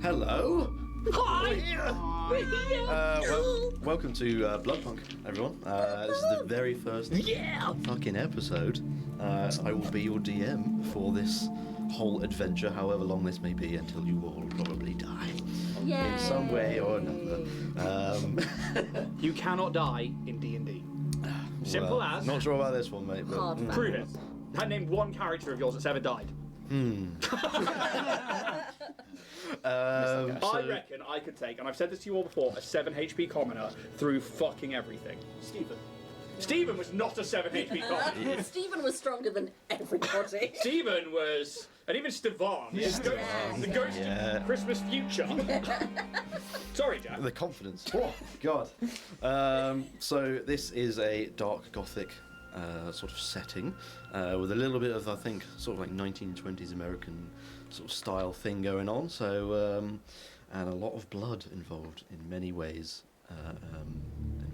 Hello. Hi. We're here. Welcome to Bloodpunk, everyone. This is the very first fucking episode. I will be your DM for this whole adventure, however long this may be, until you all probably die in some way or another. You cannot die in D&D. Simple as. Not sure about this one, mate. But, prove it. I named one character of yours that's ever died. I reckon I could take, and I've said this to you all before, a 7 HP commoner through fucking everything. Stephen was not a 7 HP commoner. Stephen was stronger than everybody. Stephen was, and even Stevan, the ghost of Christmas future. Sorry, Jack. The confidence. Oh, God. So this is a dark gothic sort of setting with a little bit of, I think, sort of like 1920s American sort of style thing going on. So and a lot of blood involved in many ways and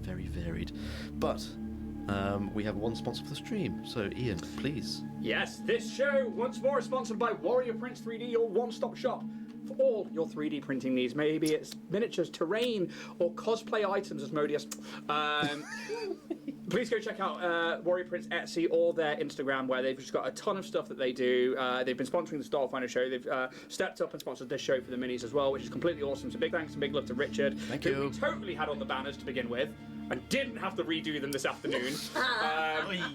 very varied. But we have one sponsor for the stream. So Ian, please. Yes, this show once more is sponsored by Warrior Prints 3D, your one-stop shop for all your 3D printing needs. Maybe it's miniatures, terrain, or cosplay items, as Modius. Please go check out Warrior Prints Etsy or their Instagram, where they've just got a ton of stuff that they do. They've been sponsoring the Starfinder show. They've stepped up and sponsored this show for the minis as well, which is completely awesome. So big thanks and big love to Richard, who we totally had on the banners to begin with, and didn't have to redo them this afternoon.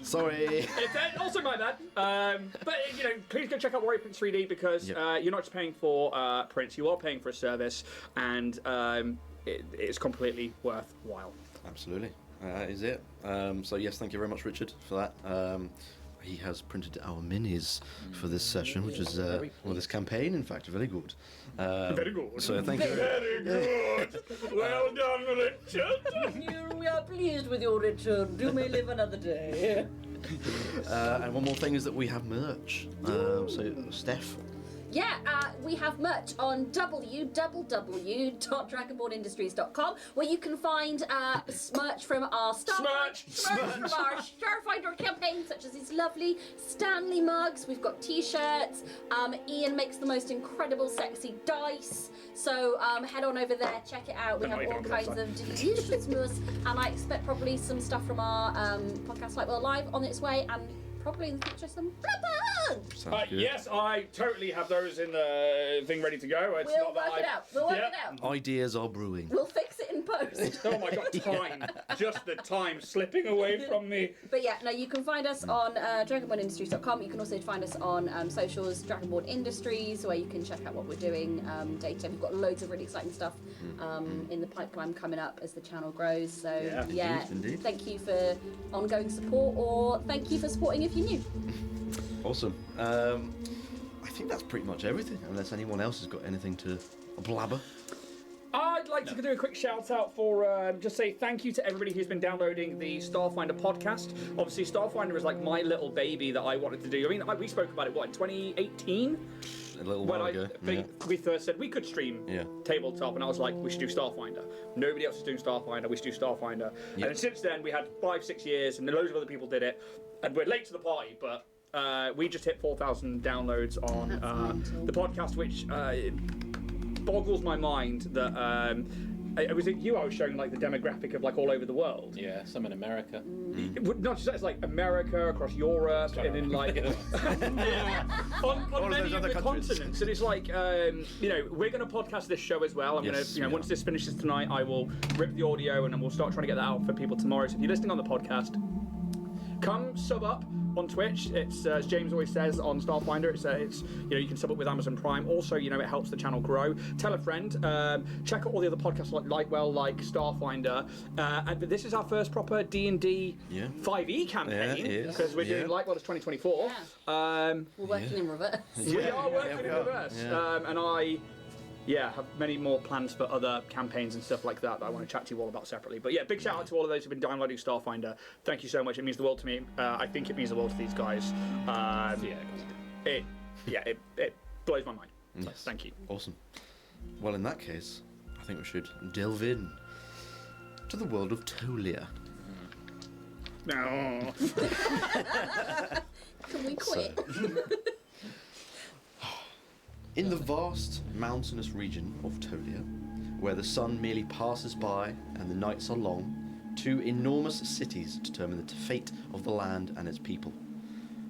Sorry. Also my bad. But please go check out Warrior Prints 3D because you're not just paying for prints, you are paying for a service, and it's completely worthwhile. Absolutely. Is it? So yes, thank you very much, Richard, for that. He has printed our minis for this session, which is this campaign. In fact, very good. Very good. So thank you. Very good. Well done, Richard. We are pleased with you, Richard. You may live another day. And one more thing is that we have merch. So Steph. Yeah, we have merch on www.dragonbornindustries.com, where you can find merch from our Starfinder campaign, such as these lovely Stanley mugs. We've got t-shirts. Ian makes the most incredible, sexy dice. So head on over there, check it out. We have all kinds of deliciousness, and I expect probably some stuff from our podcast, like Live, on its way, and probably in the future some Bloodpunk. Yes, I totally have those in the thing ready to go. It's We'll work it out. Ideas are brewing. We'll fix it in post. Oh my God, time. Just the time slipping away from me. But yeah, no, you can find us on dragonbornindustries.com. You can also find us on socials, Dragonborn Industries, where you can check out what we're doing data. We've got loads of really exciting stuff in the pipeline coming up as the channel grows. So Indeed. Thank you for ongoing support, or thank you for supporting if you're new. Awesome. I think that's pretty much everything, unless anyone else has got anything to blabber. I'd like to do a quick shout out for just say thank you to everybody who's been downloading the Starfinder podcast. Obviously, Starfinder is like my little baby that I wanted to do. I mean, we spoke about it, in 2018? A little while ago. We first said we could stream tabletop, and I was like, we should do Starfinder. Nobody else is doing Starfinder, we should do Starfinder. Yep. And since then, we had 5-6 years, and loads of other people did it, and we're late to the party, but we just hit 4,000 downloads on the podcast, which boggles my mind that it was you I was showing like the demographic of like all over the world. Yeah, some in America. Not just that, it's like America, across Europe, and in like on many of the continents. And it's like we're going to podcast this show as well. I'm going to once this finishes tonight, I will rip the audio and then we'll start trying to get that out for people tomorrow. So if you're listening on the podcast, come sub up on Twitch. It's as James always says on Starfinder. It's you can sub up with Amazon Prime. Also, it helps the channel grow. Tell a friend. Check out all the other podcasts like Starfinder. And this is our first proper D&D 5e campaign because we're doing Lightwell 2024. We're working in reverse. We are working in reverse. And I have many more plans for other campaigns and stuff like that I want to chat to you all about separately. But big shout out to all of those who've been downloading Starfinder. Thank you so much. It means the world to me. I think it means the world to these guys. It blows my mind. So, thank you. Awesome. Well, in that case, I think we should delve in to the world of Tolia. No. Can we quit? In the vast mountainous region of Tolia, where the sun merely passes by and the nights are long, 2 enormous cities determine the fate of the land and its people.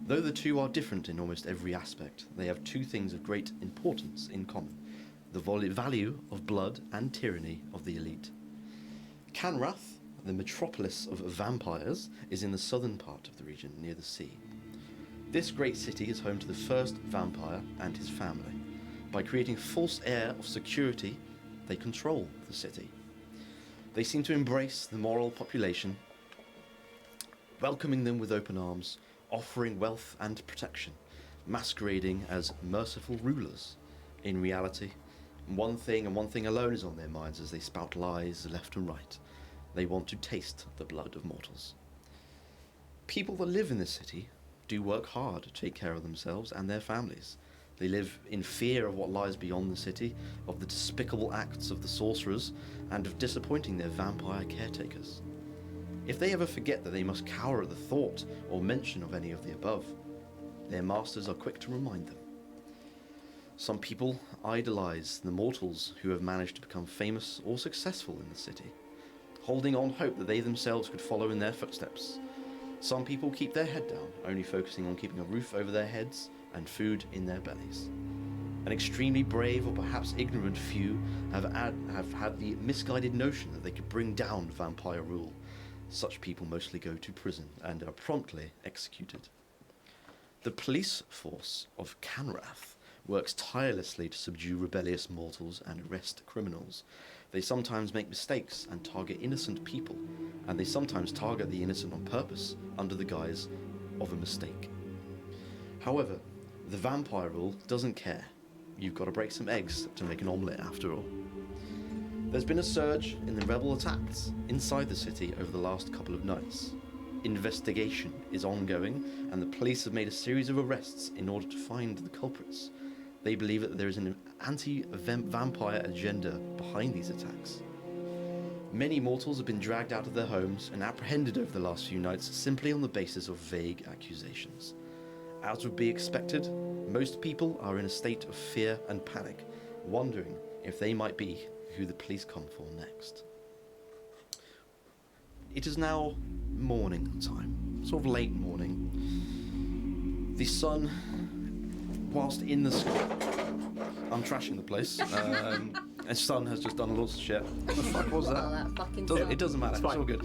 Though the 2 are different in almost every aspect, they have 2 things of great importance in common: the value of blood and tyranny of the elite. Kanrath, the metropolis of vampires, is in the southern part of the region, near the sea. This great city is home to the first vampire and his family. By creating a false air of security, they control the city. They seem to embrace the moral population, welcoming them with open arms, offering wealth and protection, masquerading as merciful rulers. In reality, one thing and one thing alone is on their minds as they spout lies left and right. They want to taste the blood of mortals. People that live in this city do work hard to take care of themselves and their families. They live in fear of what lies beyond the city, of the despicable acts of the sorcerers, and of disappointing their vampire caretakers. If they ever forget that they must cower at the thought or mention of any of the above, their masters are quick to remind them. Some people idolize the mortals who have managed to become famous or successful in the city, holding on hope that they themselves could follow in their footsteps. Some people keep their head down, only focusing on keeping a roof over their heads and food in their bellies. An extremely brave or perhaps ignorant few have had the misguided notion that they could bring down vampire rule. Such people mostly go to prison and are promptly executed. The police force of Kanrath works tirelessly to subdue rebellious mortals and arrest criminals. They sometimes make mistakes and target innocent people, and they sometimes target the innocent on purpose under the guise of a mistake. However, the vampire rule doesn't care. You've got to break some eggs to make an omelette after all. There's been a surge in the rebel attacks inside the city over the last couple of nights. Investigation is ongoing, and the police have made a series of arrests in order to find the culprits. They believe that there is an anti-vampire agenda behind these attacks. Many mortals have been dragged out of their homes and apprehended over the last few nights simply on the basis of vague accusations. As would be expected, most people are in a state of fear and panic, wondering if they might be who the police come for next. It is now morning time, sort of late morning. The sun, whilst in the sky... I'm trashing the place. And sun has just done lots of shit. What the fuck was that? Oh, that fucking It doesn't matter, it's all good.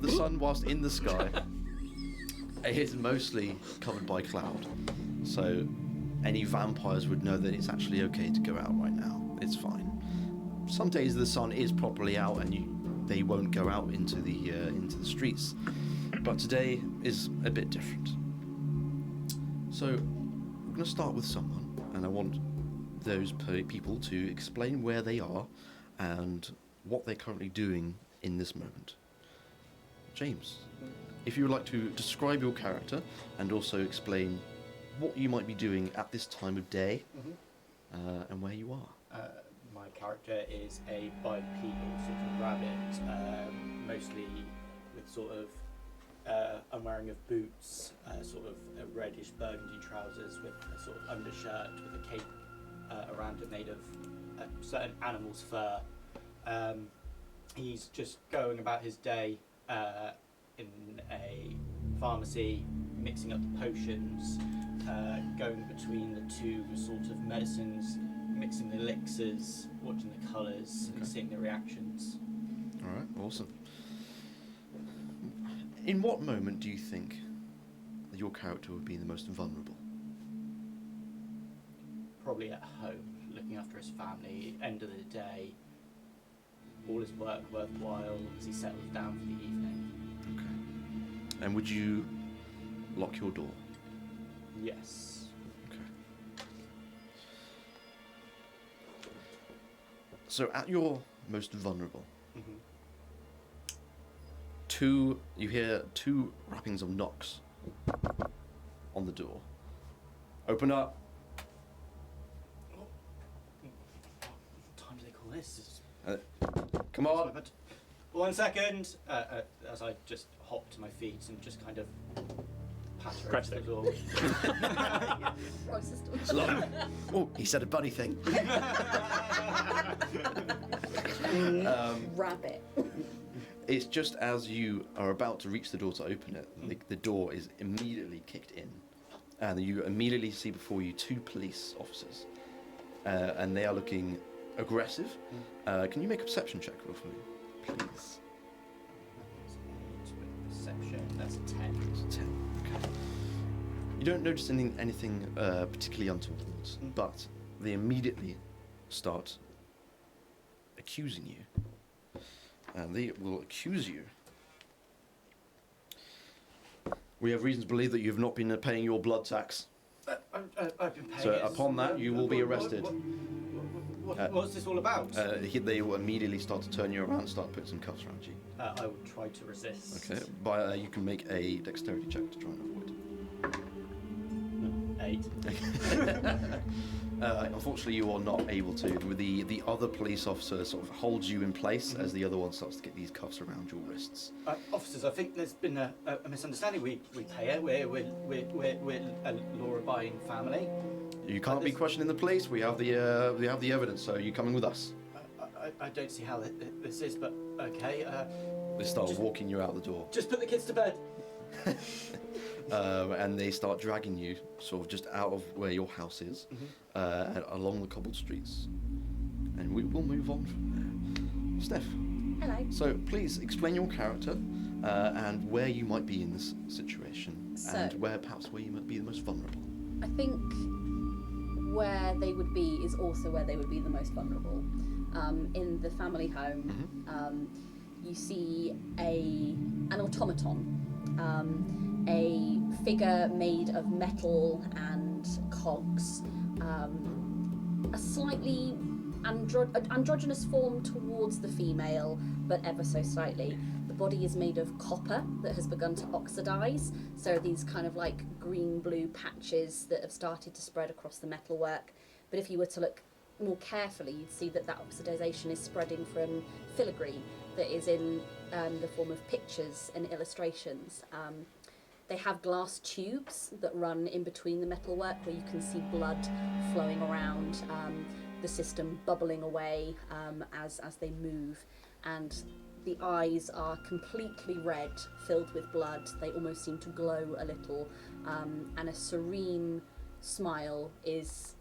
The sun, whilst in the sky, it is mostly covered by cloud. So any vampires would know that it's actually okay to go out right now. It's fine. Some days the sun is properly out and they won't go out into the streets. But today is a bit different. So we're going to start with someone, and I want those people to explain where they are and what they're currently doing in this moment. James, if you would like to describe your character and also explain what you might be doing at this time of day, and where you are. My character is a bipedal sort of rabbit, mostly with sort of unwearing of boots, sort of a reddish burgundy trousers with a sort of undershirt with a cape around it made of a certain animal's fur. He's just going about his day in a pharmacy, mixing up the potions, going between the 2 sort of medicines, mixing the elixirs, watching the colours, and seeing the reactions. Alright, awesome. In what moment do you think that your character would be the most vulnerable? Probably at home, looking after his family. End of the day, all his work worthwhile as he settles down for the evening. Okay. And would you lock your door? Yes. Okay. So at your most vulnerable, you hear 2 rappings of knocks on the door. Open up. What time do they call this? Come on. 1 second. As I just hop to my feet and just kind of Press the stick. door. Right system. Oh, he said a bunny thing. Rabbit. It's just as you are about to reach the door to open it, the door is immediately kicked in. And you immediately see before you 2 police officers. And they are looking aggressive. Can you make a perception check for me, please? Perception, that's a 10. It's a 10. Okay. You don't notice anything particularly untoward, but they immediately start accusing you. And they will accuse you. We have reason to believe that you have not been paying your blood tax. I've been paying So it. upon that, you will be arrested. What's this all about? They will immediately start to turn you around and start putting some cuffs around you. I will try to resist. Okay. You can make a dexterity check to try and avoid. 8. Unfortunately, you are not able to. The other police officer sort of holds you in place as the other one starts to get these cuffs around your wrists. Officers, I think there's been a misunderstanding. We pay it. We're a law-abiding family. You can't be questioning the police. We have the evidence. So you're coming with us. I don't see how this is, but okay. They start walking you out the door. Just put the kids to bed. And they start dragging you sort of just out of where your house is, along the cobbled streets. And we will move on from there. Steph. Hello. So please explain your character and where you might be in this situation, and where you might be the most vulnerable. I think where they would be is also where they would be the most vulnerable. In the family home, you see an automaton. A figure made of metal and cogs, a slightly androgynous form towards the female, but ever so slightly. The body is made of copper that has begun to oxidize, so these kind of like green-blue patches that have started to spread across the metalwork. But if you were to look more carefully, you'd see that oxidization is spreading from filigree that is in the form of pictures and illustrations. They have glass tubes that run in between the metalwork where you can see blood flowing around, the system bubbling away as they move. And the eyes are completely red, filled with blood. They almost seem to glow a little. And a serene smile is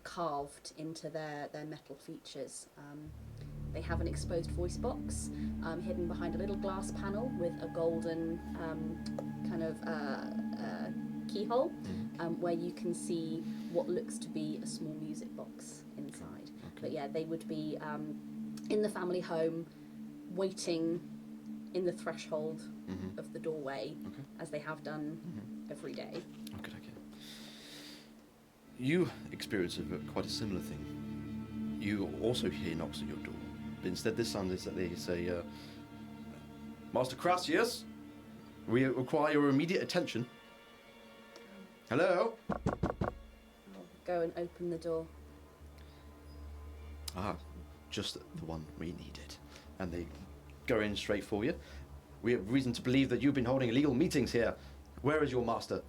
carved into their metal features. They have an exposed voice box hidden behind a little glass panel with a golden keyhole where you can see what looks to be a small music box inside. Okay. But yeah, they would be in the family home, waiting in the threshold of the doorway, as they have done every day. Okay. You experience quite a similar thing. You also hear knocks at your door. But instead this time they say, Master Gracious, we require your immediate attention. Hello? I'll go and open the door. Just the one we needed. And they go in straight for you. We have reason to believe that you've been holding illegal meetings here. Where is your master?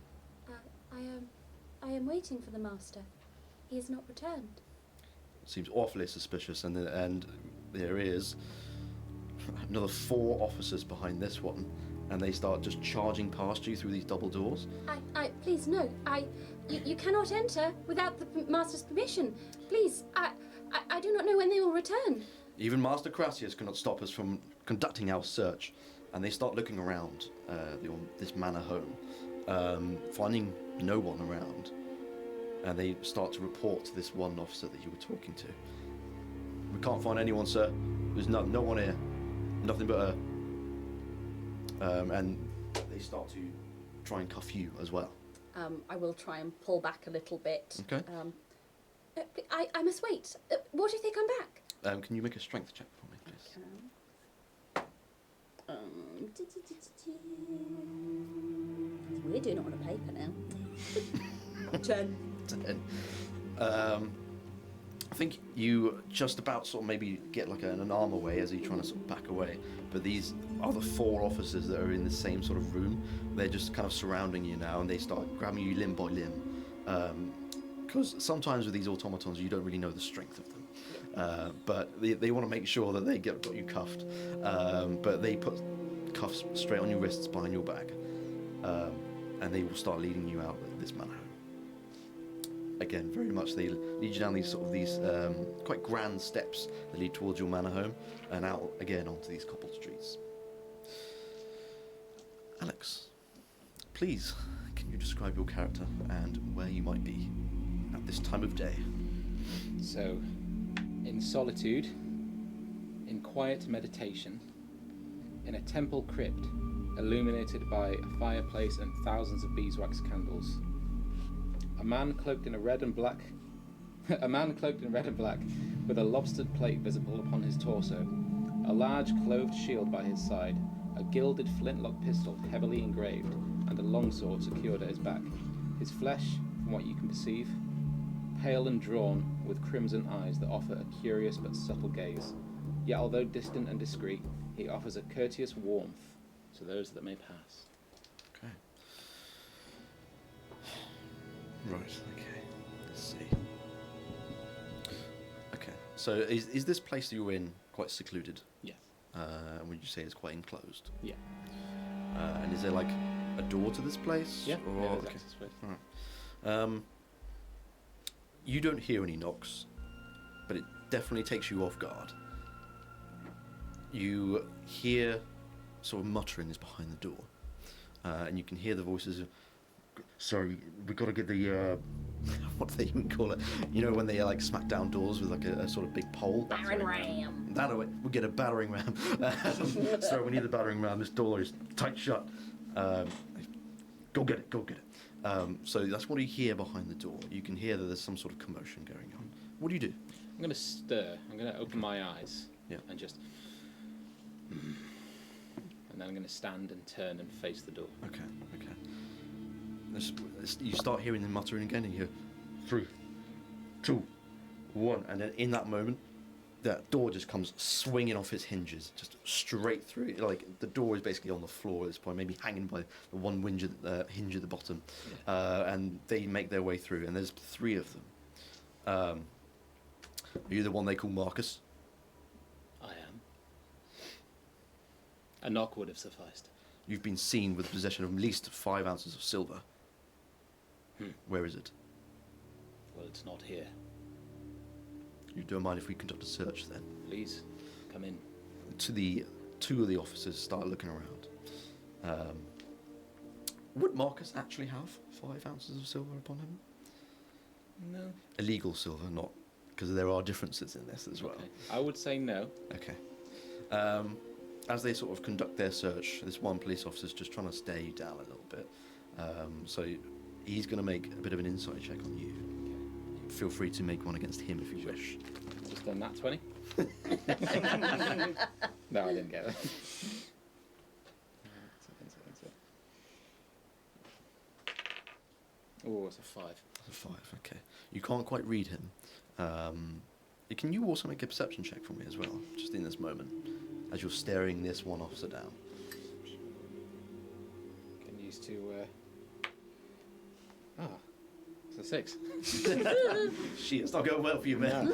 I am waiting for the master. He has not returned. Seems awfully suspicious, and there is another 4 officers behind this one, and they start just charging past you through these double doors. Please, no. You cannot enter without the master's permission. Please, I do not know when they will return. Even Master Gracious cannot stop us from conducting our search, and they start looking around this manor home, finding no one around, and they start to report to this one officer that you were talking to. We can't find anyone, sir. There's no one here. Nothing but and they start to try and cuff you as well. I will try and pull back a little bit. Okay. I must wait. What if they come back? Can you make a strength check for me, please? We're doing it on a paper now. 10. 10. I think you just about sort of maybe get like an arm away as you're trying to sort of back away, but these other 4 officers that are in the same sort of room, they're just kind of surrounding you now, and they start grabbing you limb by limb. Because sometimes with these automatons, you don't really know the strength of them. But they want to make sure that they got you cuffed. But they put cuffs straight on your wrists behind your back. And they will start leading you out of this manor home. Again, very much they lead you down these quite grand steps that lead towards your manor home and out again onto these cobbled streets. Alex, please, can you describe your character and where you might be at this time of day? So, in solitude, in quiet meditation, in a temple crypt illuminated by a fireplace and thousands of beeswax candles, a man cloaked in red and black with a lobstered plate visible upon his torso, a large clothed shield by his side, a gilded flintlock pistol heavily engraved, and a longsword secured at his back. His flesh, from what you can perceive, pale and drawn, with crimson eyes that offer a curious but subtle gaze. Yet although distant and discreet, he offers a courteous warmth to those that may pass. Okay. Right, okay. Let's see. Okay, so is this place that you're in quite secluded? Yes. And would you say it's quite enclosed? Yeah. And is there like a door to this place? Yeah, Or, there's okay. access to it. Right. You don't hear any knocks, but it definitely takes you off guard. You hear sort of mutterings behind the door, and you can hear the voices of, sorry, we've got to get the, what do they even call it? You know when they like smack down doors with like a sort of big pole? Battering ram. That way, we'll get a battering ram. Sorry, we need the battering ram. This door is tight shut. Go get it. So that's what you hear behind the door. You can hear that there's some sort of commotion going on. What do you do? I'm going to stir. I'm going to open my eyes. Yeah. And just... And then I'm going to stand and turn and face the door. Okay. You start hearing them muttering again, and you hear 3, 2, 1, and then in that moment, that door just comes swinging off its hinges, just straight through. Like the door is basically on the floor at this point, maybe hanging by the one hinge at the bottom, and they make their way through. And there's 3 of them. Are you the one they call Marcus? I am. A knock would have sufficed. You've been seen with possession of at least 5 ounces of silver. Where is it? Well, it's not here. You don't mind if we conduct a search then? Please, come in. Two of the officers start looking around. Would Marcus actually have 5 ounces of silver upon him? No. Illegal silver, not... Because there are differences in this as well. Okay. I would say no. Okay. As they sort of conduct their search, this one police officer's just trying to stare you down a little bit. So he's going to make a bit of an insight check on you. Okay. Feel free to make one against him if you wish. Just done that 20. No, I didn't get it. Oh, it's a 5. It's a 5, okay. You can't quite read him. Can you also make a perception check for me as well, just in this moment, as you're staring this one officer down? Can use to... it's a 6. Shit, it's not going well for you, man.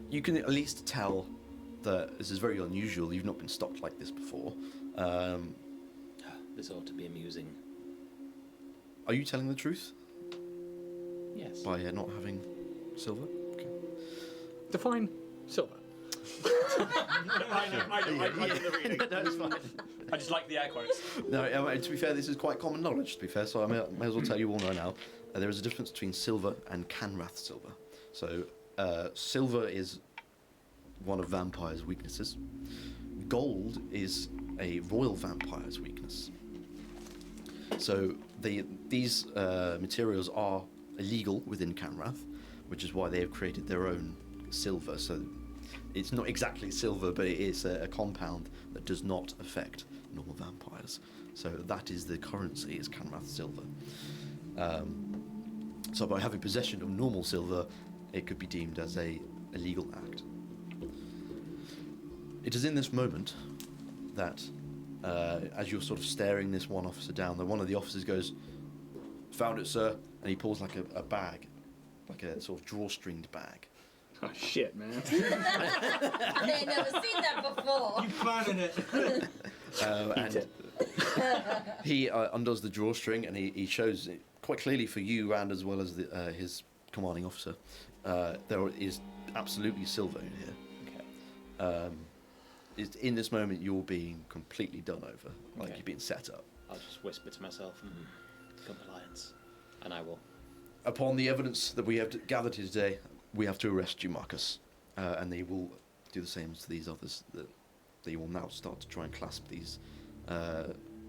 You can at least tell that this is very unusual. You've not been stopped like this before. This ought to be amusing. Are you telling the truth? Yes. By not having silver? Okay. Define silver. I know the reading. No, it's fine. I just like the air quotes. No, to be fair, this is quite common knowledge, to be fair, so I may as well tell you all now. There is a difference between silver and Kanrath silver. So, silver is one of vampire's weaknesses. Gold is a royal vampire's weakness. So, these materials are illegal within Kanrath, which is why they have created their own silver. So, it's not exactly silver, but it is a compound that does not affect normal vampires. So that is the currency, is Kanrath silver. So by having possession of normal silver, it could be deemed as a illegal act. It is in this moment that, as you're sort of staring this one officer down, that one of the officers goes, "Found it, sir," and he pulls like a bag, like a sort of drawstringed bag. Oh shit, man! I ain't never seen that before. You planning it? And he undoes the drawstring and he shows it quite clearly for you and as well as his commanding officer. There is absolutely silver in here. Okay. In this moment, you're being completely done over, like Okay. you're being set up. I'll just whisper to myself, compliance, and I will. Upon the evidence that we have gathered here today, we have to arrest you, Marcus, and they will do the same to these others. That they will now start to try and clasp these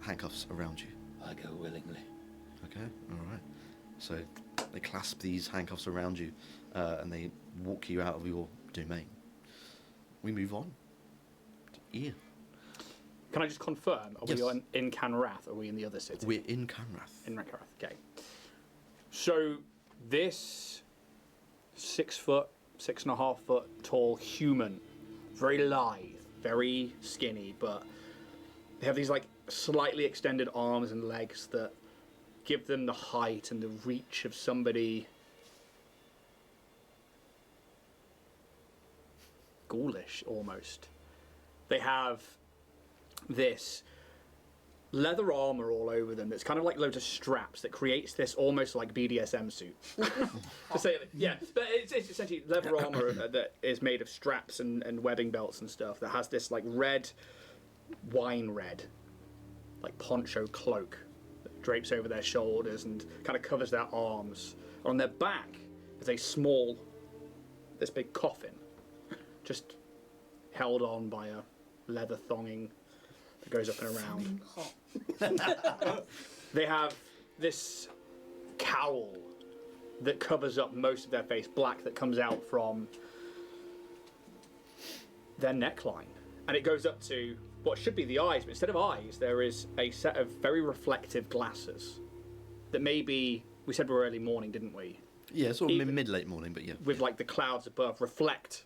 handcuffs around you. I go willingly. Okay, all right. So they clasp these handcuffs around you, and they walk you out of your domain. We move on. Ian. Can I just confirm? Are Yes. we in Kanrath, or are we in the other city? We're in Kanrath. In Kanrath, okay. So this 6 foot, 6.5 foot tall human, very lithe, very skinny, but they have these like slightly extended arms and legs that give them the height and the reach of somebody ghoulish almost. They have this leather armor all over them that's kind of like loads of straps that creates this almost like BDSM suit. To say it, yeah, but it's essentially leather armor that is made of straps and webbing belts and stuff that has this like wine red, like poncho cloak that drapes over their shoulders and kind of covers their arms. On their back is this big coffin, just held on by a leather thonging that goes up and around. They have this cowl that covers up most of their face, black, that comes out from their neckline. And it goes up to what should be the eyes, but instead of eyes, there is a set of very reflective glasses that maybe, we said we're early morning, didn't we? Yeah, sort of Even- mid-late morning, but yeah. With like the clouds above reflect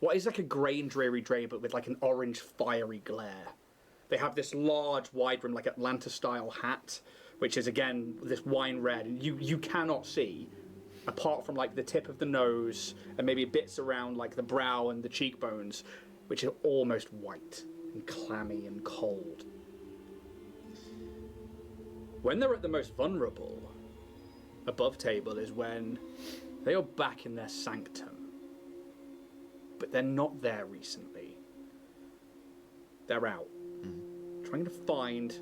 what is like a grey and dreary day, but with like an orange fiery glare. They have this large, wide brim, like Atlanta-style hat, which is again this wine red, and you cannot see, apart from like the tip of the nose and maybe bits around like the brow and the cheekbones, which are almost white and clammy and cold. When they're at the most vulnerable, above table is when they are back in their sanctum. But they're not there recently. They're out. Trying to find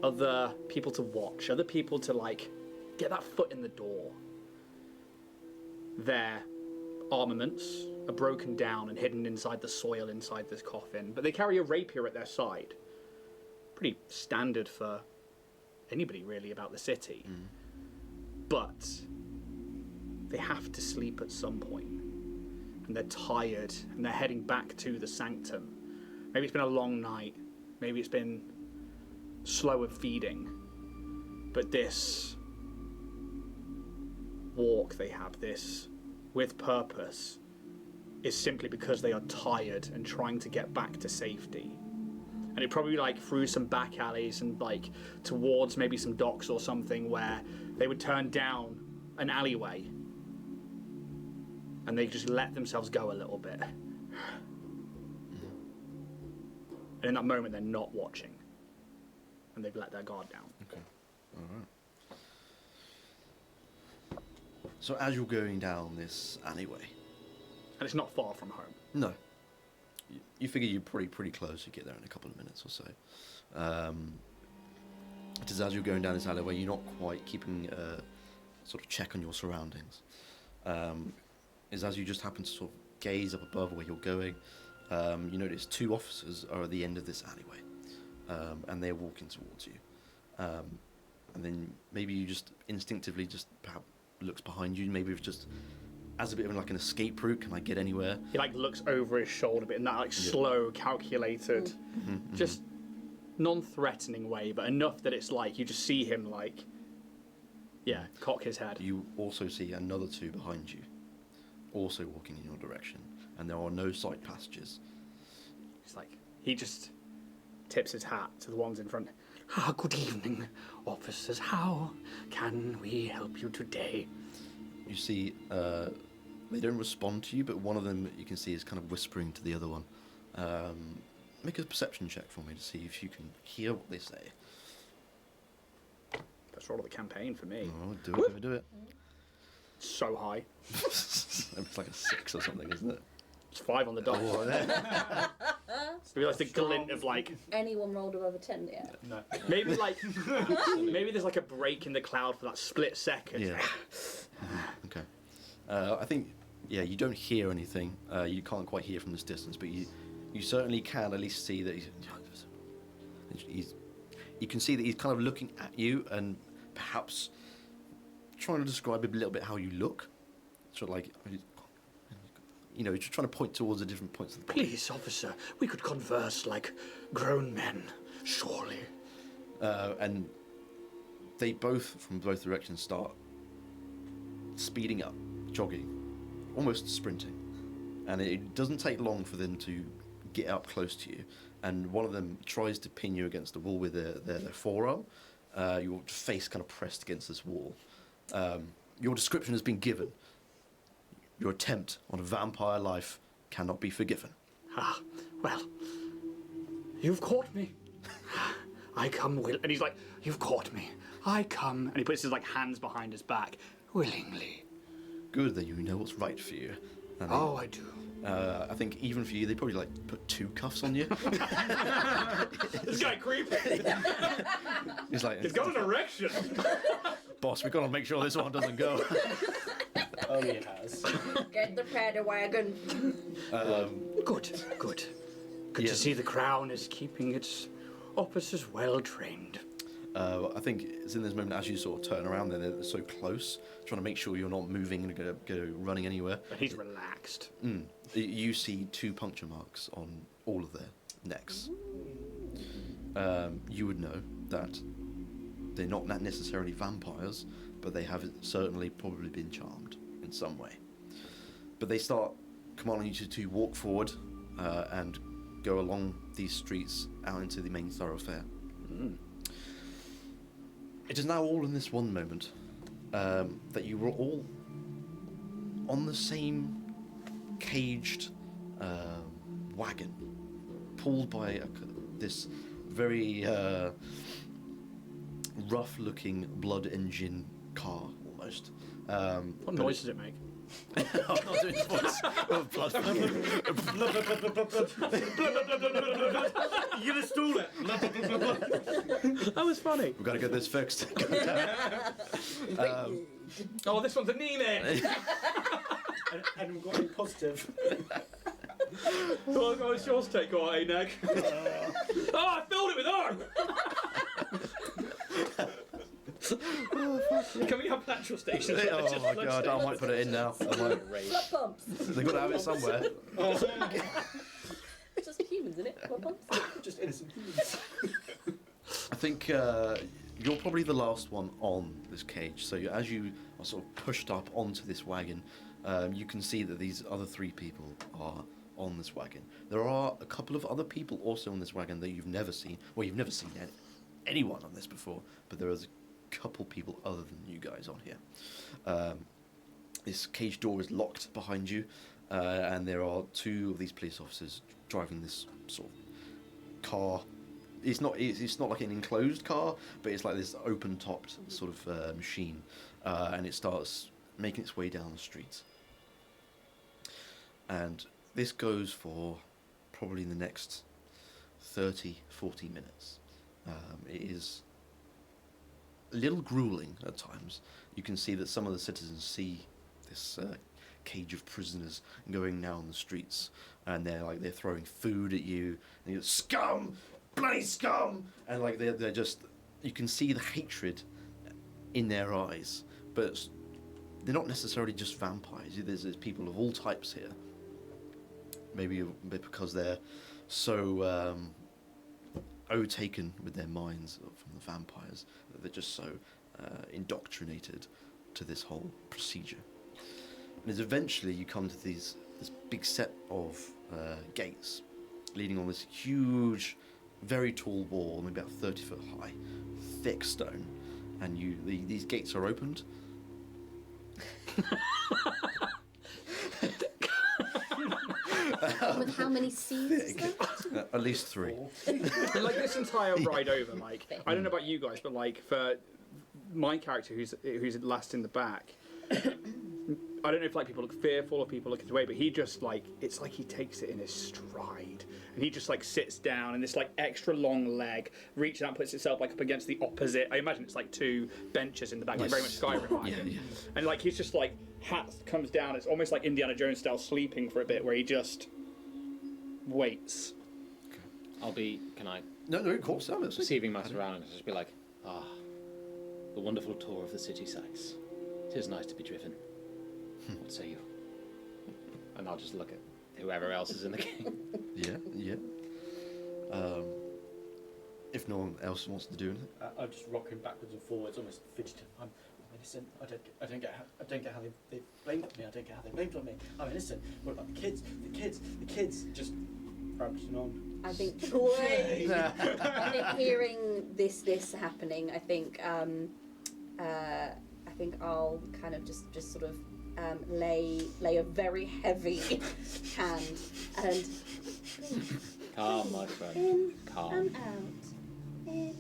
other people to watch, other people to like get that foot in the door. Their armaments are broken down and hidden inside the soil inside this coffin, but they carry a rapier at their side. Pretty standard for anybody really about the city. But they have to sleep at some point. And they're tired, and they're heading back to the sanctum. Maybe it's been a long night. Maybe it's been slow of feeding. But this walk they have, this with purpose, is simply because they are tired and trying to get back to safety. And it probably like through some back alleys and like towards maybe some docks or something where they would turn down an alleyway and they just let themselves go a little bit. And in that moment, they're not watching. And they've let their guard down. Okay, all right. So as you're going down this alleyway, And it's not far from home. no, you figure you're pretty close. You get there in a couple of minutes or so. It is as you're going down this alleyway, you're not quite keeping a sort of check on your surroundings. Is as you just happen to sort of gaze up above where you're going, you notice two officers are at the end of this alleyway, and they're walking towards you. And then maybe you just instinctively just perhaps looks behind you, maybe it's just as a bit of like an escape route. Can I get anywhere? He like looks over his shoulder a bit in that like slow, calculated, just non-threatening way, but enough that it's like you just see him like Yeah, cock his head. You also see another two behind you, also walking in your direction, and there are no side passages. He's like, he just tips his hat to the ones in front. Good evening, officers. How can we help you today? You see, they don't respond to you, but one of them you can see is kind of whispering to the other one. Make a perception check for me to see if you can hear what they say. That's roll of the campaign for me. Oh, do it. So high. It's like a 6 or something, isn't it? It's 5 on the dot. Maybe like the glint of like. Anyone rolled above a 10 yet? No. Maybe like. Maybe there's like a break in the cloud for that split second. Yeah. Okay. I think, yeah, you don't hear anything. You can't quite hear from this distance, but you certainly can at least see that he's. You can see that he's kind of looking at you and perhaps trying to describe a little bit how you look. Sort of like, you know, just trying to point towards the different points of the body. Please, officer, we could converse like grown men, surely. And they both, from both directions, start speeding up, jogging, almost sprinting. And it doesn't take long for them to get up close to you. And one of them tries to pin you against the wall with their forearm. Your face kind of pressed against this wall. Your description has been given. Your attempt on a vampire life cannot be forgiven. Ah, well, you've caught me. I come will, and he's like, you've caught me. I come, and he puts his like hands behind his back, willingly. Good that you know what's right for you. And I do. I think even for you, they probably like put 2 cuffs on you. This guy creepy. He's like, He's got an erection. boss, we've got to make sure this one doesn't go. Oh, he has. Get the paddy wagon. Good. Good Yeah. to see the crown is keeping its officers well trained. I think it's in this moment as you sort of turn around, they're so close, trying to make sure you're not moving and go running anywhere. But he's relaxed. You see 2 puncture marks on all of their necks. You would know that they're not necessarily vampires, but they have certainly probably been charmed in some way. But they start commanding you to walk forward and go along these streets out into the main thoroughfare. It is now all in this one moment that you were all on the same caged wagon, pulled by this very rough-looking blood engine car, almost. What noise does it make? I'm not doing this voice of blood. You're gonna stall it. That was funny. We've got to get this fixed. Oh, this one's a knee man. and we've got any positive. What's yours take, or a neck? Oh, I filled it with arm. Can we have natural stations? Oh my god, I might put it in now. Blood pumps. They've got to have it somewhere. It's just humans, isn't it? Blood pumps. Just innocent humans. I think you're probably the last one on this cage. So as you are sort of pushed up onto this wagon, you can see that these other 3 people are on this wagon. There are a couple of other people also on this wagon that you've never seen. Well, you've never seen anyone on this before, but there is a couple people other than you guys on here. This cage door is locked behind you, and there are 2 of these police officers driving this sort of car. It's not like an enclosed car, but it's like this open-topped sort of machine, and it starts making its way down the street. And this goes for probably the next 30, 40 minutes. It is a little grueling at times. You can see that some of the citizens see this cage of prisoners going now on the streets, and they're throwing food at you, and you're scum, bloody scum, and like they're just, you can see the hatred in their eyes, but they're not necessarily just vampires. There's people of all types here. Maybe a bit because they're so overtaken with their minds from the vampires that they're just so indoctrinated to this whole procedure. And as eventually you come to this big set of gates leading on this huge, very tall wall, maybe about 30 foot high, thick stone, and these gates are opened. With how many seats is that? At least 3. Like this entire ride over, like I don't know about you guys, but like for my character who's last in the back, I don't know if like people look fearful or people look away, but he just like it's like he takes it in his stride, and he just like sits down, and this like extra long leg reaches out and puts itself like up against the opposite. I imagine it's like 2 benches in the back, like very much Skyrim. Yeah. And like he's just like hat comes down. It's almost like Indiana Jones style sleeping for a bit, where he just waits. Can I? No, of course, no. Perceiving my surroundings, just be like, the wonderful tour of the city sights. 'Tis nice to be driven. What say you? And I'll just look at whoever else is in the game. Yeah. If no one else wants to do anything, I'm just rocking backwards and forwards, almost fidgeting. I'm innocent. I don't get how they blamed on me. I don't get how they blamed on me. I'm innocent. What about the kids? The kids just rubbing on. I think hearing this happening, I think I'll kind of just sort of lay a very heavy hand and Calm, my friend. in Calm. and out, in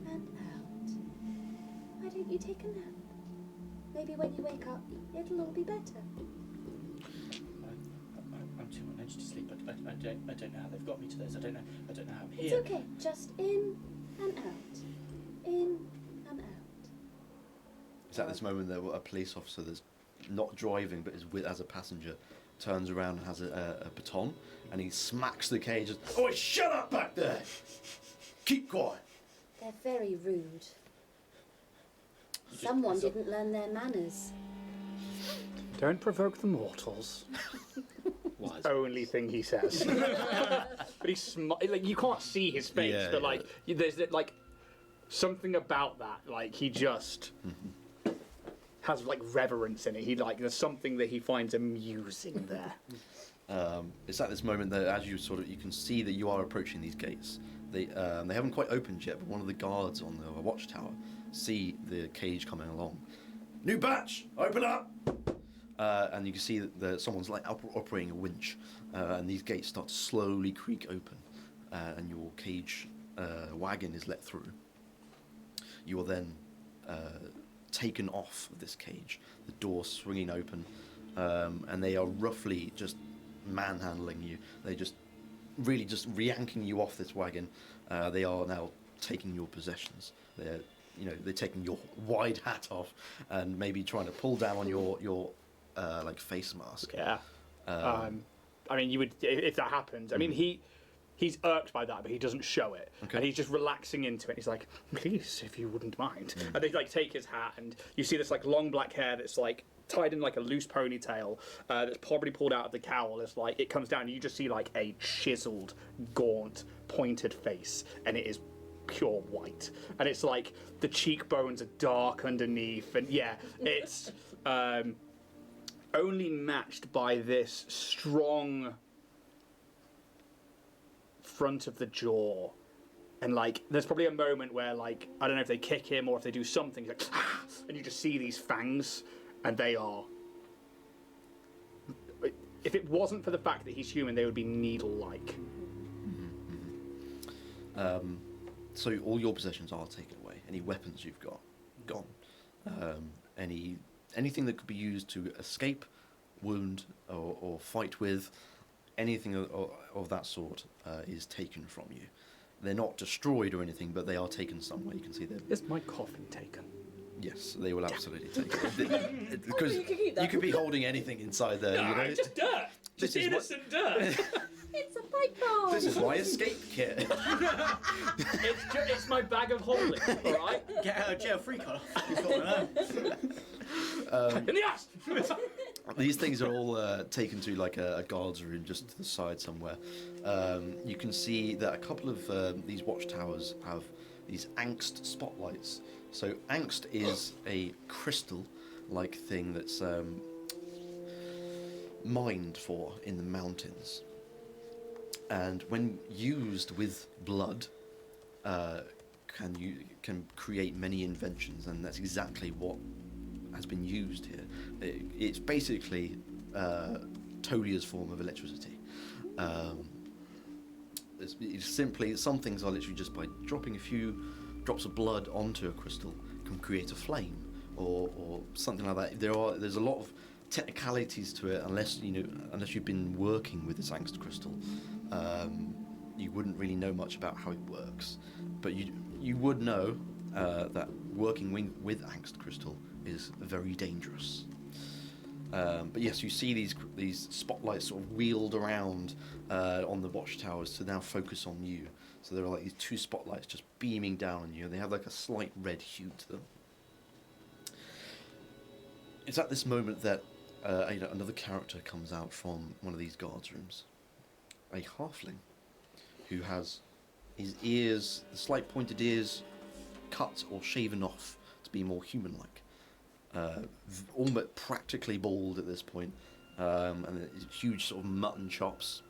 and out. Why don't you take a nap? Maybe when you wake up, it'll all be better. I'm too on edge to sleep. I don't know how they've got me to this. I don't know how I'm It's here. okay. Just in and out, in and out. it's at this moment that a police officer that's not driving but is as a passenger turns around and has a baton, and he smacks the cage. Oh, shut up back there! Keep quiet. They're very rude. Someone didn't learn their manners. Don't provoke the mortals. Wise. Only thing he says. But he's like you can't see his face, Yeah, but yeah. like there's like something about that. Like he just has like reverence in it. He like there's something that he finds amusing there. It's at this moment that as you can see that you are approaching these gates. They haven't quite opened yet, but one of the guards on the watchtower see the cage coming along. New batch, open up! And you can see that someone's like operating a winch, and these gates start to slowly creak open, and your cage wagon is let through. You are then taken off of this cage, the door swinging open, and they are roughly just manhandling you. They just yanking you off this wagon. They are now taking your possessions. They're taking your wide hat off and maybe trying to pull down on your like face mask. Yeah. I mean, you would if that happens. I mean, he's irked by that, but he doesn't show it, Okay. and he's just relaxing into it. He's like, "Please, if you wouldn't mind." And they like take his hat, and you see this like long black hair that's like tied in like a loose ponytail that's probably pulled out of the cowl. It's like it comes down, and you just see like a chiseled, gaunt, pointed face, and it is pure white, and it's like the cheekbones are dark underneath, and it's only matched by this strong front of the jaw, and like there's probably a moment where like I don't know if they kick him or if they do something, he's like, ah! And you just see these fangs, and they are, if it wasn't for the fact that he's human, they would be needle-like. So all your possessions are taken away. Any weapons you've got, gone. Anything that could be used to escape, wound, or fight with, anything of that sort is taken from you. They're not destroyed or anything, but they are taken somewhere. You can see them. Is my coffin taken? Yes, they will absolutely take it. Because you can keep that. you could be holding anything inside there. No, you know? it's just dirt. This Just is what- innocent dirt. It's a pipe bomb. This is my escape kit. It's my bag of holding, all right? Get out of jail free card. You've got one In the ass. These things are all taken to like a guard's room just to the side somewhere. You can see that a couple of these watchtowers have these angst spotlights. So angst is a crystal-like thing that's mined for in the mountains, and when used with blood, can create many inventions, and that's exactly what has been used here. It's basically Todia's form of electricity. It's simply, some things are literally just by dropping a few drops of blood onto a crystal can create a flame or something like that. There's a lot of technicalities to it, unless you've been working with this angst crystal. You wouldn't really know much about how it works, but you would know that working with angst crystal is very dangerous. But yes, you see these spotlights sort of wheeled around on the watchtowers to now focus on you. So there are like these two spotlights just beaming down on you, and they have like a slight red hue to them. It's at this moment that another character comes out from one of these guards rooms. A halfling who has his ears, the slight pointed ears, cut or shaven off to be more human-like. Almost practically bald at this point, and huge sort of mutton chops.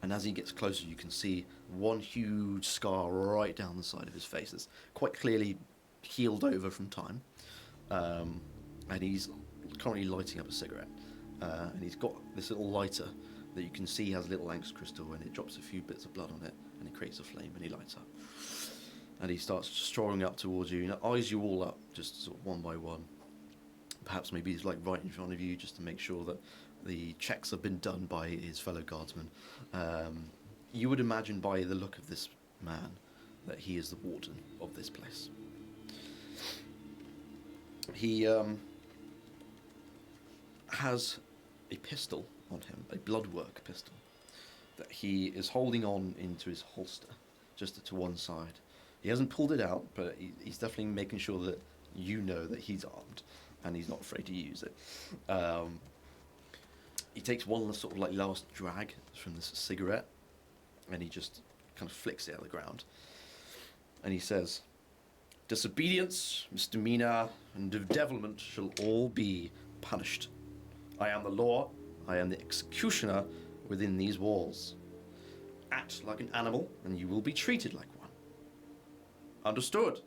And as he gets closer, you can see one huge scar right down the side of his face that's quite clearly healed over from time. And he's currently lighting up a cigarette. And he's got this little lighter that you can see has a little angst crystal, and it drops a few bits of blood on it, and it creates a flame, and he lights up. And he starts strolling up towards you, and eyes you all up, just sort of one by one. Perhaps maybe he's like right in front of you, just to make sure that the checks have been done by his fellow guardsmen. You would imagine by the look of this man that he is the warden of this place. He has a pistol on him, a bloodwork pistol, that he is holding on into his holster, just to one side. He hasn't pulled it out, but he's definitely making sure that you know that he's armed, and he's not afraid to use it. He takes one sort of like last drag from this cigarette, and he just kind of flicks it out of the ground. And he says, "Disobedience, misdemeanor, and devilment shall all be punished. I am the law, I am the executioner within these walls. Act like an animal, and you will be treated like one. Understood?"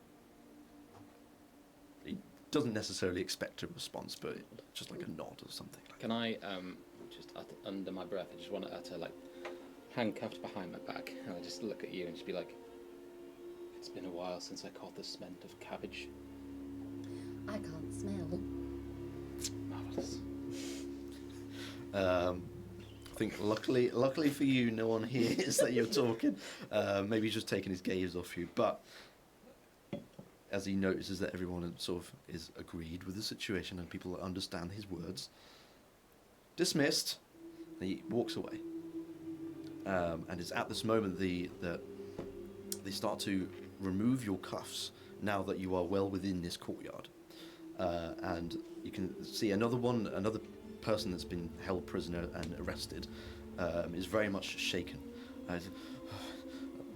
He doesn't necessarily expect a response, but just like a nod or something. Can I, just under my breath, I just want to utter, like, handcuffed behind my back, and I just look at you and just be like, "It's been a while since I caught the scent of cabbage." I can't smell. Marvellous. I think luckily for you, no one hears that you're talking. Maybe he's just taking his gaze off you, but as he notices that everyone sort of is agreed with the situation and people understand his words, dismissed, and he walks away. And it's at this moment that they start to remove your cuffs now that you are well within this courtyard. And you can see another person that's been held prisoner and arrested is very much shaken.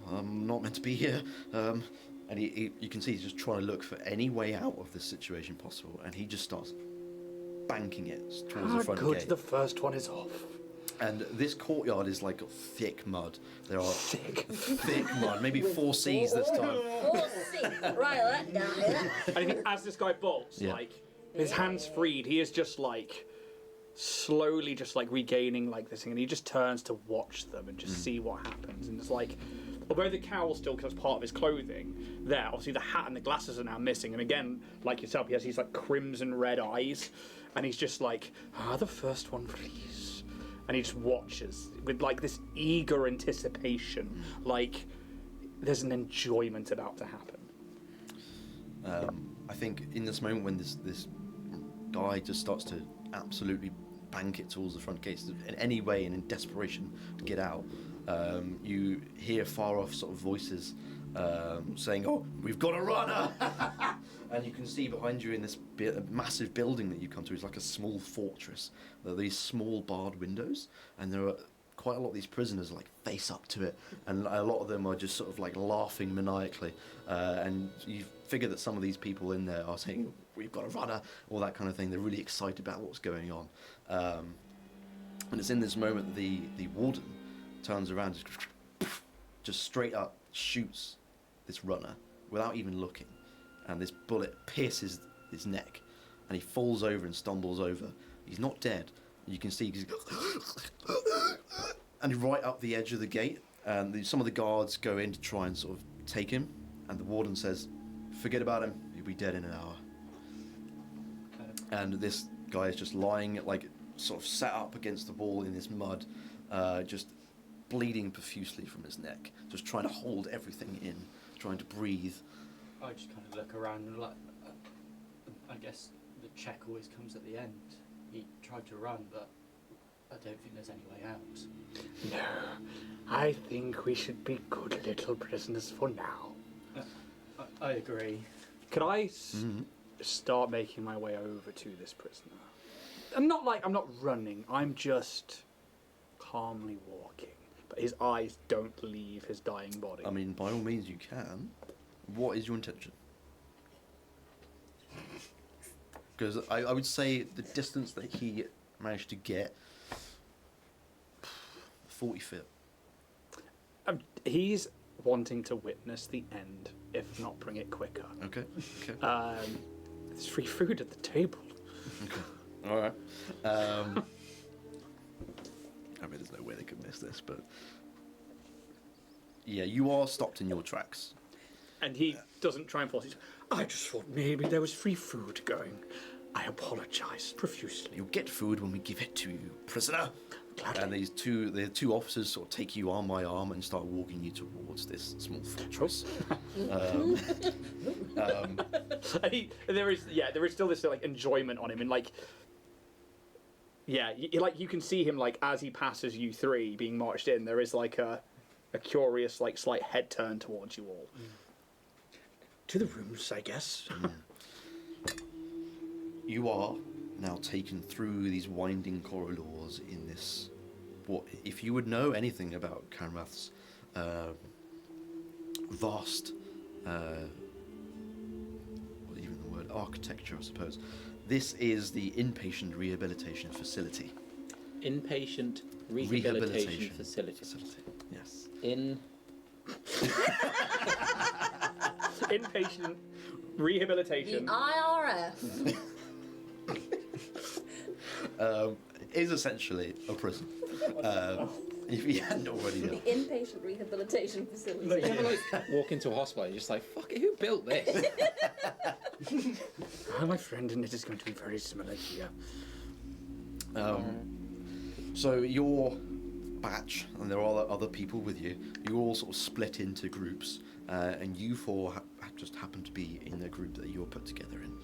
I'm not meant to be here. And you can see he's just trying to look for any way out of this situation possible, and he just starts banking it towards the front gate. The first one is off. And this courtyard is like thick mud. There are thick mud, maybe 4 C's this time. 4 C's, right, that down here. And I think as this guy bolts, like, his hands freed, he is just like slowly just like regaining like this thing, and he just turns to watch them and just see what happens. And it's like, although the cowl still becomes part of his clothing, there, obviously the hat and the glasses are now missing. And again, like yourself, he has these like crimson red eyes, and he's just like, the first one, please. And he just watches with like this eager anticipation, like there's an enjoyment about to happen. I think in this moment when this guy just starts to absolutely bank it towards the front gates in any way and in desperation to get out, you hear far off sort of voices saying, "Oh, we've got a runner!" And you can see behind you in this massive building that you come to is like a small fortress. There are these small barred windows, and there are quite a lot of these prisoners like face up to it, and a lot of them are just sort of like laughing maniacally. And you figure that some of these people in there are saying, "We've got a runner," all that kind of thing. They're really excited about what's going on. And it's in this moment the warden turns around, just straight up shoots this runner without even looking, and this bullet pierces his neck, and he falls over and stumbles over. He's not dead. You can see he's and right up the edge of the gate, and some of the guards go in to try and sort of take him, and the warden says, "Forget about him. He'll be dead in an hour." And this guy is just lying, like sort of sat up against the wall in this mud, just bleeding profusely from his neck, just trying to hold everything in, trying to breathe. I just kind of look around and like, I guess the check always comes at the end. He tried to run, but I don't think there's any way out. No, I think we should be good little prisoners for now. I agree. Could I start making my way over to this prisoner? I'm not running, I'm just calmly walking. But his eyes don't leave his dying body. I mean, by all means you can. What is your intention? Because I would say the distance that he managed to get, 40 feet. He's wanting to witness the end, if not bring it quicker. Okay. There's free food at the table. Okay. All right. I mean, there's no way they could miss this, but yeah, you are stopped in your tracks. And he doesn't try and force it. I just thought maybe there was free food going. I apologise profusely. You'll get food when we give it to you, prisoner. Gladly. And the two officers sort of take you arm by arm and start walking you towards this small fortress. And there is still this like enjoyment on him, and like, yeah, you can see him like as he passes you three being marched in. There is like a curious like slight head turn towards you all. To the rooms, I guess. You are now taken through these winding corridors in this. What, if you would know anything about Kanrath's vast, even the word architecture, I suppose. This is the inpatient rehabilitation facility. Inpatient rehabilitation facility. Yes. Inpatient rehabilitation. The IRF. Is essentially a prison. If you hadn't already The known. inpatient rehabilitation facility. You ever like walk into a hospital and you're just like, fuck it, who built this? My friend, and it is going to be very similar here. So your batch, and there are other people with you, you all sort of split into groups, and you four just happen to be in the group that you're put together in.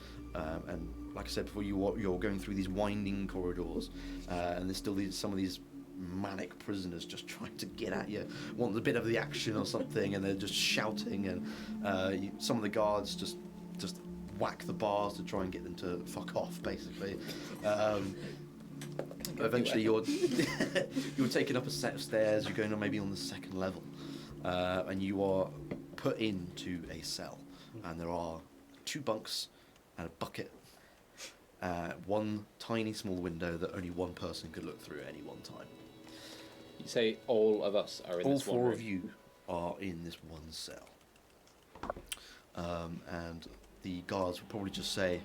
And like I said before, you're going through these winding corridors, and there's still some of these manic prisoners just trying to get at you, want a bit of the action or something, and they're just shouting, and some of the guards just whack the bars to try and get them to fuck off, basically. Eventually you're taken up a set of stairs, you're going on maybe on the second level, and you are put into a cell, and there are 2 bunks and a bucket, one tiny small window that only one person could look through at any one time. You say all of us are in All this one 4 room. of you are in this one cell. And the guards will probably just say,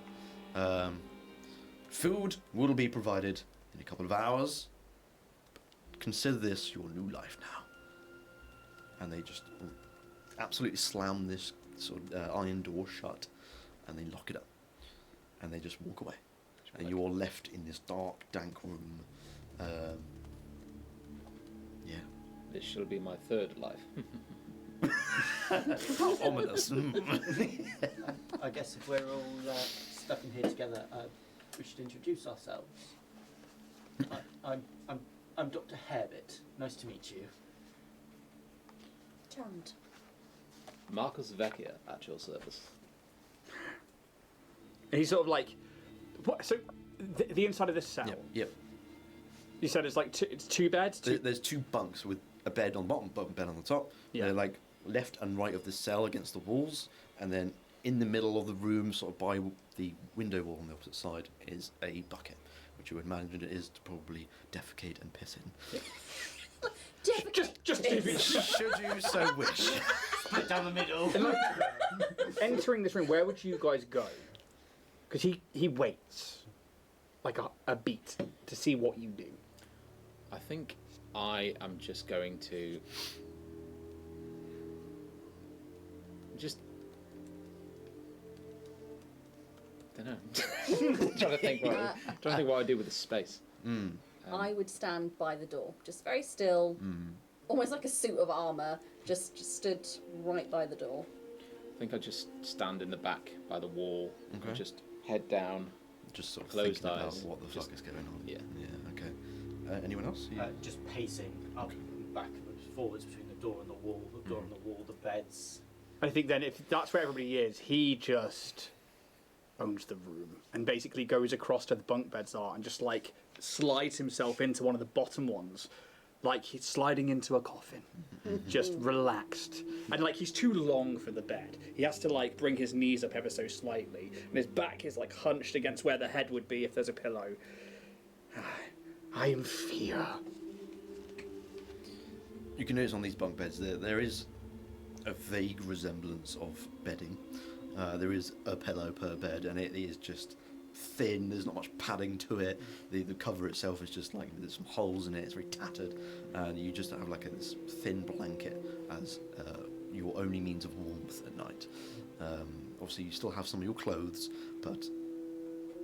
food will be provided in a couple of hours. Consider this your new life now. And they just absolutely slam this sort of iron door shut, and they lock it up. And they just walk away. And you're all left in this dark, dank room. Yeah. This shall be my third life. How ominous. I guess if we're all stuck in here together, we should introduce ourselves. I'm Dr. Hairbit. Nice to meet you. Charmed. Marcus Vecchia at your service. And he's sort of like, what? So the inside of this cell. Yep. You said it's like it's 2 beds? There's 2 bunks with a bed on the bottom, bed on the top. Yeah. They're like left and right of the cell against the walls, and then in the middle of the room, sort of by the window wall on the opposite side, is a bucket, which you would imagine it is to probably defecate and piss in. Just Should you so wish. Split down the middle. entering this room, where would you guys go? Because he waits like a beat to see what you do. I think I am just going to don't know. trying to think what I do with the space. I would stand by the door, just very still, almost like a suit of armour, just stood right by the door. I think I just stand in the back by the wall, Okay. and just head down. Just sort of Closed thinking about eyes. what the fuck is going on. Yeah. Yeah, okay. Anyone else? Just pacing up and backwards, forwards between the door and the wall, the door and the wall, the beds. I think then if that's where everybody is, he just owns the room and basically goes across to the bunk beds are and just like slides himself into one of the bottom ones, like he's sliding into a coffin, just relaxed. And like he's too long for the bed. He has to like bring his knees up ever so slightly, and his back is like hunched against where the head would be if there's a pillow. I am fear. You can notice on these bunk beds there is a vague resemblance of bedding. There is a pillow per bed, and it is just thin. There's not much padding to it. The cover itself is just like there's some holes in it. It's very tattered, and you just have like this thin blanket as your only means of warmth at night. Obviously, you still have some of your clothes, but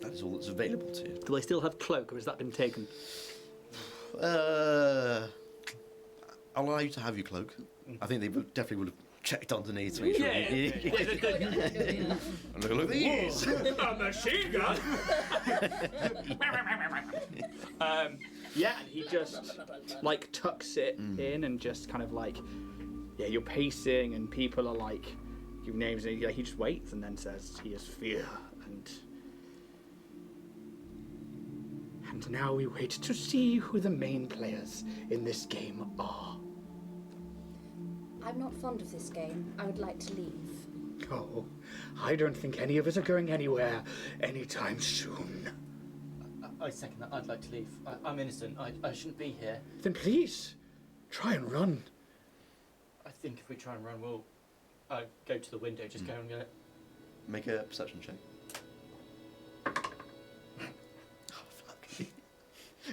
that is all that's available to you. Do I still have cloak, or has that been taken? I'll allow you to have your cloak. I think they definitely would have checked underneath to make sure. Look at these. A machine gun. Yeah, and he just like tucks it in and just kind of like, yeah, you're pacing and people are like, give names and he just waits and then says he is fear and now we wait to see who the main players in this game are. I'm not fond of this game. I would like to leave. Oh, I don't think any of us are going anywhere anytime soon. I second that. I'd like to leave. I'm innocent. I shouldn't be here. Then please, try and run. I think if we try and run, we'll go to the window, just go and go. Make a perception check. Oh, fuck.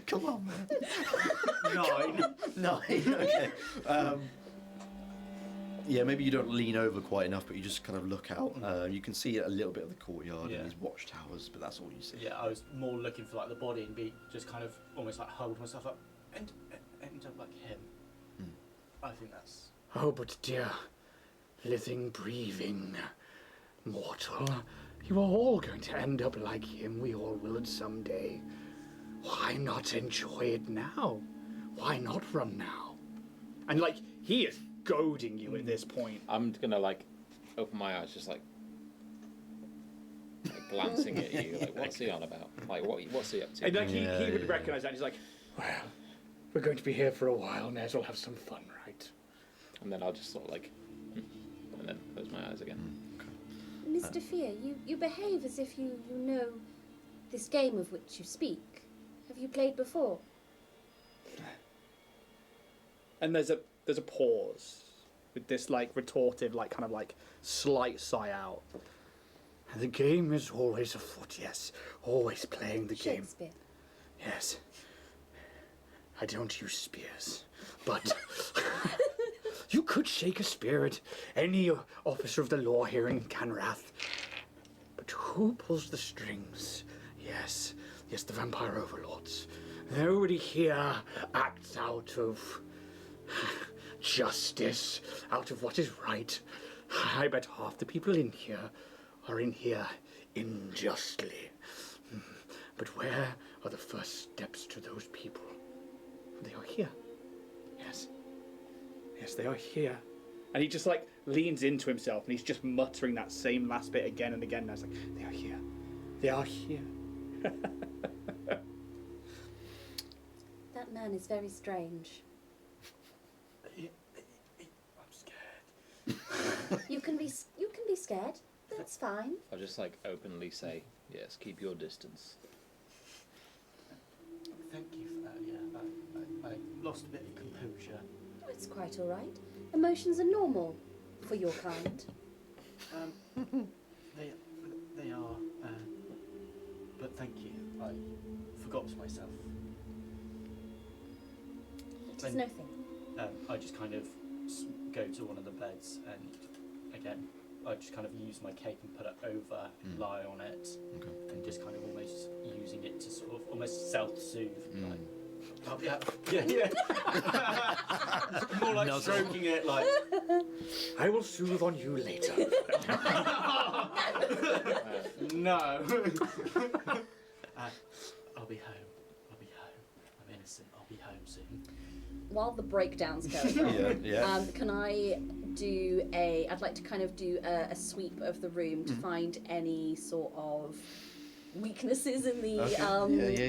Come on, man. 9. Okay. Yeah, maybe you don't lean over quite enough, but you just kind of look out. You can see a little bit of the courtyard and these watchtowers, but that's all you see. Yeah, I was more looking for like the body and be just kind of almost like hold myself up and end up like him. I think that's. Oh, but dear, living, breathing, mortal, you are all going to end up like him. We all will someday. Why not enjoy it now? Why not run now? And like, he is goading you at this point. I'm gonna like open my eyes, just like glancing at you, like what's he on about? Like what's he up to? And like he would recognise that. And he's like, well, we're going to be here for a while. May as well have some fun, right? And then I'll just sort of like, and then close my eyes again. Mr. Fear, you behave as if you know this game of which you speak. Have you played before? And there's a pause with this like retortive, like kind of like slight sigh out. And the game is always afoot, yes. Always playing the game. Shakespeare. Yes. I don't use spears, but you could shake a spear at any officer of the law here in Kanrath. But who pulls the strings? Yes, the vampire overlords. Nobody here acts out of justice, out of what is right. I bet half the people in here are in here unjustly. But where are the first steps to those people? They are here. Yes, they are here. And he just like leans into himself and he's just muttering that same last bit again and again. And I was like, they are here. They are here. That man is very strange. I'm scared. You can be scared. That's fine. I'll just like openly say, yes, keep your distance. Thank you for that. Yeah, I lost a bit of composure. Oh, it's quite all right. Emotions are normal for your kind. They are. But thank you. I forgot myself. It is no thing. I just kind of go to one of the beds and again, I just kind of use my cape and put it over, lie on it, and just kind of almost using it to sort of almost self-soothe. Like, oh, yeah. More like stroking it, like. I will soothe on you later. No. I'll be home. I'm innocent. I'll be home soon. While the breakdown's going on, can I do I'd like to kind of do a sweep of the room to find any sort of weaknesses in the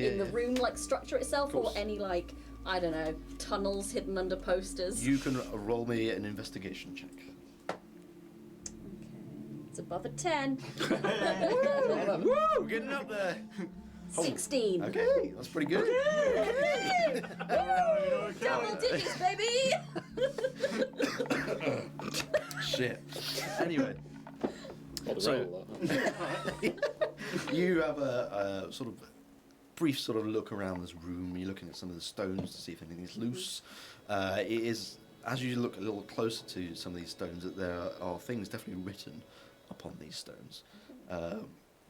in the room, like structure itself, or any like, I don't know, tunnels hidden under posters. You can roll me an investigation check. Okay. It's above a 10. Woo! Getting up there. 16. Okay, that's pretty good. Okay. Double digits, baby. Shit. Anyway, so you have a sort of brief sort of look around this room. You're looking at some of the stones to see if anything's loose. It is, as you look a little closer to some of these stones, that there are things definitely written upon these stones.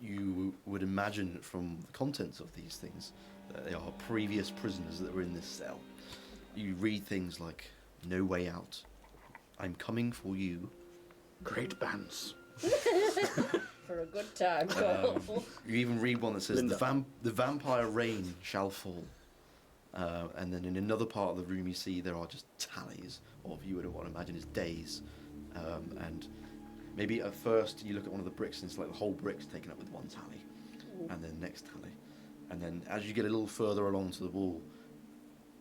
You would imagine from the contents of these things that they are previous prisoners that were in this cell. You read things like, "No way out. I'm coming for you." Great bands. For a good time. You even read one that says, Linda. the vampire rain shall fall. And then in another part of the room you see there are just tallies of, you would want to imagine, is days. And maybe at first you look at one of the bricks and it's like the whole brick's taken up with one tally. And then next tally. And then as you get a little further along to the wall,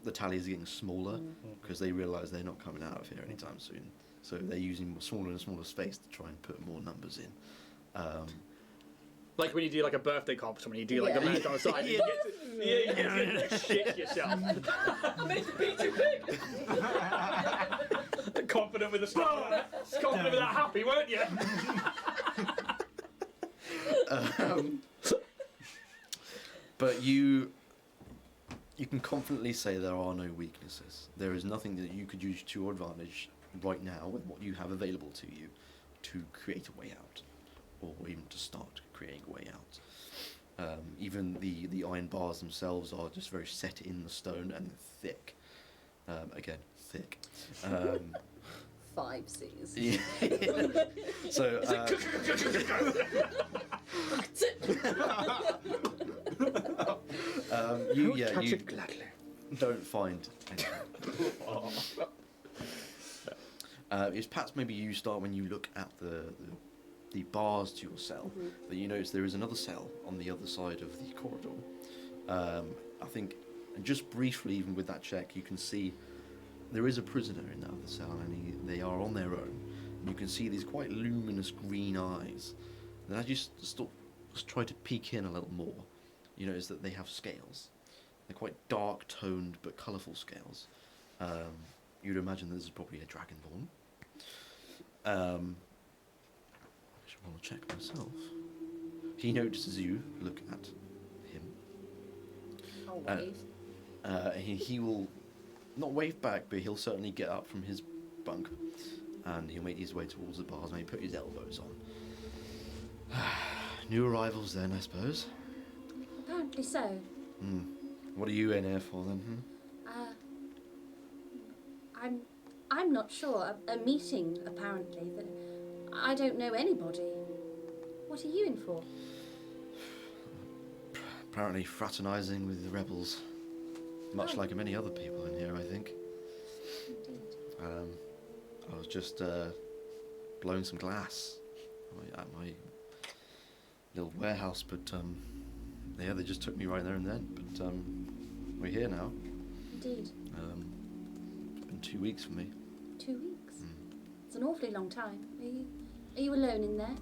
the tally is getting smaller because they realise they're not coming out of here anytime soon. So they're using smaller and smaller space to try and put more numbers in. Like when you do like a birthday comp, when you do like the left on the side, you get to shit yourself. Make the beat too big. Confident with the stuff. Confident with that happy, weren't you? But you can confidently say there are no weaknesses. There is nothing that you could use to your advantage right now with what you have available to you to create a way out, or even to start creating a way out. Even the iron bars themselves are just very set in the stone and thick. Again, thick. 5 C's. Yeah. So. You gladly. don't find anything. It's perhaps maybe you start when you look at the bars to your cell, that you notice there is another cell on the other side of the corridor. I think, and just briefly, even with that check, you can see there is a prisoner in that other cell, and they are on their own. And you can see these quite luminous green eyes. And as you just try to peek in a little more, you notice that they have scales. They're quite dark-toned but colourful scales. You'd imagine this is probably a dragonborn. I should want to check myself. He notices you look at him. I'll wave. He will not wave back, but he'll certainly get up from his bunk and he'll make his way towards the bars and he'll put his elbows on. New arrivals then, I suppose. Apparently so. What are you in here for then? I'm not sure. A meeting, apparently. That I don't know anybody. What are you in for? Apparently fraternising with the rebels. Much like many other people in here, I think. Indeed. I was just blowing some glass at my little warehouse, but they just took me right there and then. But we're here now. Indeed. It's been 2 weeks for me. 2 weeks. It's an awfully long time. Are you alone in there?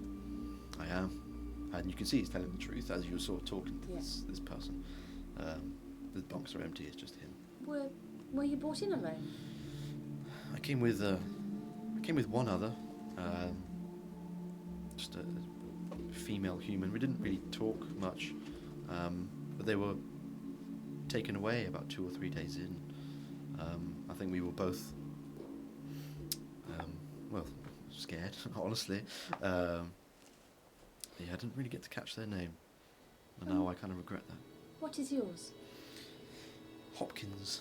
I am. And you can see he's telling the truth as you were sort of talking to this person. The bunks are empty, it's just him. Were you brought in alone? I came with one other. Just a female human. We didn't really talk much. But they were taken away about 2 or 3 days in. I think we were both scared, honestly. I didn't really get to catch their name. And now I kind of regret that. What is yours? Hopkins.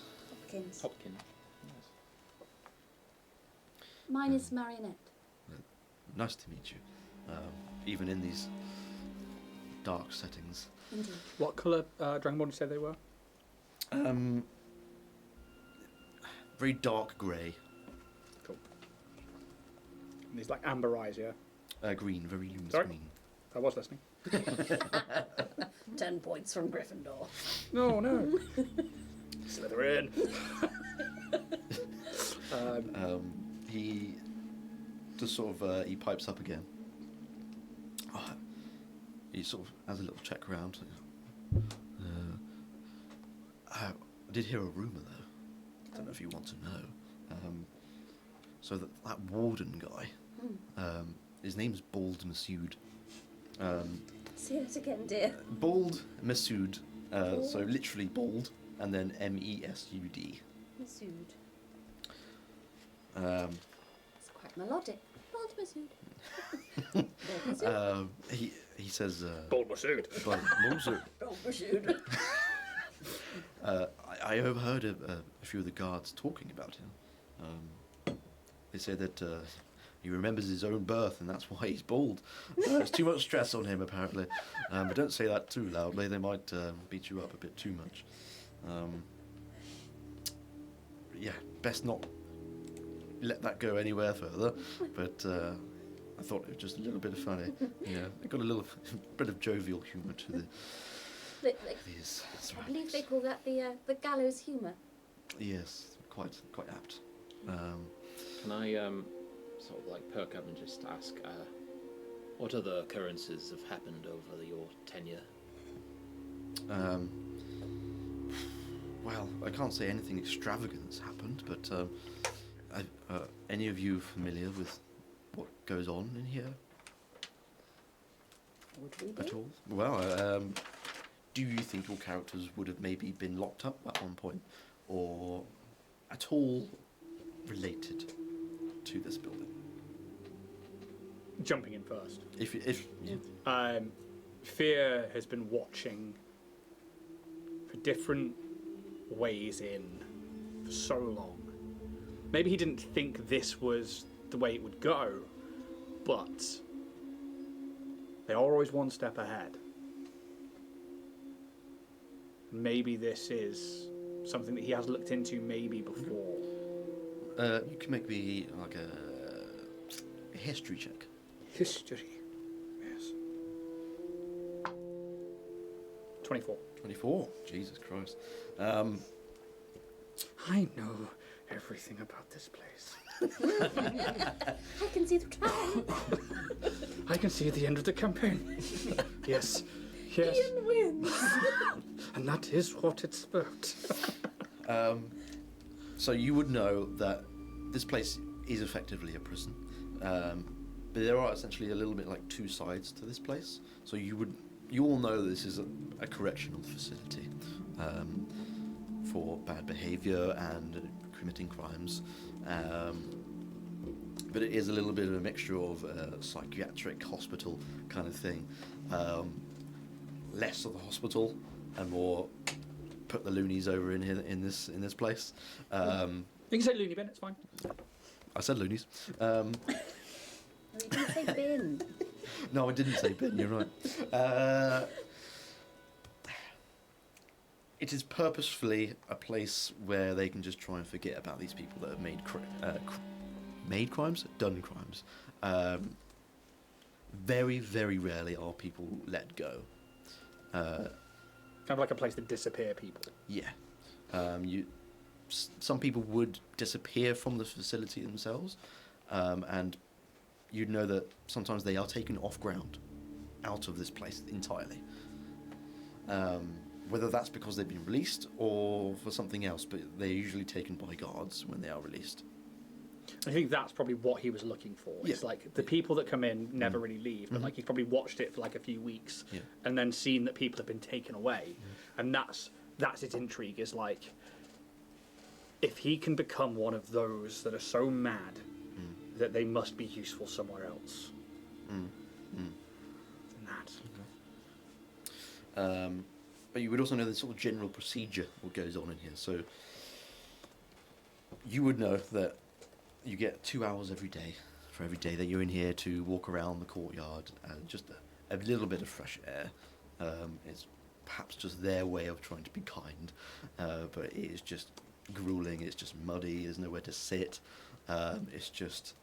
Hopkins. Mine is Marionette. Nice to meet you. Even in these dark settings. Indeed. What colour Dragonborn did you say they were? Very dark grey. Cool. And these like amber eyes, yeah? Green, very luminous Sorry? green. I was listening. 10 points from Gryffindor. No. Slytherin. He just sort of he pipes up again. He sort of has a little check around. I did hear a rumour though. I don't know if you want to know. So that warden guy, his name's Bald Masood. Say it again, dear. Bald Masood. So literally bald, and then Mesud. Masood. It's quite melodic. Bald Masood. He says. Bald Masood. Bald Masood. Bald Masood. I overheard a few of the guards talking about him. They say that he remembers his own birth and that's why he's bald. There's too much stress on him, apparently. But don't say that too loudly, they might beat you up a bit too much. Best not let that go anywhere further. But I thought it was just a little bit of funny. It got a little bit of jovial humour to these. I believe they call that the gallows humour. Yes, quite apt. Can I sort of like perk up and just ask what other occurrences have happened over your tenure? Well, I can't say anything extravagant has happened, but any of you familiar with what goes on in here Would we be? at all? Well, do you think your characters would have maybe been locked up at one point, or at all related to this building? Jumping in first. If Fear has been watching for different ways in for so long. Maybe he didn't think this was the way it would go, but they are always one step ahead. Maybe this is something that he has looked into maybe before. you can make me like a history check. History. Yes. 24. 24. Jesus Christ. I know everything about this place. I can see the trap. I can see the end of the campaign. Yes. Yes. Ian wins. And that is what it's about. So you would know that this place is effectively a prison, but there are essentially a little bit like two sides to this place. So you all know this is a correctional facility for bad behaviour and committing crimes, but it is a little bit of a mixture of psychiatric hospital kind of thing. Less of the hospital and more put the loonies over in here in this place. You can say loony bin, it's fine. I said loonies. No, you didn't say bin. No, I didn't say bin. You're right. It is purposefully a place where they can just try and forget about these people that have made crimes, done crimes. Very, very rarely are people let go. Kind of like a place to disappear people. Yeah. some people would disappear from the facility themselves, and you'd know that sometimes they are taken off ground, out of this place entirely. Whether that's because they've been released or for something else, but they're usually taken by guards when they are released. I think that's probably what he was looking for. Yeah. It's like the people that come in never really leave, but like he's probably watched it for like a few weeks and then seen that people have been taken away, and that's his intrigue. Is like, if he can become one of those that are so mad that they must be useful somewhere else. Then that. But you would also know the sort of general procedure what goes on in here. So you would know that you get 2 hours every day for every day that you're in here to walk around the courtyard and just a little bit of fresh air. It's perhaps just their way of trying to be kind, but it is just grueling. It's just muddy. There's nowhere to sit. It's just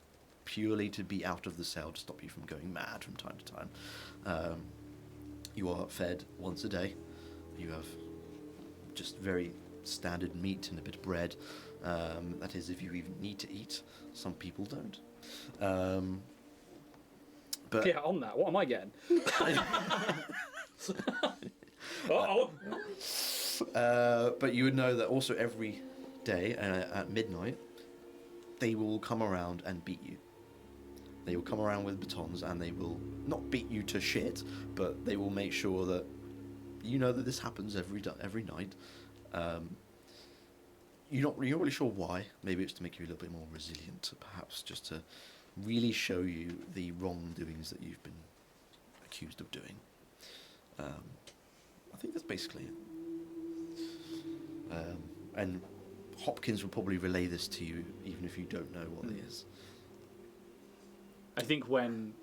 purely to be out of the cell to stop you from going mad from time to time. You are fed once a day. You have just very standard meat and a bit of bread. That is, if you even need to eat. Some people don't. But Yeah, on that, what am I getting? But you would know that also every day at midnight, they will come around and beat you. They will come around with batons and they will not beat you to shit, but they will make sure that you know that this happens every night. You're not really sure why. Maybe it's to make you a little bit more resilient, perhaps just to really show you the wrongdoings that you've been accused of doing. I think that's basically it. And Hopkins will probably relay this to you, even if you don't know what it is. I think when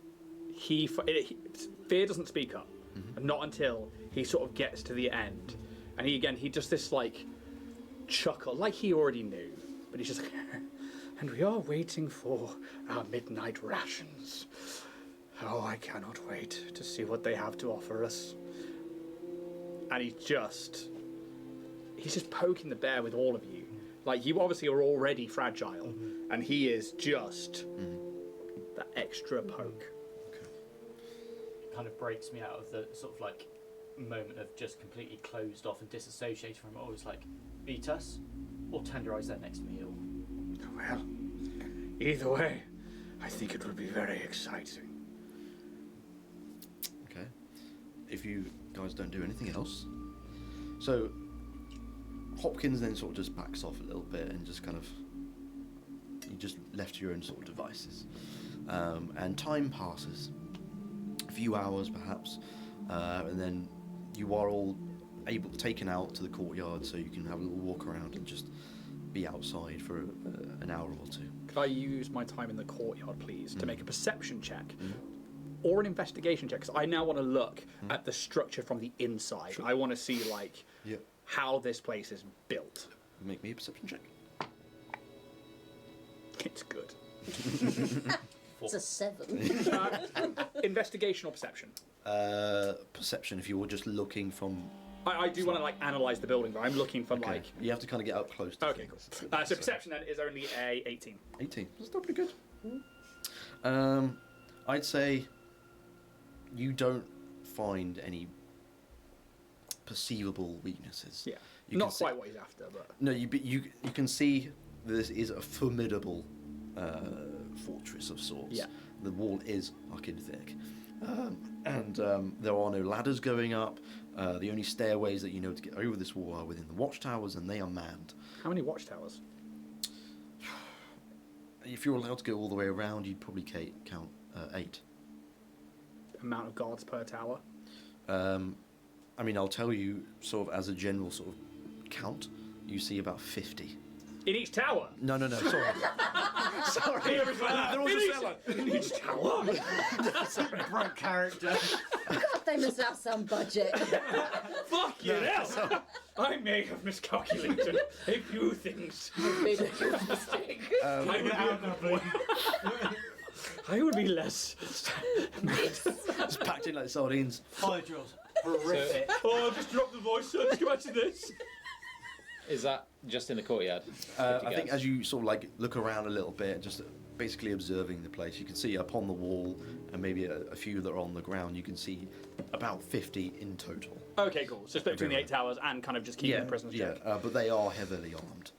Fear doesn't speak up, and not until he sort of gets to the end, and he does this like chuckle, like he already knew, but he's just like, and we are waiting for our midnight rations. Oh, I cannot wait to see what they have to offer us. And he's just poking the bear with all of you. Like, you obviously are already fragile, and he is just that extra poke. It kind of breaks me out of the sort of like moment of just completely closed off and disassociated from it. Always like, eat us or tenderize their next meal. Well, either way, I think it will be very exciting. Okay. If you guys don't do anything else. So, Hopkins then sort of just backs off a little bit and just kind of... You just left to your own sort of devices. And time passes. A few hours, perhaps. And then you are all taken out to the courtyard so you can have a little walk around and just be outside for an hour or two. Could I use my time in the courtyard, please, to make a perception check? Or an investigation check, because I now want to look at the structure from the inside. Sure. I want to see, like, how this place is built. Make me a perception check. It's good. It's a 7. Investigation or perception? Perception, if you were just looking from... I do want to, like, analyse the building, but I'm looking for, like... You have to kind of get up close to Okay, cool. So perception, then, is only a 18. 18. That's still pretty good. I'd say you don't find any perceivable weaknesses. Yeah. Not quite what he's after, but... No, you can see this is a formidable fortress of sorts. Yeah. The wall is fucking thick. And there are no ladders going up. The only stairways that you know to get over this wall are within the watchtowers, and they are manned. How many watchtowers? If you're allowed to go all the way around, you'd probably count 8. Amount of guards per tower? I mean, I'll tell you, sort of as a general sort of count, you see about 50. In each tower? No, sorry. Sorry. They're all just cellar. In each tower? Sorry, broke character. God, they must have some budget. Fuck you now! I may have miscalculated a few things. Made a huge mistake. I would be less. Just packed in like sardines. Fire drills. Horrific. Oh, just drop the voice, son. Just go back to this. Is that just in the courtyard? I think as you sort of like look around a little bit, just basically observing the place, you can see up on the wall and maybe a few that are on the ground. You can see about 50 in total. Okay, cool. So split between the 8 towers and kind of just keeping the prisoners checked. Yeah, but they are heavily armed.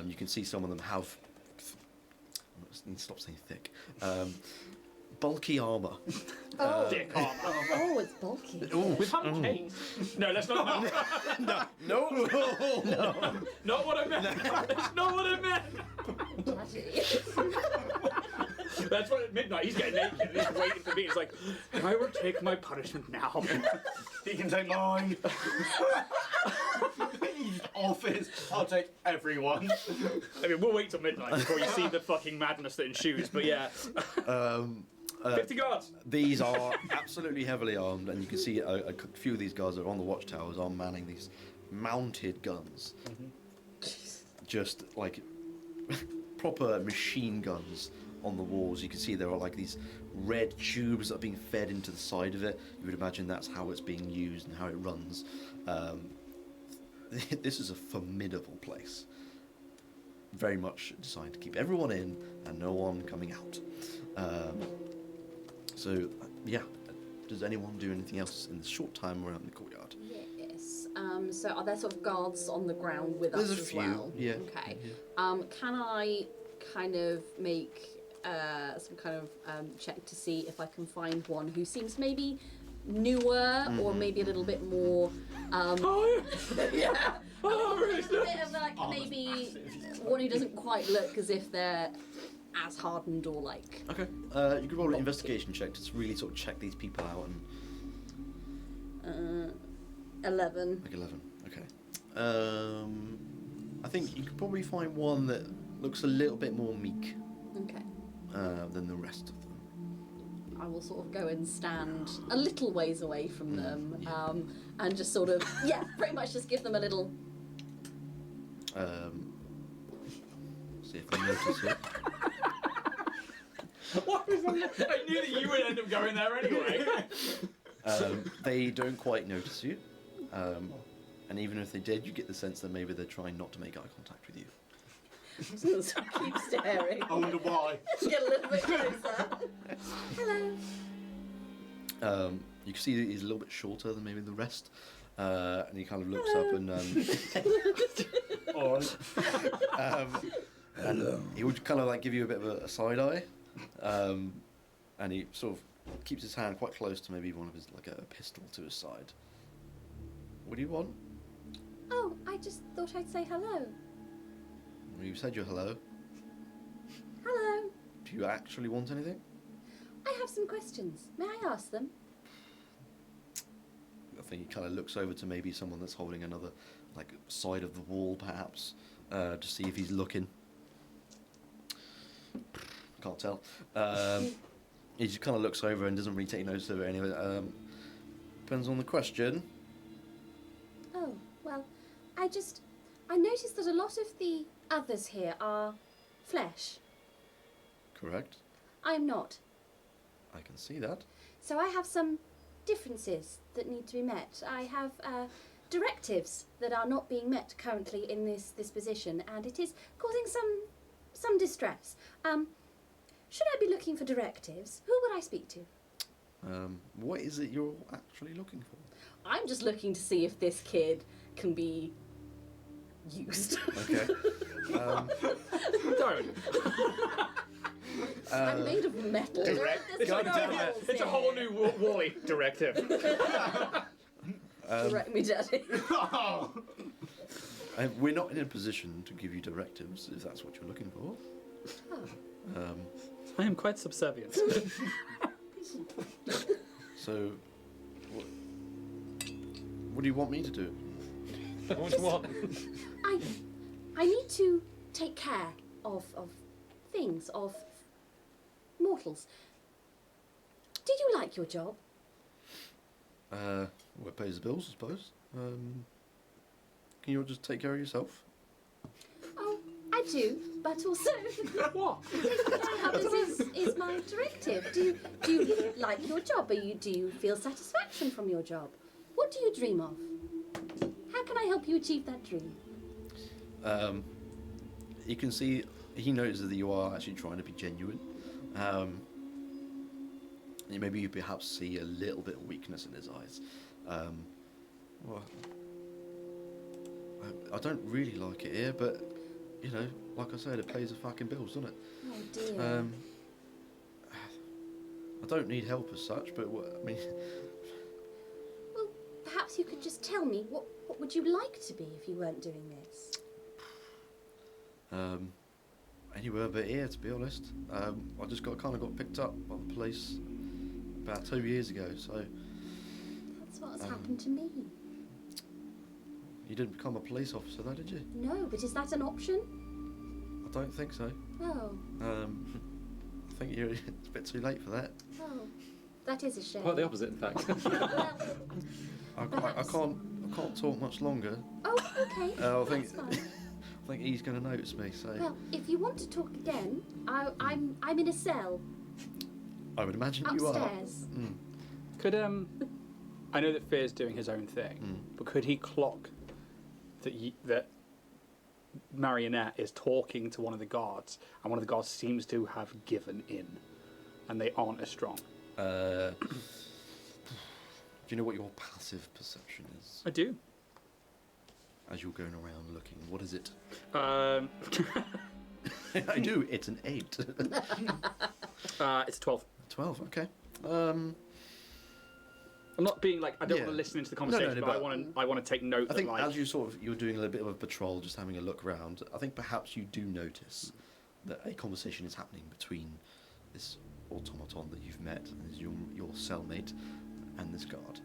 You can see some of them have. I need to stop saying thick. Bulky armor. Dick armor. Oh, it's bulky. With how many chains? No, let's not. No. Not what I meant. That's not what I meant. That's what at midnight he's getting naked and he's waiting for me. He's like, I will take my punishment now. He can take mine. Office. I'll take everyone. I mean, we'll wait till midnight before you see the fucking madness that ensues. But yeah. 50 guards. These are absolutely heavily armed, and you can see a few of these guards that are on the watchtowers are manning these mounted guns. Just like proper machine guns on the walls. You can see there are like these red tubes that are being fed into the side of it. You would imagine that's how it's being used and how it runs. This is a formidable place. Very much designed to keep everyone in and no one coming out. Yeah. Does anyone do anything else in the short time around the courtyard? Yes. So are there sort of guards on the ground with us as well? Yeah. Okay. Yeah. Can I kind of make some kind of check to see if I can find one who seems maybe newer or maybe a little bit more yeah. A little bit of like maybe one who doesn't quite look as if they're as hardened or like. Okay. You could roll an investigation check to really sort of check these people out and. 11. Like 11. Okay. I think you could probably find one that looks a little bit more meek. Okay. Than the rest of them. I will sort of go and stand a little ways away from them, and just sort of, pretty much just give them a little. See if they notice it. What was that? I knew that you would end up going there anyway. They don't quite notice you, and even if they did, you get the sense that maybe they're trying not to make eye contact with you. So keep staring. I wonder why. Get a little bit closer. Hello. You can see that he's a little bit shorter than maybe the rest, and he kind of looks up and and he would kind of like give you a bit of a side eye, and he sort of keeps his hand quite close to maybe one of his like a pistol to his side. What do you want? Oh, I just thought I'd say hello. Well, you said your hello. Hello. Do you actually want anything? I have some questions. May I ask them? I think he kind of looks over to maybe someone that's holding another, like, side of the wall, perhaps, to see if he's looking. Can't tell. He just kind of looks over and doesn't really take notice of it anyway. Depends on the question. Oh, well, I noticed that a lot of the others here are flesh. Correct. I'm not. I can see that. So I have some differences that need to be met. I have directives that are not being met currently in this position, and it is causing some distress. Should I be looking for directives? Who would I speak to? What is it you're actually looking for? I'm just looking to see if this kid can be used. Okay. Don't. I'm made of metal. It's a whole new Wally directive. Direct me, Daddy. We're not in a position to give you directives if that's what you're looking for. Oh. I am quite subservient. So, what do you want me to do? What? I need to take care of things, of mortals. Did you like your job? Well, it pays the bills, I suppose. Can you all just take care of yourself? Oh, I do, but also What? taking care of others is my directive. Do you like your job? Do you feel satisfaction from your job? What do you dream of? How can I help you achieve that dream? You can see he knows that you are actually trying to be genuine. Maybe you perhaps see a little bit of weakness in his eyes. Well, I don't really like it here, but you know, like I said, it pays the fucking bills, doesn't it? Oh dear. I don't need help as such, but I mean. Well, perhaps you could just tell me what would you like to be if you weren't doing this? Anywhere but here, to be honest. I just got picked up by the police about 2 years ago, so. That's what's happened to me. You didn't become a police officer, though, did you? No, but is that an option? I don't think so. Oh. I think it's a bit too late for that. Oh, that is a shame. Quite the opposite, in fact. Well, I can't talk much longer. oh, okay. I think That's fine. I think he's going to notice me. So Well, if you want to talk again, I'm in a cell I would imagine you are. upstairs. Could I know that Fear's doing his own thing, but could he clock that Marionette is talking to one of the guards, and one of the guards seems to have given in, and they aren't as strong? Do you know what your passive perception is? I do. As you're going around looking, what is it? I do. It's an 8. It's a 12. 12. Okay. I'm not being like I don't want to listen into the conversation, no, but but I want to take note. I think that, like, as you're doing a little bit of a patrol, just having a look around, I think perhaps you do notice that a conversation is happening between this automaton that you've met, and is your cellmate, and this guard.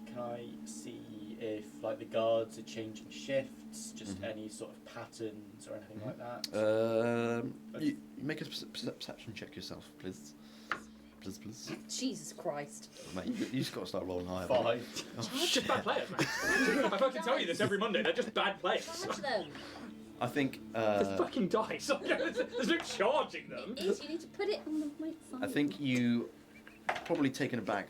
Can I see if like the guards are changing shifts, just any sort of patterns or anything like that? You make a perception check yourself, please. Please. Jesus Christ. Mate, you just got to start rolling higher. 5. just bad players, man. I fucking tell you this every Monday. They're just bad players. Charge them. I think. There's fucking dice. There's no charging them. It is. You need to put it on the right side. I think you probably taken aback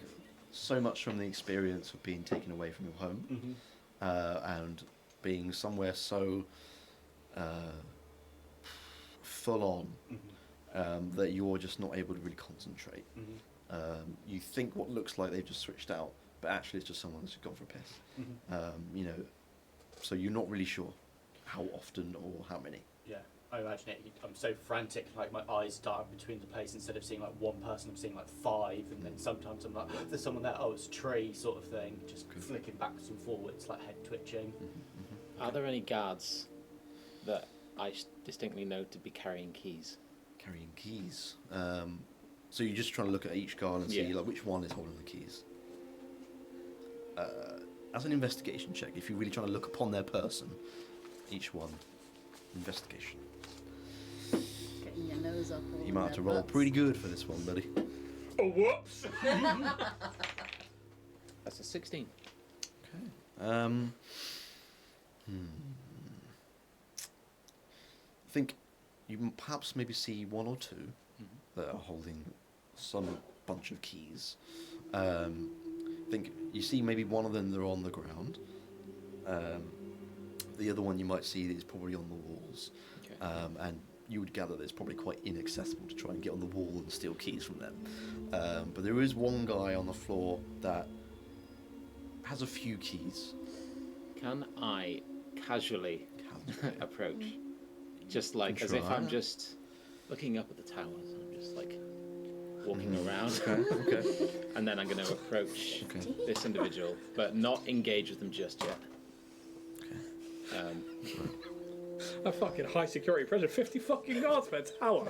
so much from the experience of being taken away from your home and being somewhere so full on that you're just not able to really concentrate. You think what looks like they've just switched out, but actually it's just someone that's gone for a piss. You know, so you're not really sure how often or how many. Yeah, I imagine it. I'm so frantic, like my eyes dart between the place. Instead of seeing like one person, I'm seeing like 5, and then sometimes I'm like, there's someone there. Oh, it's a tree, sort of thing. Just flicking backwards and forwards, like head twitching. Are there any guards that I distinctly know to be carrying keys? Carrying keys. So you're just trying to look at each guard and see like which one is holding the keys. As an investigation check, if you're really trying to look upon their person, each one, investigation. Getting your nose up. All You might have to roll butts. pretty good for this one, buddy. Oh, whoops. That's a 16. Okay. I think you perhaps maybe see 1 or 2 that are holding some bunch of keys. I think you see maybe one of them that are on the ground. The other one you might see is probably on the walls. Okay. And you would gather that it's probably quite inaccessible to try and get on the wall and steal keys from them. But there is one guy on the floor that has a few keys. Can I casually approach? Just like Can as if try. I'm just looking up at the towers. I'm just like walking around. Okay. And then I'm going to approach this individual, but not engage with them just yet. A fucking high security prison, 50 fucking guards per tower.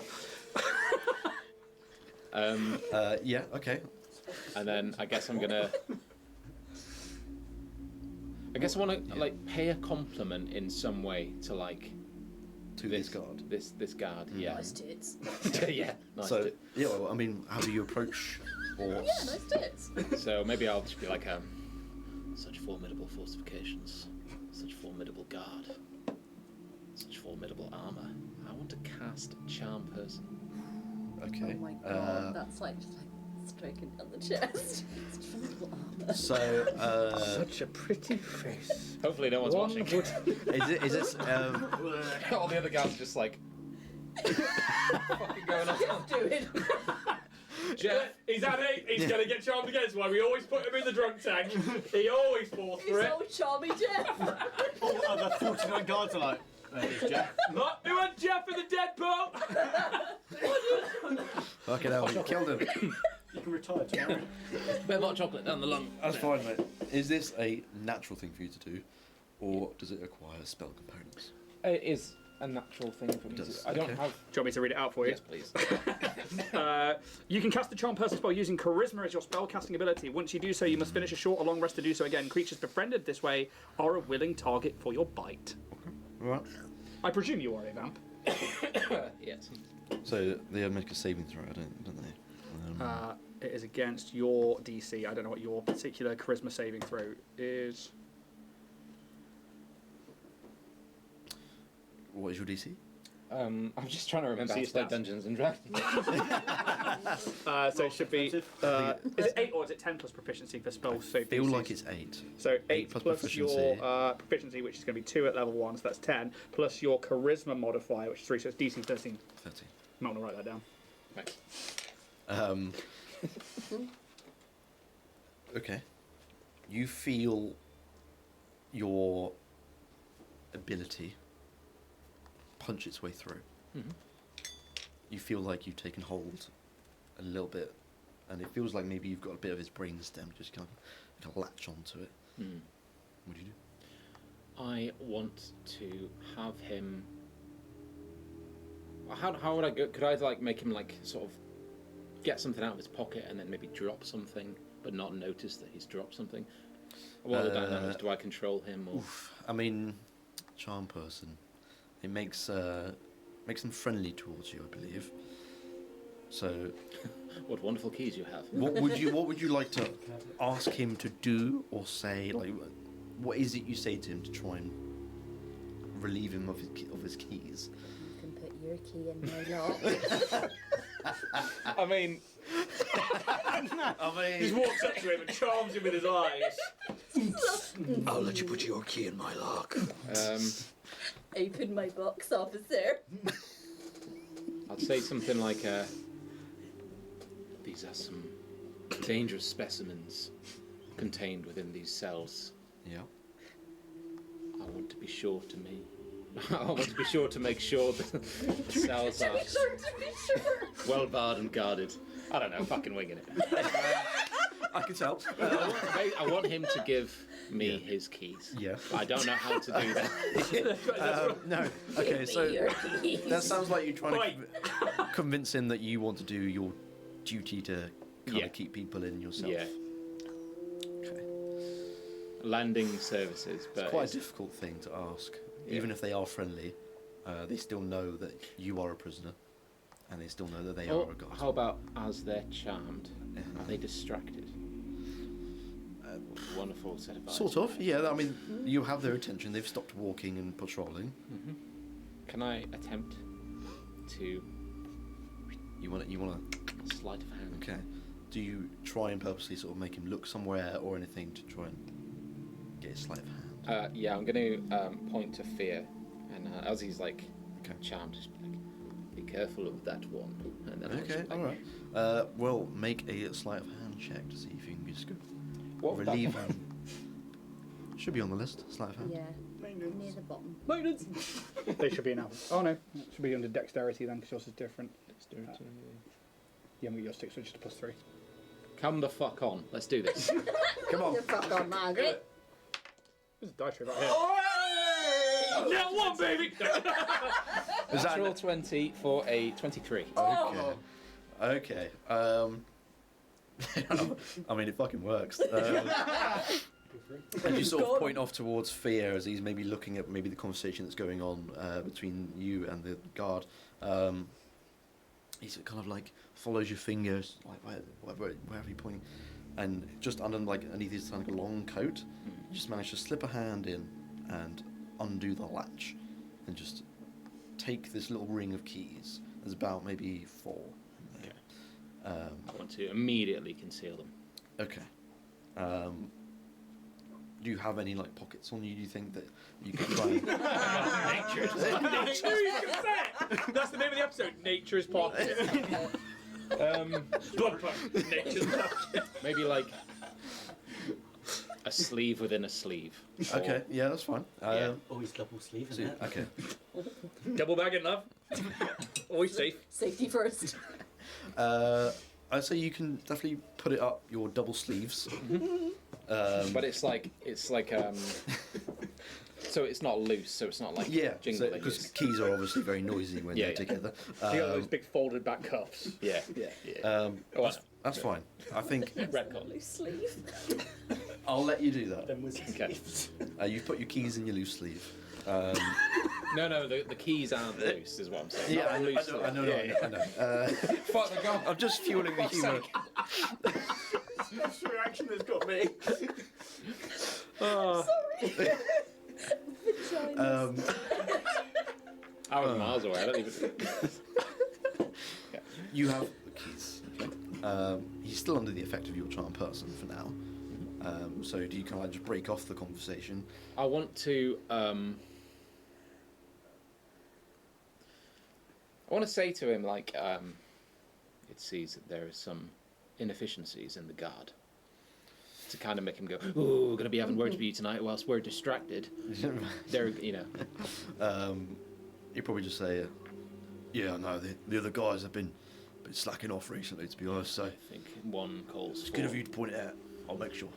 Yeah, okay. And then I guess I'm gonna. I guess I want to like pay a compliment in some way to like To this guard. This guard, yeah. Nice tits. Yeah. Nice So, to- yeah, well, I mean, how do you approach? Or Yeah, nice tits. So maybe I'll just be like, such formidable fortifications, such formidable guard, such formidable armor. I want to cast charm person. Okay. Oh my god, that's like just like stroking down the chest. It's just a little armour. So, Such a pretty face. Hopefully no one's watching. is this All the other guys just like fucking going on. Do it. Jeff, He's had it. He's going to get charmed again. That's why we always put him in the drunk tank. He always falls for He's it. so charming, Jeff. All the other 49 guards are like, there's Jeff. Not doing Jeff in the Deadpool. fucking hell? You killed him. You can retire tomorrow. bit of hot chocolate down the lung. That's fine, mate. Is this a natural thing for you to do, or does it acquire spell components? It is a natural thing for me to do. I don't Okay. have. Do you want me to read it out for you? Yes, please. You can cast the Charm Person spell using Charisma as your spell casting ability. Once you do so, you must finish a short or long rest to do so again. Creatures befriended this way are a willing target for your bite. Right. I presume you are a vamp. Yes. So they make a saving throw, don't they? It is against your DC. I don't know what your particular Charisma saving throw is. What is your DC? I'm just trying to remember See how to play stats. Dungeons and Dragons. So it should be. Is it 8 or is it 10 plus proficiency for spell save? Feel DCs? like it's 8. So 8 plus plus proficiency. your proficiency, which is going to be 2 at level 1, so that's 10, plus your charisma modifier, which is 3, so it's DC 13. 30. I'm not going to write that down. Right. Okay. You feel your ability punch its way through. Mm-hmm. You feel like you've taken hold a little bit, and it feels like maybe you've got a bit of his brain stem just kind of latch onto it. Hmm. What do you do? I want to have him. How would I go? Could I like make him like sort of get something out of his pocket and then maybe drop something, but not notice that he's dropped something? What are the dynamics? Do I control him or? Oof. I mean, charm person. It makes them friendly towards you, I believe. So, What wonderful keys you have. what would you like to ask him to do or say? Like, what is it you say to him to try and relieve him of his keys? You can put your key in my lock. I mean, He just walks up to him and charms him with his eyes. I'll let you put your key in my lock. Open my box, officer. I'd say something like, these are some dangerous specimens contained within these cells. Yeah. I want to be sure to make sure that the cells are To be sure. well barred and guarded. I don't know, fucking winging it. I can tell. I want him to give me his keys. Yeah. I don't know how to do that. No. Okay, Give so me your keys. that sounds like you're trying Wait. to convince him that you want to do your duty to kind Yeah. of keep people in yourself. Yeah. Okay. Landing services, but It's quite a difficult thing to ask. Yeah. Even if they are friendly, they still know that you are a prisoner, and they still know that they are a guard. How about as they're charmed, are they distracted? Wonderful set of eyes. Sort of, yeah. I mean, you have their attention. They've stopped walking and patrolling. Mm-hmm. Can I attempt to You want to. sleight of hand? Okay. Do you try and purposely sort of make him look somewhere or anything to try and get his sleight of hand? Yeah, I'm going to point to Fear, and as he's like Okay. charmed, just be like, be careful of that one. And then I'll Okay, just be all like, right. Well, make a sleight of hand check to see if you can just go What would that relieve be? him. Should be on the list. Sleight of hand. Yeah, near the bottom. Maintenance. They should be in alpha. Oh no, it should be under dexterity then, because yours is different. You haven't got your stick switch to +3. Come the fuck on. Let's do this. Come on. The fuck on, Margaret. There's a dice tray right here. Yeah, one baby. Is that Natural 20 for a 23. okay? Okay. I mean, it fucking works. And you sort of point off towards Fear as he's maybe looking at maybe the conversation that's going on between you and the guard. He's kind of like follows your fingers, like wherever you're pointing, and just underneath his kind of long coat, you just manage to slip a hand in and undo the latch, and just take this little ring of keys. There's about maybe 4. Okay. I want to immediately conceal them. Okay. Do you have any like pockets on you? Do you think that you can try and... Nature's cassette! That's the name of the episode, Nature's Pocket. Bloodpunk, Nature's Pocket. Maybe like a sleeve within a sleeve. Okay, yeah, that's fine. Always double sleeve, So, isn't it? okay. Double bag in love. Always safe. Safety first. I'd say you can definitely put it up your double sleeves. But it's like so it's not loose, so it's not like jingling. because keys are obviously very noisy when they're together. You got those big folded back cuffs. Yeah. That's fine. I think Red collar. Loose sleeve. I'll let you do that. Then was Okay. You've put your keys in your loose sleeve. No, the keys aren't loose, is what I'm saying. Yeah, Not I loose know. sleeve. I know. Fuck the god. I'm just fueling the humour. Special reaction has got me. Sorry. Vaginas. I was miles away. I don't even. You have the keys. He's still under the effect of your charm person for now. So do you kind of like just break off the conversation? I want to. I want to say to him like, it sees that there is some inefficiencies in the guard. To kind of make him go, "Ooh, we're going to be having words with you tonight whilst we're distracted." They're, you know. You probably just say, "Yeah, no, the other guys have been slacking off recently, to be honest. So I think one calls it's for good of you to point it out. I'll make sure."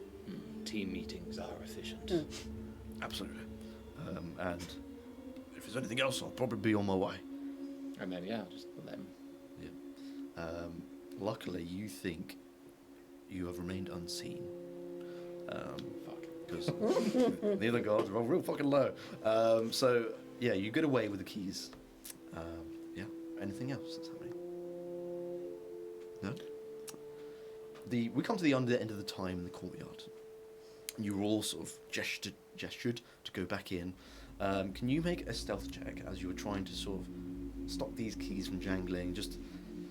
team meetings are efficient. Absolutely. And if there's anything else, I'll probably be on my way. And then I'll just let him. Luckily, you think you have remained unseen. Fuck. Because the other guards are all real fucking low. So, yeah, you get away with the keys. Anything else that's happening? No? We come to the end of the time in the courtyard. You were all sort of gestured to go back in. Can you make a stealth check as you were trying to sort of stop these keys from jangling? Just...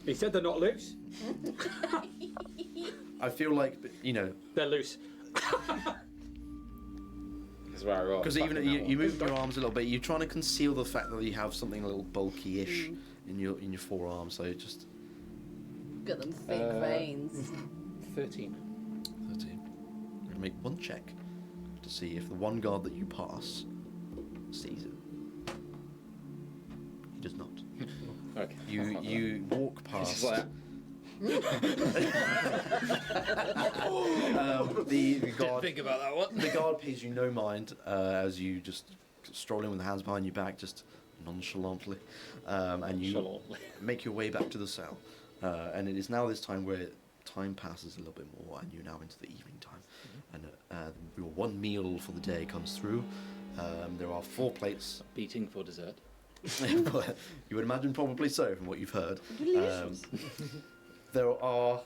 He said they're not loose. I feel like, They're loose. That's where I roll. because even you moved your arms a little bit. You're trying to conceal the fact that you have something a little bulky-ish in your forearm. So just Got them thick veins. 13. 13. You're going to make one check to see if the one guard that you pass sees it. He does not. Okay. You walk past. It's just like the guard. think about that one. The guard pays you no mind as you just stroll in with hands behind your back, just nonchalantly, and you make your way back to the cell. And it is now this time where time passes a little bit more, and you're now into the evening time. And your one meal for the day comes through. There are 4 plates. Beating for dessert. You would imagine probably so from what you've heard. Delicious. There are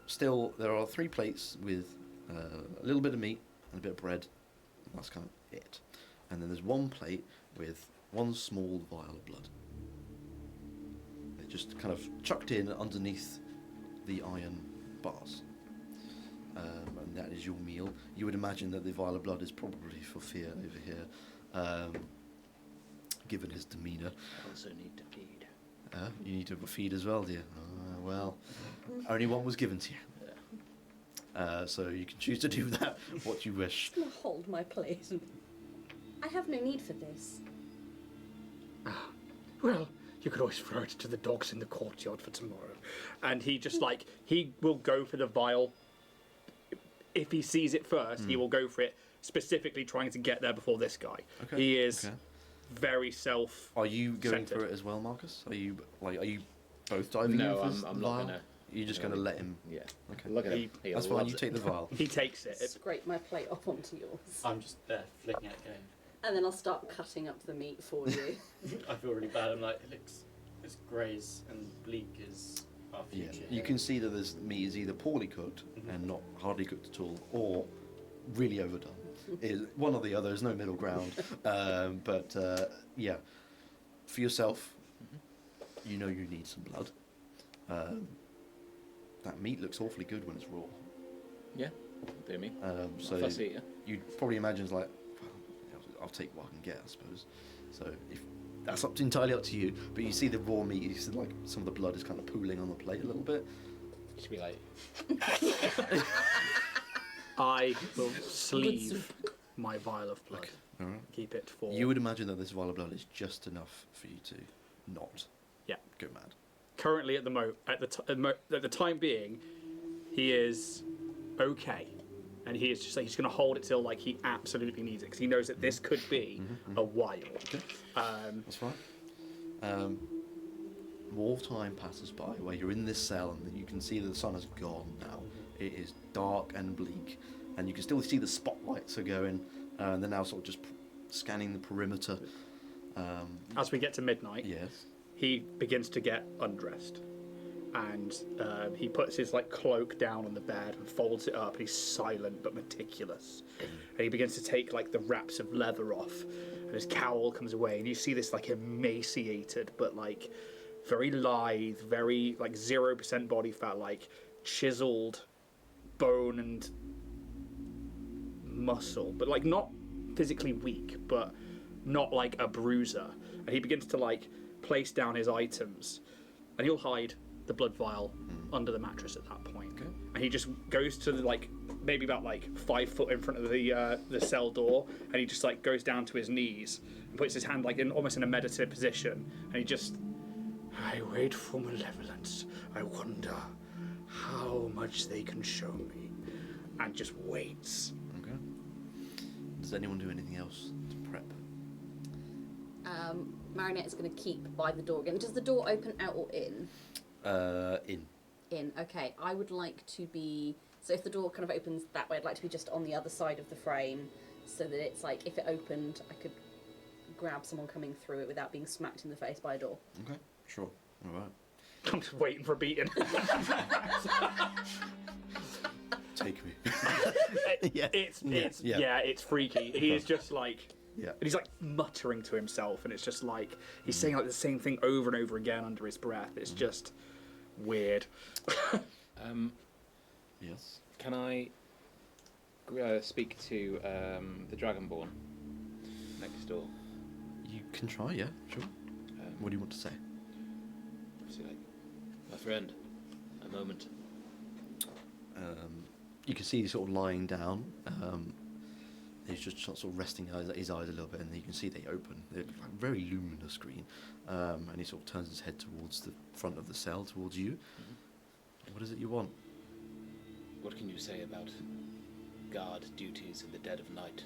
3 plates with a little bit of meat and a bit of bread. That's kind of it. And then there's 1 plate with 1 small vial of blood. It just kind of chucked in underneath the iron bars. And that is your meal. You would imagine that the vial of blood is probably for fear over here, given his demeanour. I also need to feed. You need to feed as well, dear. Well, only one was given to you. So you can choose to do that what you wish. I'm gonna hold my plate. I have no need for this. Well, you could always throw it to the dogs in the courtyard for tomorrow. And he just he will go for the vial. If he sees it first, he will go for it, specifically trying to get there before this guy. Okay. He is very self. Are you going centered. for it as well, Marcus? Are you both diving No, in for I'm the not vial? gonna. You're just going to let him. Yeah. Okay. Look at him. He That's fine. loves You it. take the vial. He takes it. Scrape my plate off onto yours. I'm just there flicking it going. And then I'll start cutting up the meat for you. I feel really bad. I'm like, it looks as greys and bleak as our Yeah. future. You can see that this meat is either poorly cooked and not hardly cooked at all, or really overdone. Is one or the other. There's no middle ground. But yeah, for yourself, you know you need some blood. that meat looks awfully good when it's raw. Yeah, do me. So Fussy eater. you'd probably imagine it's like, well, I'll take what I can get, I suppose. So if that's entirely up to you. But you see the raw meat, you see like some of the blood is kind of pooling on the plate a little bit. You should be like, I will sleeve my vial of blood. All right. Keep it for. You would imagine that this vial of blood is just enough for you to not go mad. Currently, at the time being, he is okay, and he is just like he's going to hold it till like he absolutely needs it because he knows that this could be a while. Okay. That's fine. More time passes by where you're in this cell and you can see that the sun has gone now. It is dark and bleak, and you can still see the spotlights are going, and they're now sort of just scanning the perimeter. As we get to midnight, Yes. he begins to get undressed, and he puts his like cloak down on the bed and folds it up, and he's silent but meticulous. And he begins to take like the wraps of leather off, and his cowl comes away, and you see this like emaciated but like very lithe, very like 0% body fat, like chiseled bone and muscle, but like not physically weak, but not like a bruiser. And he begins to like place down his items, and he'll hide the blood vial under the mattress at that point. Okay. And he just goes to like maybe about like 5 foot in front of the cell door, and he just like goes down to his knees and puts his hand like in almost in a meditative position, and he just, I wait for malevolence. I wonder how much they can show me, and just waits. Okay. Does anyone do anything else to prep? Marinette is going to keep by the door again. Does the door open out or in? In. In. Okay. I would like to be. So if the door kind of opens that way, I'd like to be just on the other side of the frame, so that it's like if it opened, I could grab someone coming through it without being smacked in the face by a door. Okay. Sure. All right. I'm just waiting for a beating. Take me. It's freaky. He is just like, Yeah. and he's like muttering to himself, and it's just like he's saying like the same thing over and over again under his breath. It's just weird. Yes. can I speak to the Dragonborn next door? You can try. Yeah. Sure. What do you want to say? Obviously, like, my friend, a moment. You can see he's sort of lying down. He's just sort of resting his eyes a little bit, and you can see they open. They're like very luminous green, and he sort of turns his head towards the front of the cell, towards you. Mm-hmm. What is it you want? What can you say about guard duties in the dead of night?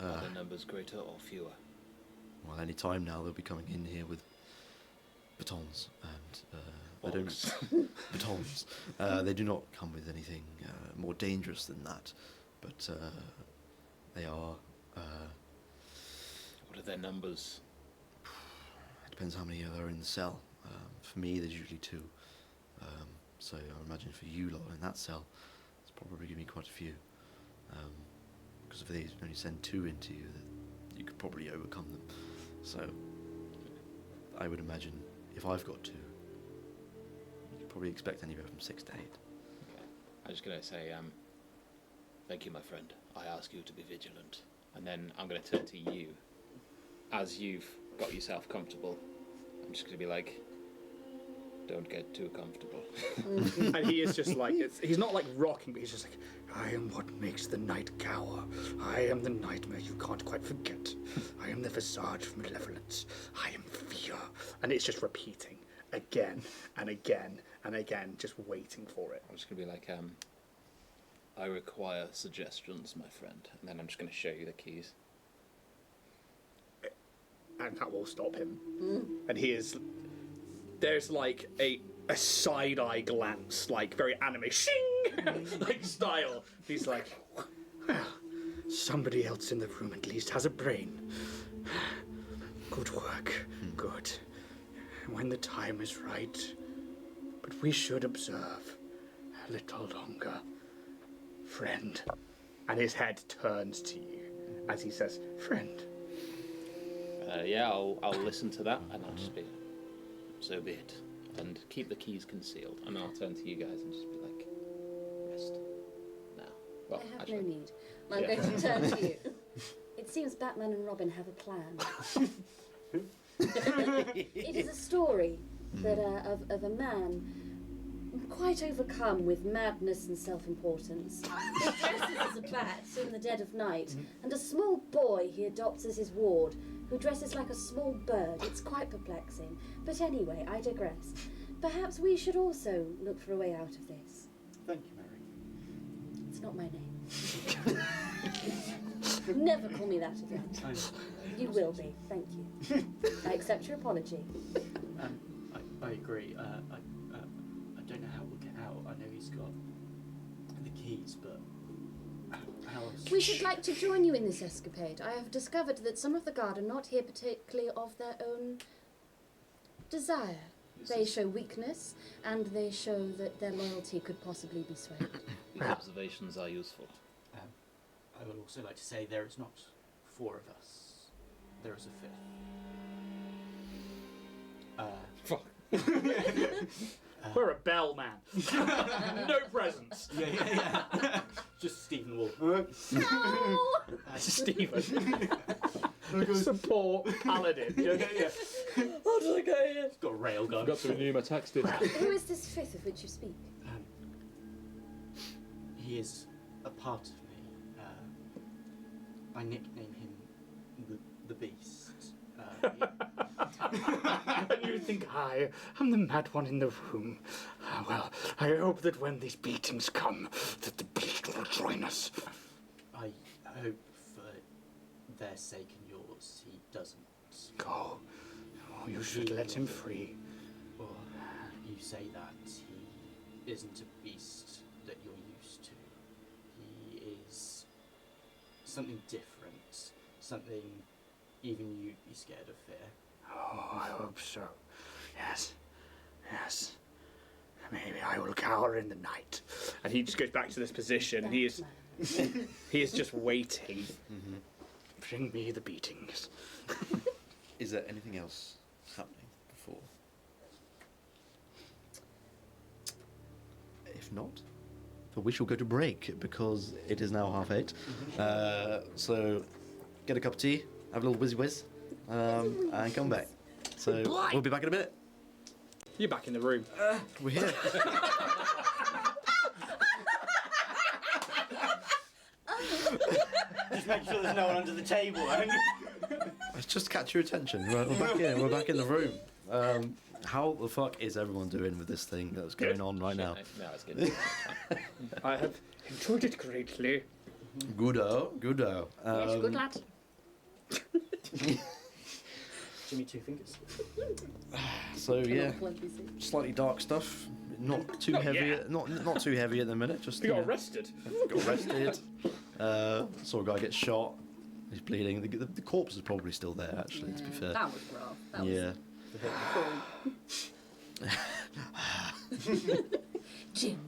Are the numbers greater or fewer? Well, any time now they'll be coming in here with batons, and they don't batons. They do not come with anything more dangerous than that, but they are. What are their numbers? It depends how many there are in the cell. For me, there's usually 2. So I imagine for you lot in that cell, it's probably going to be quite a few. Because if they only send 2 into you, you could probably overcome them. So I would imagine if I've got 2, you could probably expect anywhere from 6 to 8. Okay. I'm just going to say, thank you, my friend. I ask you to be vigilant. And then I'm going to turn to you. As you've got yourself comfortable, I'm just going to be like, don't get too comfortable. And he is just like, he's not like rocking, but he's just like, I am what makes the night cower. I am the nightmare you can't quite forget. I am the visage of malevolence. I am fear. And it's just repeating again and again and again, just waiting for it. I'm just going to be like, I require suggestions, my friend. And then I'm just going to show you the keys. And that will stop him. And he is... There's like a side-eye glance, like very anime, shing, like style. He's like, well, somebody else in the room at least has a brain. Good work, good. When the time is right. But we should observe a little longer, friend. And his head turns to you as he says, friend. Yeah, I'll listen to that, and I'll just be, so be it. and keep the keys concealed. And I'll turn to you guys and just be like, rest now. Well, I have actually, no need. I'm going to turn to you. It seems Batman and Robin have a plan. It is a story that of a man quite overcome with madness and self-importance. He dresses as a bat in the dead of night, and a small boy he adopts as his ward, who dresses like a small bird. It's quite perplexing. But anyway, I digress. Perhaps we should also look for a way out of this. Thank you, Mary. It's not my name. Never call me that again. You will be. Thank you. I accept your apology. I agree. I don't know how we'll get out. I know he's got the keys, but how else? We should like to join you in this escapade. I have discovered that some of the guard are not here particularly of their own desire. They show weakness, and they show that their loyalty could possibly be swayed. these observations are useful. I would also like to say there is not 4 of us. There is a 5th. We're a bell man. No presents. Yeah. Just Stephen Wolf. No! Stephen. Support paladin. Yeah. How did I get here? He's got a railgun. Got to renew my tax did. Who is this 5th of which you speak? He is a part of me. I nickname him the Beast. And you think I am the mad one in the room? Well, I hope that when these beatings come, that the beast will join us. I hope for their sake and yours, he doesn't. Go. Oh, you should let him free. Well, you say that he isn't a beast that you're used to. He is something different, something even you'd be scared of fear. Oh, I hope so. Yes. Maybe I will cower in the night. And he just goes back to this position, and he is just waiting. Mm-hmm. Bring me the beatings. Is there anything else happening before? If not, we shall go to break because it is now 8:30. So get a cup of tea, have a little whiz, and come back. So we'll be back in a minute. You're back in the room. We're here. Just make sure there's no one under the table. Let's just catch your attention. We're back in. We're back in the room. How the fuck is everyone doing with this thing that's going on right now? No, it's good. I have enjoyed it greatly. Goodo. Yes, good lad. Jimmy Two Fingers. So yeah, Plenty soon. slightly dark stuff. Not too heavy. yet. Not too heavy at the minute. Just We got arrested. got arrested. Saw a guy get shot. He's bleeding. The corpse is probably still there. Actually, to be fair. That was rough. That Yeah. was cool. Jim.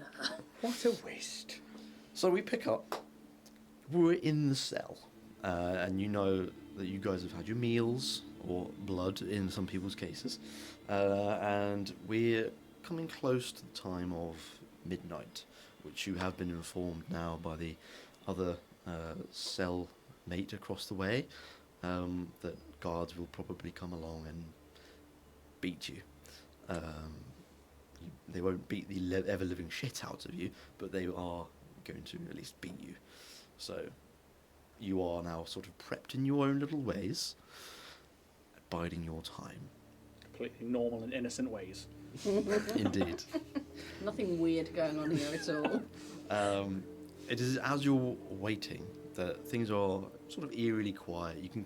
What a waste. So we pick up. We're in the cell, and you know that you guys have had your meals or blood in some people's cases, and we're coming close to the time of midnight, which you have been informed now by the other cell mate across the way, that guards will probably come along and beat you. They won't beat the ever-living shit out of you, but they are going to at least beat you. So you are now sort of prepped in your own little ways, biding your time. Completely normal and innocent ways. Indeed. Nothing weird going on here at all. It is as you're waiting that things are sort of eerily quiet. You can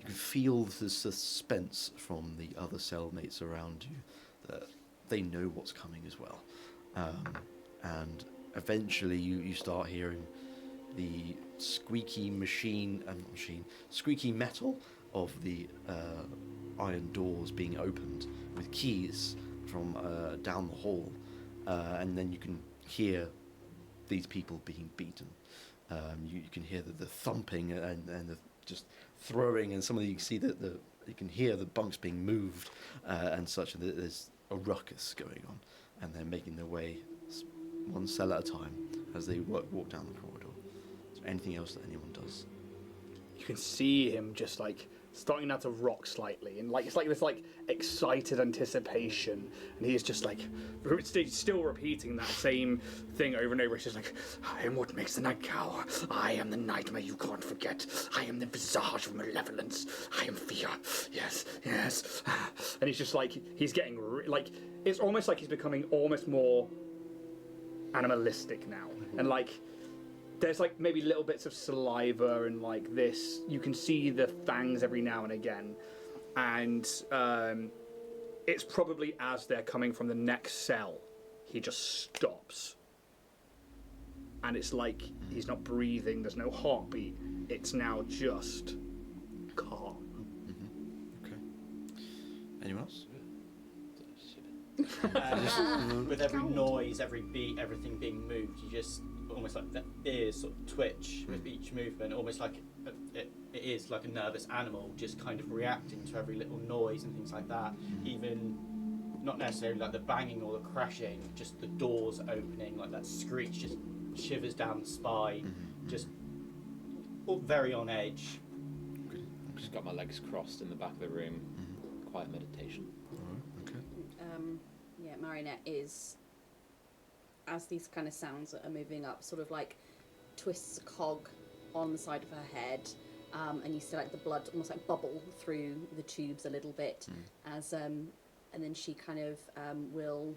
feel the suspense from the other cellmates around you, that they know what's coming as well. And eventually you start hearing the squeaky squeaky metal of the iron doors being opened with keys from down the hall, and then you can hear these people being beaten. You can hear the thumping and the just throwing, and some of you can see that you can hear the bunks being moved and such. And there's a ruckus going on, and they're making their way one cell at a time as they walk down the corridor. Is there anything else that anyone does? You can see him just like starting now to rock slightly, and like it's like this like excited anticipation, and he is just like still repeating that same thing over and over. It's just like, I am what makes the night cower. I am the nightmare you can't forget. I am the visage of malevolence. I am fear. Yes, yes. And he's just like he's getting like it's almost like he's becoming almost more animalistic now, and like. There's like maybe little bits of saliva and like this. You can see the fangs every now and again, and it's probably as they're coming from the next cell, he just stops, and it's like he's not breathing. There's no heartbeat. It's now just calm. Okay. Anyone else? With every noise, every beat, everything being moved, you just almost like the ears sort of twitch with each movement, almost like it is like a nervous animal just kind of reacting to every little noise and things like that. Even not necessarily like the banging or the crashing, just the doors opening, like that screech just shivers down the spine, just very on edge. I've just got my legs crossed in the back of the room. Quiet meditation. Okay. Yeah, Marionette is, as these kind of sounds are moving up, sort of like twists a cog on the side of her head, and you see like the blood almost like bubble through the tubes a little bit, as and then she kind of will,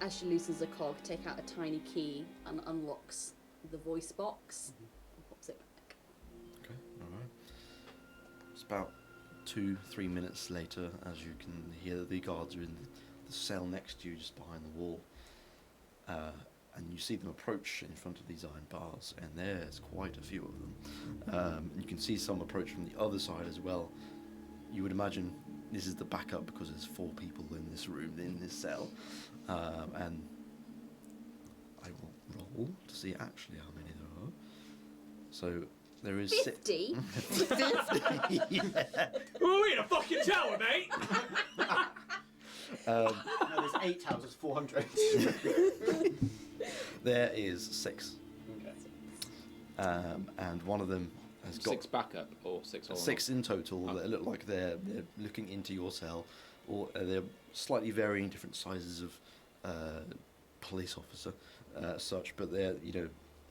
as she loosens the cog, take out a tiny key and unlocks the voice box and pops it back. Okay. All right. It's about 2-3 minutes later, as you can hear the guards are in the cell next to you, just behind the wall. And you see them approach in front of these iron bars, and there's quite a few of them. You can see some approach from the other side as well. You would imagine this is the backup because there's 4 people in this room, in this cell. And I will roll to see actually how many there are. So there is 50? 50! Yeah. We're in a fucking tower, mate! No, there's 8 towers, there's 400. There is 6. Okay. And one of them has got 6 backup or 6 all? 6 in total that look like they're looking into your cell, or they're slightly varying different sizes of police officer, such. But they're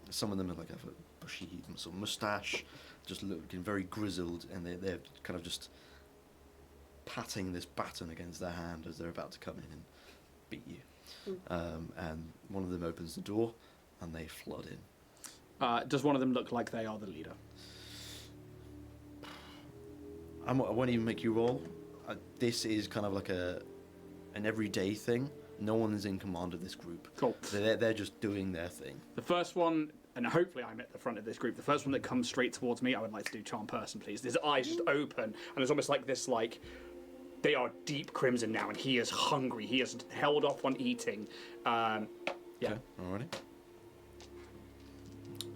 some of them are like have a bushy sort of moustache, just looking very grizzled, and they're kind of just patting this baton against their hand as they're about to come in and beat you. And one of them opens the door, and they flood in. Does one of them look like they are the leader? I won't even make you roll. This is kind of like an everyday thing. No one is in command of this group. Cool. They're just doing their thing. The first one, and hopefully I'm at the front of this group, the first one that comes straight towards me, I would like to do charm person, please. His eyes just open, and it's almost like this, like, they are deep crimson now, and he is hungry. He has held off on eating. Yeah. Okay. Alrighty.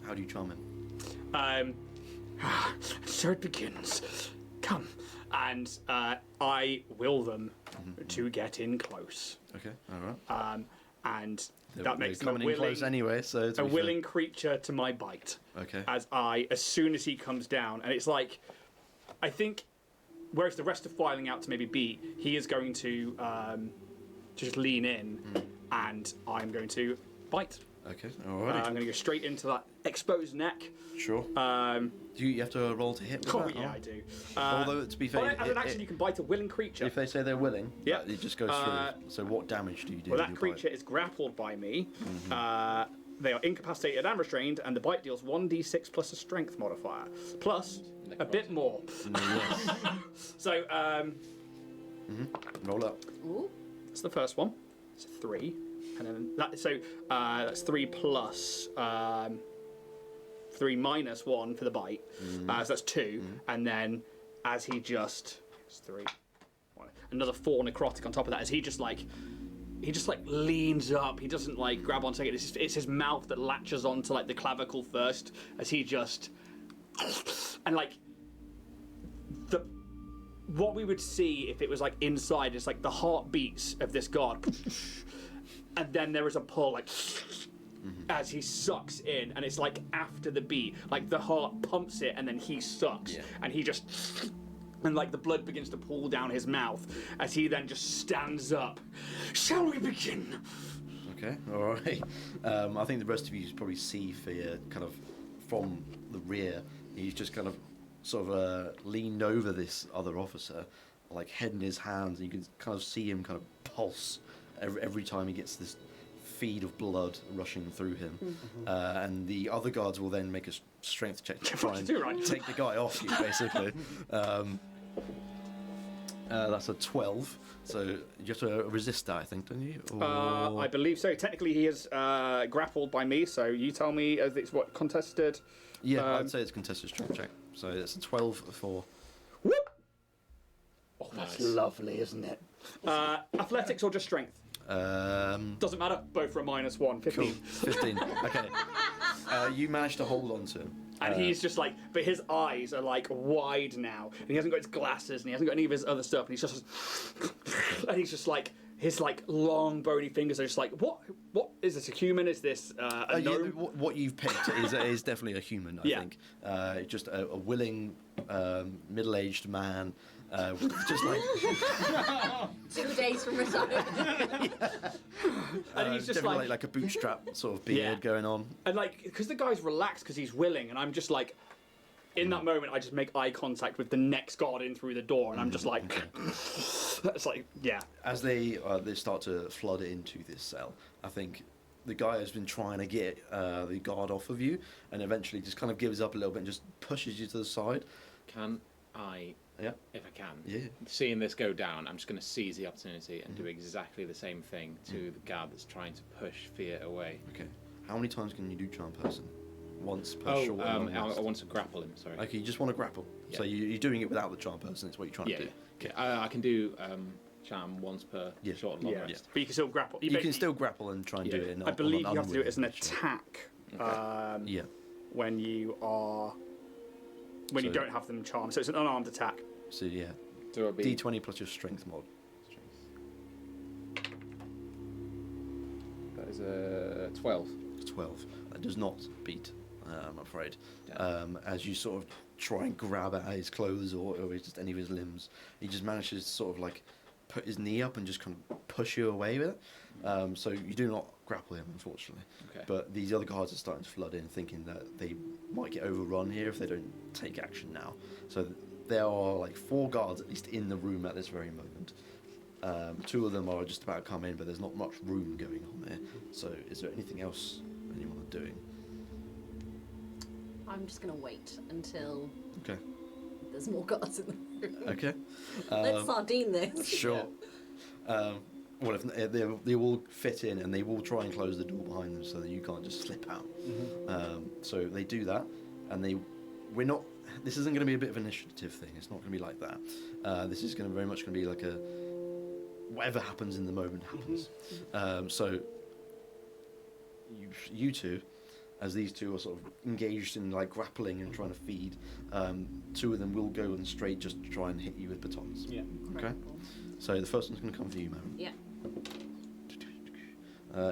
How do you charm him? So it begins. Come. And I will them to get in close. Okay, alright. And that makes them coming in close anyway, so a willing creature to my bite. Okay. As soon as he comes down, and it's like, I think, whereas the rest are filing out to maybe beat, he is going to just lean in, and I'm going to bite. Okay, alright. I'm going to go straight into that exposed neck. Sure. Do you have to roll to hit with that? Yeah, I do. Although, to be fair... Well, as an action, you can bite a willing creature. If they say they're willing, yeah, it just goes through. So what damage do you do? Well, that creature is grappled by me. They are incapacitated and restrained, and the bite deals 1d6 plus a strength modifier. Plus, a bit more. Yes. So, Roll up. Ooh. That's the first one. It's a 3. And then that's 3 plus 3 minus 1 for the bite. So that's 2. And then as he just... It's 3. Another 4 necrotic on top of that, as he just leans up. He doesn't like grab onto it. It's his mouth that latches onto like the clavicle first, as he just... And like... what we would see if it was like inside is like the heartbeats of this god, and then there is a pull like as he sucks in, and it's like after the beat, like the heart pumps it, and then he sucks, and he just. And like the blood begins to pool down his mouth as he then just stands up. Shall we begin? Okay, all right. I think the rest of you probably see Fear kind of from the rear. He's just kind of sort of leaned over this other officer, like head in his hands, and you can kind of see him kind of pulse every time he gets this feed of blood rushing through him. And the other guards will then make a strength check to try and take the guy off you, basically. That's a 12, so you have to resist that, I think, don't you? Or... I believe so. Technically, he is grappled by me, so you tell me as it's what, contested? Yeah, I'd say it's contested strength check. So it's a 12 for... Whoop! Oh, that's lovely, isn't it? Athletics or just strength? Doesn't matter, both for a -1, 15. Cool. 15, okay. You managed to hold on to him. And he's just like, but his eyes are like wide now, and he hasn't got his glasses, and he hasn't got any of his other stuff, and he's just, and he's just like, his like long bony fingers are just like, what is this, a human? Is this a gnome? What you've picked is definitely a human, I think. Just a willing, middle-aged man. Just like 2 days from retirement. And he's just like a bootstrap sort of beard going on. And like, because the guy's relaxed because he's willing, and I'm just like, in that moment, I just make eye contact with the next guard in through the door, and I'm just like, it's like, yeah. As they start to flood into this cell, I think the guy has been trying to get the guard off of you, and eventually just kind of gives up a little bit and just pushes you to the side. Can I, if I can, seeing this go down, I'm just going to seize the opportunity and do exactly the same thing to the guard that's trying to push Fear away. Okay. How many times can you do charm person? Once per short. I want to grapple him. Sorry. Okay, you just want to grapple. Yeah. So you're doing it without the charm person. It's what you're trying to do. Okay. I can do charm once per short and long rest. But you can still grapple. You can still grapple and try and do it. I believe you have to do it as an attack. Okay. When you are. When you don't have them charmed, so it's an unarmed attack. So so D20 plus your strength mod. That is a 12. 12. That does not beat, I'm afraid. As you sort of try and grab at his clothes or just any of his limbs, he just manages to sort of like put his knee up and just kind of push you away with it. So you do not grapple him, unfortunately. Okay. But these other guards are starting to flood in, thinking that they might get overrun here if they don't take action now. So there are like 4 guards at least in the room at this very moment. 2 of them are just about to come in, but there's not much room going on there. So is there anything else anyone are doing? I'm just going to wait until Okay. there's more guards in the room. Okay. Let's sardine this. Sure. Well, if they will fit in, and they will try and close the door behind them so that you can't just slip out. So they do that, and we're not. This isn't going to be a bit of an initiative thing. It's not going to be like that. This is going to very much going to be like a whatever happens in the moment happens. So you two, as these two are sort of engaged in like grappling and trying to feed, 2 of them will go and straight just try and hit you with batons. Yeah. Okay. So the first one's going to come for you, man. Yeah.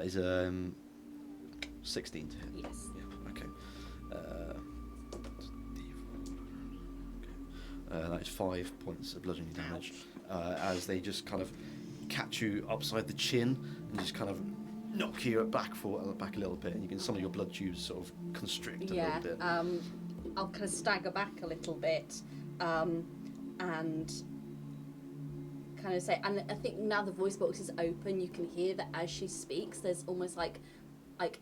Is 16 to hit. Yes. Yeah. Okay. That is 5 points of bludgeoning damage. As they just kind of catch you upside the chin and just kind of knock you back a little bit, and you can some of your blood tubes sort of constrict a little bit. I'll kind of stagger back a little bit, and kind of say, and I think now the voice box is open, you can hear that as she speaks, there's almost like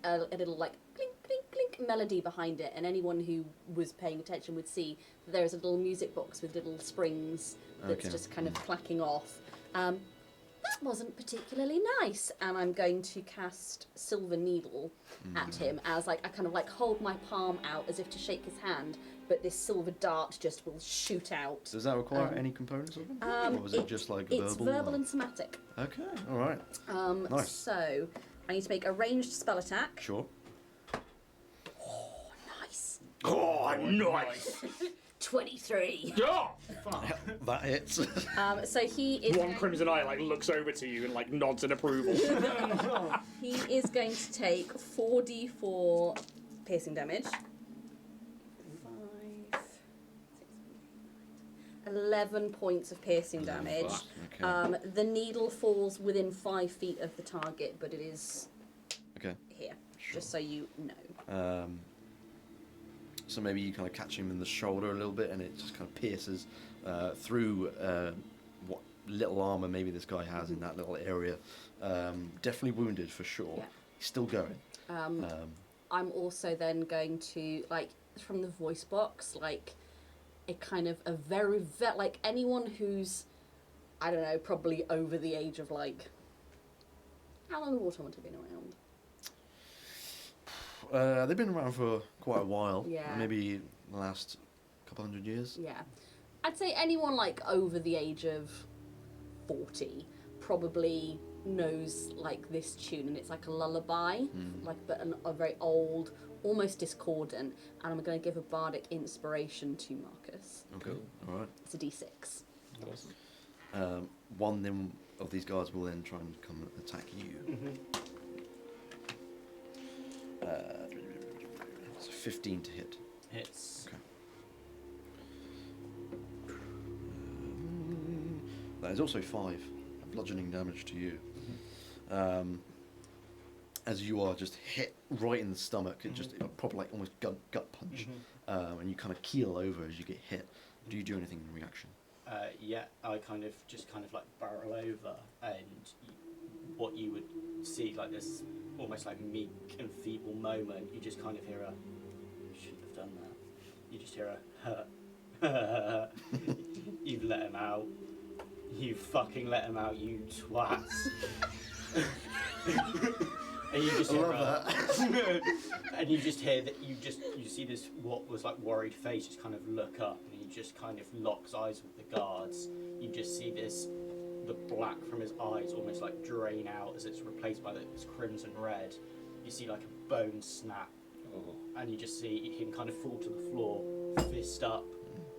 a little like clink clink clink melody behind it, and anyone who was paying attention would see that there is a little music box with little springs that's just kind of clacking off. That wasn't particularly nice, and I'm going to cast Silver Needle at him as like I kind of like hold my palm out as if to shake his hand, but this silver dart just will shoot out. Does that require any components of it? Or was it just like verbal? It's verbal and somatic. Okay, all right. Nice. So I need to make a ranged spell attack. Sure. Oh, nice. Oh, nice. 23. Oh, fuck. That hits. So he is. One crimson eye like looks over to you and like nods in approval. He is going to take 4d4 piercing damage. 5, 6, 11 points of piercing damage. Okay. The needle falls within 5 feet of the target, but it is Okay. here, Sure. just so you know. So maybe you kind of catch him in the shoulder a little bit, and it just kind of pierces through what little armor maybe this guy has in that little area. Definitely wounded for sure. Yeah. He's still going. I'm also then going to, like, from the voice box, like, a kind of a very, like, anyone who's, I don't know, probably over the age of, like, how long have Watermont been around? They've been around for quite a while. Yeah. Maybe the last couple 100 years. Yeah. I'd say anyone, like, over the age of 40 probably knows, like, this tune, and it's like a lullaby, like, but a very old, almost discordant, and I'm going to give a bardic inspiration to Marcus. Okay. All right. It's a d6. One then of these guards will then try and come and attack you. It's a 15 to hit. Hits. Okay. That is also 5 bludgeoning damage to you. As you are just hit right in the stomach, it just proper like almost gut punch, and you kind of keel over as you get hit. Do you do anything in reaction? Yeah, I kind of like barrel over, and what you would see like this almost like meek and feeble moment, you just kind of hear a, you shouldn't have done that. You just hear a, you've let him out. You fucking let him out, you twats. And you just hear and you just hear that you see this what was like worried face just kind of look up, and he just kind of locks eyes with the guards. You just see the black from his eyes almost like drain out as it's replaced by this crimson red. You see like a bone snap, and you just see him kind of fall to the floor, fist up,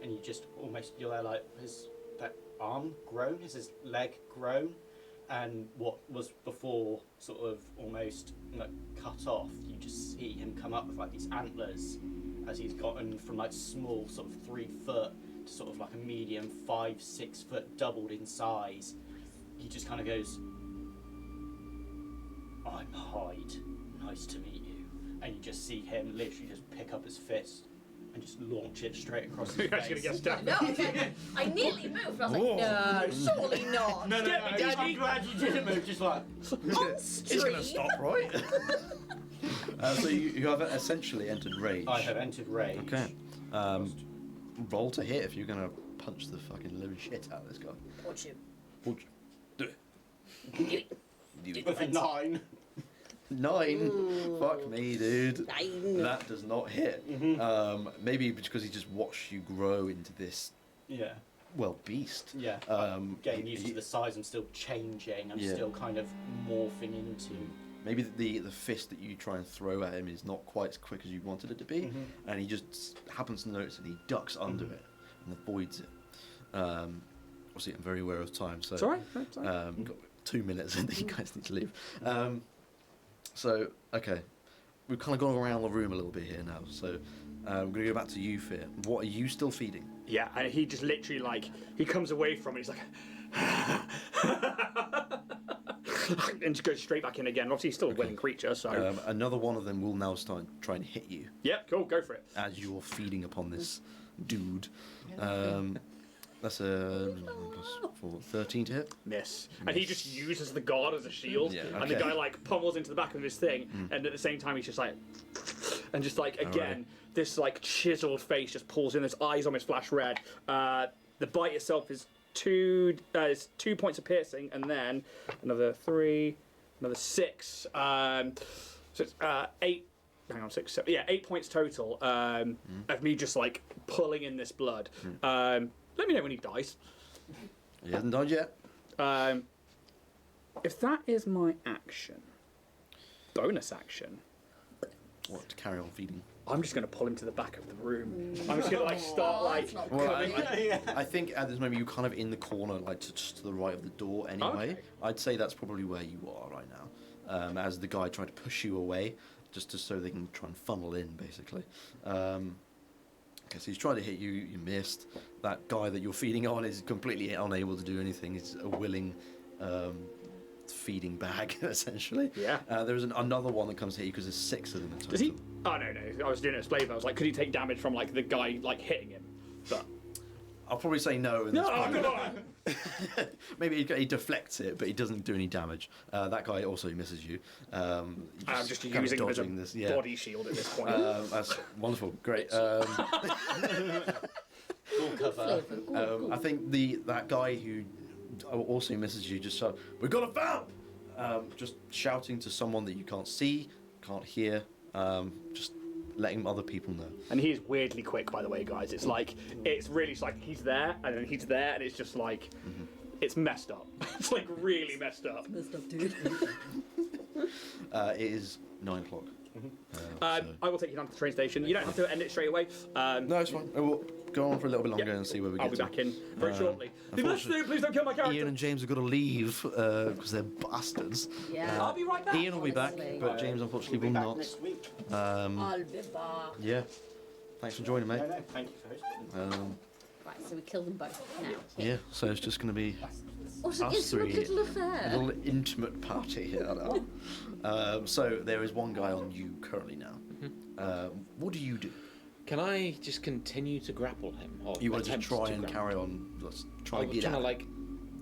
and you just almost, you're there like, has that arm grown? Has his leg grown? And what was before sort of almost like cut off, you just see him come up with like these antlers as he's gotten from like small sort of 3 foot to sort of like a medium 5-6 foot, doubled in size. He just kind of goes, "I'm Hyde, nice to meet you." And you just see him literally just pick up his fist and just launch it straight across his face. Gonna get stabbed. No, I nearly moved. I was like, no, surely not. No, I'm glad you didn't move, just like... On It's going to stream. stop, right? So you have essentially entered rage. I have entered rage. Okay. Roll to hit if you're going to punch the fucking living shit out of this guy. Watch him. Do it. Do it. With a 9. 9? Ooh. Fuck me, dude. 9. That does not hit. Maybe because he just watched you grow into this, Yeah. well, beast. Yeah. Getting used to the size, I'm still changing, I'm still kind of morphing into... Maybe the fist that you try and throw at him is not quite as quick as you wanted it to be, and he just happens to notice and he ducks under it and avoids it. Obviously, I'm very aware of time, so It's alright. It's alright. got 2 minutes and then you guys need to leave. So, okay, we've kind of gone around the room a little bit here now, so I'm going to go back to you, Fear. What are you still feeding? Yeah, and he just literally like he comes away from it. He's like, and just goes straight back in again. Obviously, he's still a willing creature, so Another one of them will now start trying to hit you yeah, cool, go for it. as you're feeding upon this dude. That's a for 13 to hit. Miss. And he just uses the guard as a shield, Yeah, and the okay. guy like pummels into the back of his thing, and at the same time he's just like, and just like again, this like chiseled face just pulls in. His eyes almost flash red. The bite itself is 2 points of piercing, and then another 3, another 6. So it's 8. Hang on, 6, 7. Yeah, 8 points total of me just like pulling in this blood. Let me know when he dies. He hasn't died yet. If that is my action, bonus action. What, to carry on feeding? I'm just going to pull him to the back of the room. I'm just going to start Well, coming. I think at this moment you're kind of in the corner, just to the right of the door anyway. Okay. I'd say that's probably where you are right now, as the guy tried to push you away, so they can try and funnel in, basically. Okay, so he's trying to hit you, you missed. That guy that you're feeding on is completely unable to do anything. He's a willing feeding bag, essentially. Yeah. There's another one that comes to hit you because there's 6 of them in total. Does he? Oh, no. I was doing it as flavor. I was like, could he take damage from, the guy, hitting him? But... I'll probably say no. No, come on! Maybe he deflects it, but he doesn't do any damage. That guy also misses you. I'm just using him as a body shield at this point. That's wonderful. Great. Full cover. I think that guy who also misses you just shouted, "We've got a vamp!" Just shouting to someone that you can't see, can't hear, just letting other people know. And he is weirdly quick, by the way, guys. It's really he's there, and then he's there, and it's just it's messed up. It's really messed up. Messed up, dude. It is 9 o'clock. I will take you down to the train station. You don't have to end it straight away. No, it's fine. We'll go on for a little bit longer and see where we get to. I'll be back in very shortly. Please don't kill my character. Ian and James have got to leave because they're bastards. Yeah. I'll be right back. Ian will be back, but James unfortunately will not. Next week. I'll be back. Yeah. Thanks for joining, mate. No, thank you for hosting. Right, so we kill them both now. Yeah, so it's just going to be What an us intimate three. little affair. a little intimate party here now. So there is one guy on you currently now. What do you do? Can I just continue to grapple him? Or You want to just attempt try to and grapple carry on? Let's try I'm and get trying out. to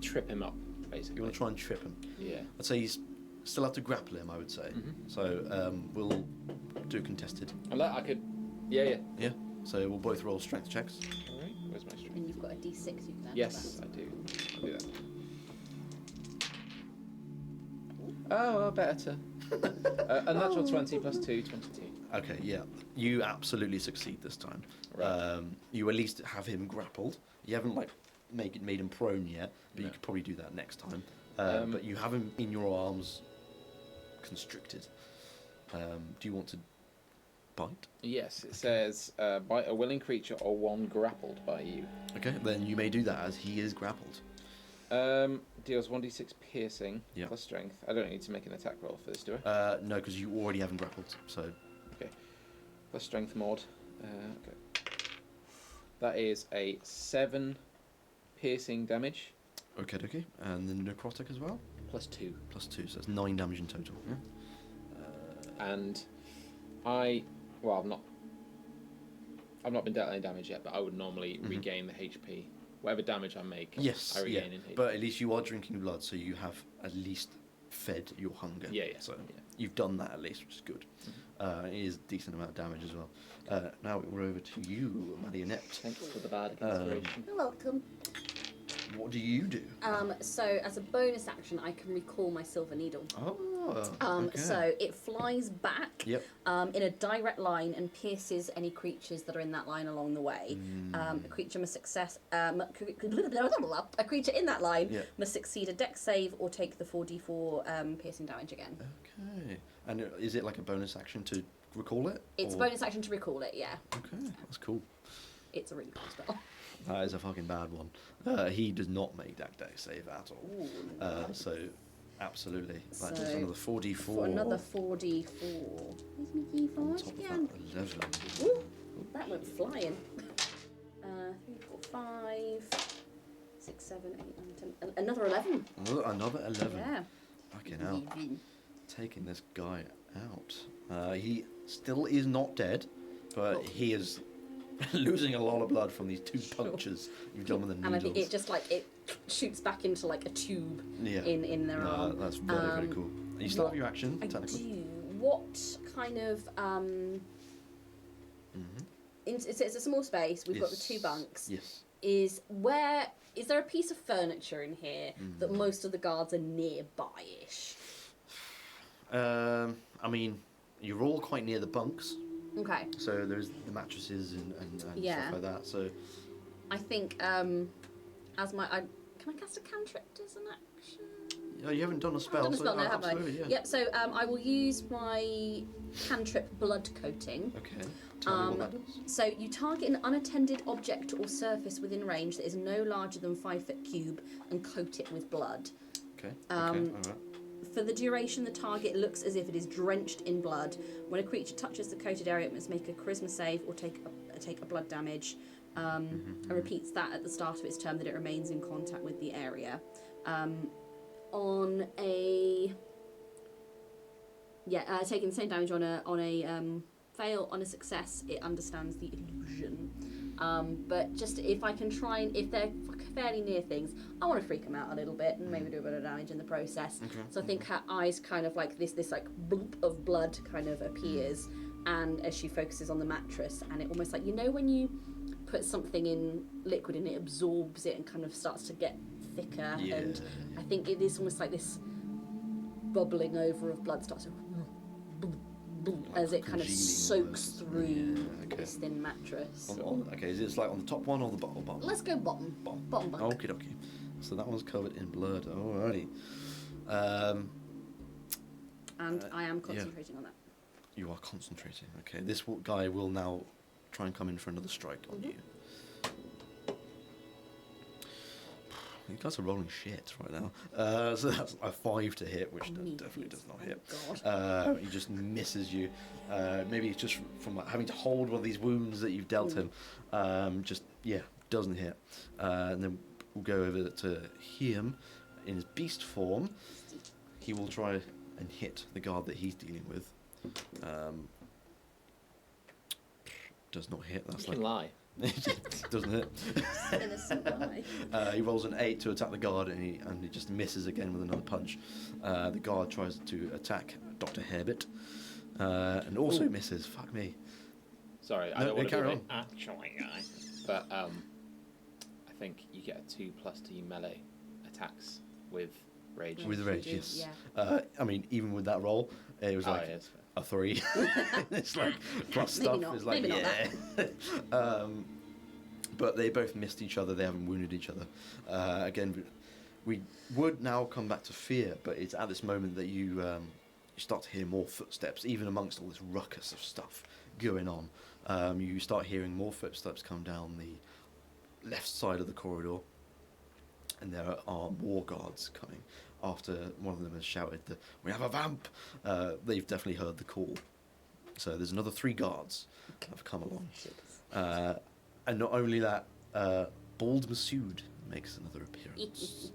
trip him up, basically. You want to try and trip him? Yeah. I'd say he's still have to grapple him, I would say. So we'll do contested. I could. Yeah. Yeah. So we'll both roll strength checks. All right. Where's my strength? And you've got a d6 you can add. Yes, I do. I'll do that. Oh, better. A natural 20 plus 2, 22. Okay, yeah. You absolutely succeed this time. Right. You at least have him grappled. You haven't made him prone yet, but you No. could probably do that next time. But you have him in your arms, constricted. Do you want to bite? Yes, it says bite a willing creature or one grappled by you. Okay, then you may do that as he is grappled. Deals 1d6 piercing Yeah. plus strength. I don't need to make an attack roll for this, do I? No, because you already have him grappled. So Okay. Plus strength mod. Okay. That is a 7 piercing damage. okay, and then necrotic as well. Plus 2. Plus 2, so that's 9 damage in total. Yeah? And I've not been dealt any damage yet, but I would normally regain the HP. Whatever damage I make, Yes, I yeah. regain in HP. But at least you are drinking blood, so you have at least fed your hunger. Yeah. So Yeah. you've done that at least, which is good. It is a decent amount of damage as well. Now we're over to you, Marionette. Thanks for the bad inspiration. You're welcome. What do you do? So as a bonus action, I can recall my silver needle. Oh, okay. So it flies back Yep. in a direct line and pierces any creatures that are in that line along the way. A creature must a creature in that line Yeah. must succeed a dex save or take the 4d4 piercing damage again. Okay. And is it like a bonus action to recall it? It's a or- bonus action to recall it, yeah. Okay, that's cool. It's a really cool spell. That is a fucking bad one. He does not make that dex save at all. So, absolutely. That is So, another 4d4. For another 4d4. Where's my on d4 top of again? that 11. Ooh, that went flying. 3, 4, 5, 6, 7, 8, 9, 10. Another 11. Another 11. Yeah. Fucking hell. Taking this guy out. He still is not dead, but he is losing a lot of blood from these 2 punctures you've done with the needles. And I think it just it shoots back into a tube Yeah. in their arm. That's very cool. You still have your action, I technically. do. What kind of it's a small space. We've got the 2 bunks. Yes. Is there a piece of furniture in here that most of the guards are nearby-ish? I mean, you're all quite near the bunks, Okay. so there's the mattresses and Yeah. stuff like that. So I think can I cast a cantrip as an action? Oh, you haven't done a spell. I've done a spell now, have I? absolutely, yeah. Yep, so I will use my cantrip blood coating. Okay. Tell me what that does. So you target an unattended object or surface within range that is no larger than 5 foot cube and coat it with blood. Okay. All right. For the duration, the target looks as if it is drenched in blood. When a creature touches the coated area, it must make a charisma save or take a blood damage. And repeats that at the start of its turn that it remains in contact with the area. Taking the same damage on a fail. On a success, it understands the illusion. But just if I can try and if they're fairly near things, I want to freak them out a little bit and maybe do a bit of damage in the process. Okay. So I think her eyes kind of like this like bloop of blood kind of appears, and as she focuses on the mattress, and it almost like when you put something in liquid and it absorbs it and kind of starts to get thicker, and I think it is almost like this bubbling over of blood starts to as it kind of soaks through this thin mattress. Okay, is it like on the top one or the bottom? Let's go bottom. Bottom bunk. Okie dokie. So that one's covered in blood. Alrighty. And I am concentrating on that. You are concentrating. Okay, this guy will now try and come in for another strike on you. You guys are rolling shit right now. So that's a 5 to hit, which definitely does not hit. God. He just misses you. Maybe it's just from having to hold one of these wounds that you've dealt him. Doesn't hit. And then we'll go over to him in his beast form. He will try and hit the guard that he's dealing with. Does not hit. That's You can lie. Doesn't hit. Innocent lie. He rolls an 8 to attack the guard, and he just misses again with another punch. The guard tries to attack Dr. Herbert, and also misses. Fuck me. Sorry, I don't want to be actually guy, but I think you get a 2+2 melee attacks with rage. With rage, yes. Yeah. I mean, even with that roll, it was like a 3. It's like plus Maybe stuff. not. It's like Maybe not but they both missed each other. They haven't wounded each other. Again, we would now come back to fear, but it's at this moment that you start to hear more footsteps, even amongst all this ruckus of stuff going on. You start hearing more footsteps come down the left side of the corridor, and there are war guards coming. After one of them has shouted that we have a vamp, they've definitely heard the call. So there's another 3 guards that have come along. And not only that, Bald Masood makes another appearance.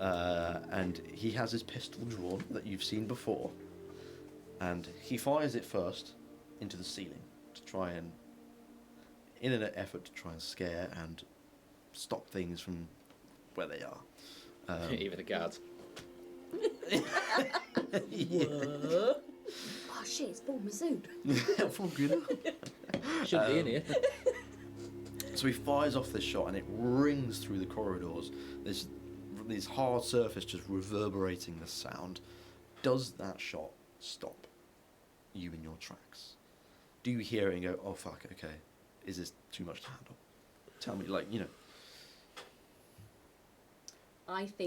And he has his pistol drawn that you've seen before. And he fires it first into the ceiling to try and, in an effort to try and scare and stop things from where they are. Even the guards. Yeah. Oh shit, it's Bald Masood. Shouldn't be in here. So he fires off this shot and it rings through the corridors. There's this hard surface just reverberating the sound. Does that shot stop you in your tracks? Do you hear it and go, oh fuck, okay, is this too much to handle? Tell me,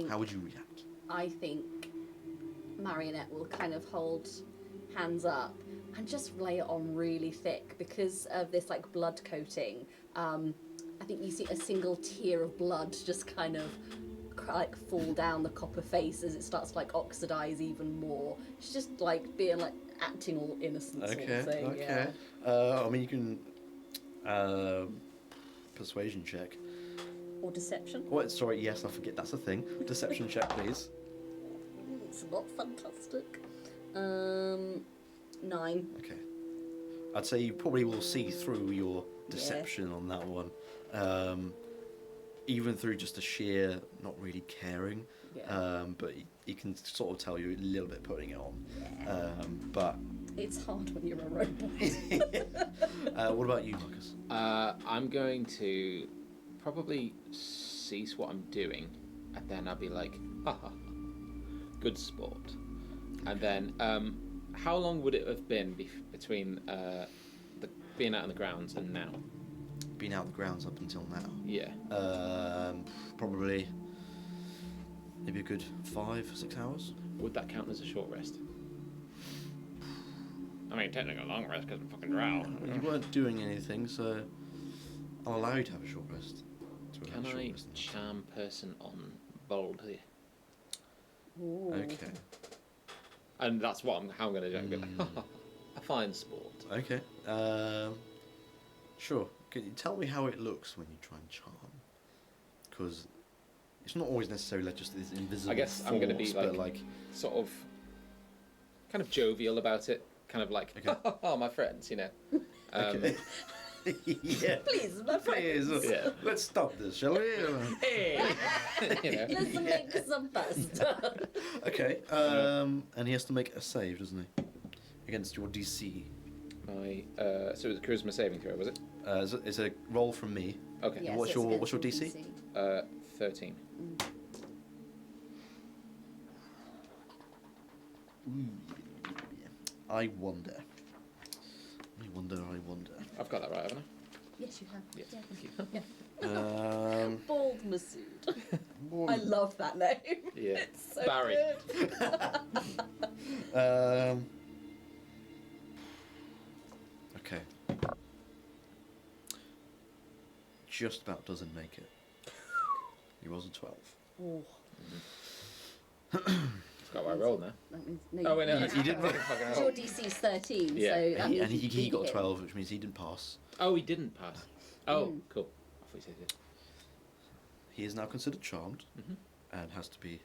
how would you react? I think Marionette will kind of hold hands up and just lay it on really thick because of this blood coating. I think you see a single tear of blood just kind of fall down the copper face as it starts to oxidize even more. It's just being acting all innocent sort of thing. Okay. Yeah. I mean, you can persuasion check. Or deception. Oh, sorry, yes, I forget that's a thing. Deception check, please. It's not fantastic. 9. Okay. I'd say you probably will see through your deception on that one. Even through just a sheer not really caring. Yeah. But you can sort of tell you're a little bit putting it on. But it's hard when you're a robot. what about you, Marcus? I'm going to probably cease what I'm doing, and then I'll be like, haha, good sport. And then, how long would it have been between being out on the grounds and now? Been out the grounds up until now? Yeah. Probably maybe a good 5-6 hours. Would that count as a short rest? I mean, technically a long rest because I'm fucking drowned. You weren't doing anything, so I'll allow you to have a short rest. Can I charm person on bold here? Ooh. Okay. And that's how I'm going to do it. I'm gonna be like, a fine sport. Okay. Sure. Can you tell me how it looks when you try and charm? Because it's not always necessarily like just this invisible. I guess I'm going to be force, like sort of kind of jovial about it. Kind of like, Okay. oh, my friends, you know. Okay. Yeah. Please, my friends. Please. Yeah. Let's stop this, shall we? Hey! You know. Let's make some bust. Okay. And he has to make a save, doesn't he? Against your DC. My so it was a charisma saving throw, was it? It's a roll from me. Okay. Yes, What's it's your against DC? 13. I wonder. I've got that right, haven't I? Yes, you have. Yes. Yeah. Thank you. Bald Masood. I love that name. Yeah. It's so Barry. good. Okay. Just about doesn't make it. He was a 12. Oh, Forgot what I rolled now. that means no. Oh, wait, no, you you didn't have- fucking Your roll. DC is 13, Yeah. so that And means he you beat got him. 12, which means he didn't pass. Oh, he didn't pass. Oh, Mm. cool. I thought you said it. He is now considered charmed Mhm. and has to be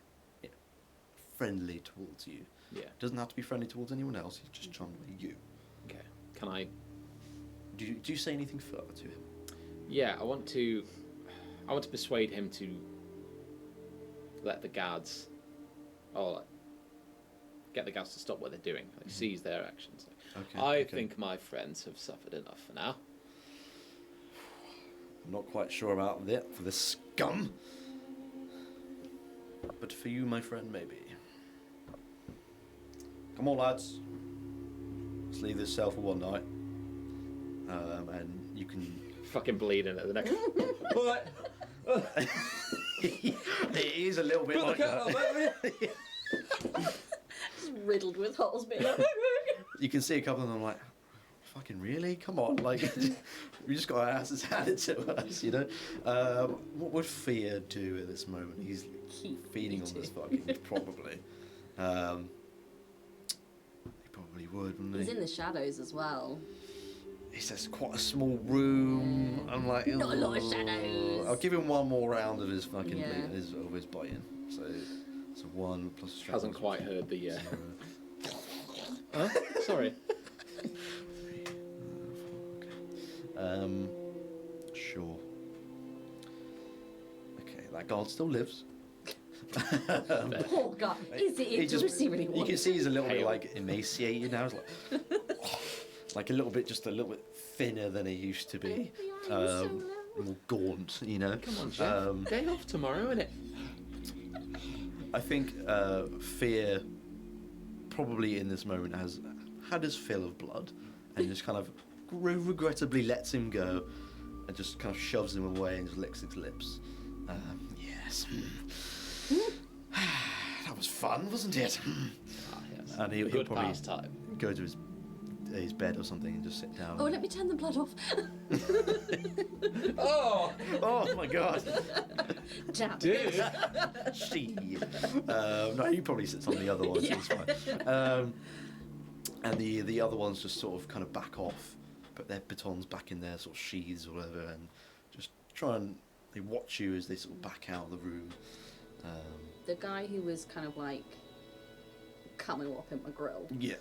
friendly towards you. Yeah. Doesn't have to be friendly towards anyone else. He's just charmed by you. Okay. Can I? Do you say anything further to him? Yeah, I want to persuade him to let the guards, or like, get the guards to stop what they're doing, like seize their actions. Okay. I okay. think my friends have suffered enough for now. I'm not quite sure about that for this scum. But for you, my friend, maybe. Come on, lads. Let's leave this cell for one night. And you can... Fucking bleeding at the neck. What? It is a little bit like that. Just riddled with holes, being like, You can see a couple of them like, fucking really? Come on, like, we just got our asses handed to us, you know? What would Fear do at this moment? He's Keep feeding on this fucking, probably. He probably would, wouldn't he? He's in the shadows as well. He says quite a small room. Yeah. I'm like, Not a lot of "Oh." shadows. I'll give him one more round of his fucking Yeah. his buy-in. So 1 plus strength. Hasn't quite heard the. Zero. Huh? Sorry. Sure. Okay, that guard still lives. Poor guy. Is it He just- intimacy really You wants? can see he's a little bit Pale. like emaciated now. He's like a little bit thinner than he used to be. More gaunt, you know. Come on, Jeff. Day off tomorrow, innit? I think Fear probably in this moment has had his fill of blood and just kind of regrettably lets him go and just kind of shoves him away and just licks his lips. Yes. That was fun, wasn't it? Ah, yes. And he'll Good probably pastime. go to his bed or something and just sit down. Oh, let me turn the blood off. Oh, Oh my god. Damn. dude. She. No, he probably sits on the other one, so it's fine. And the other ones just sort of kind of back off, put their batons back in their sort of sheaths or whatever, and just try and they watch you as they sort of back out of the room. The guy who was kind of like coming up in my grill. Yeah.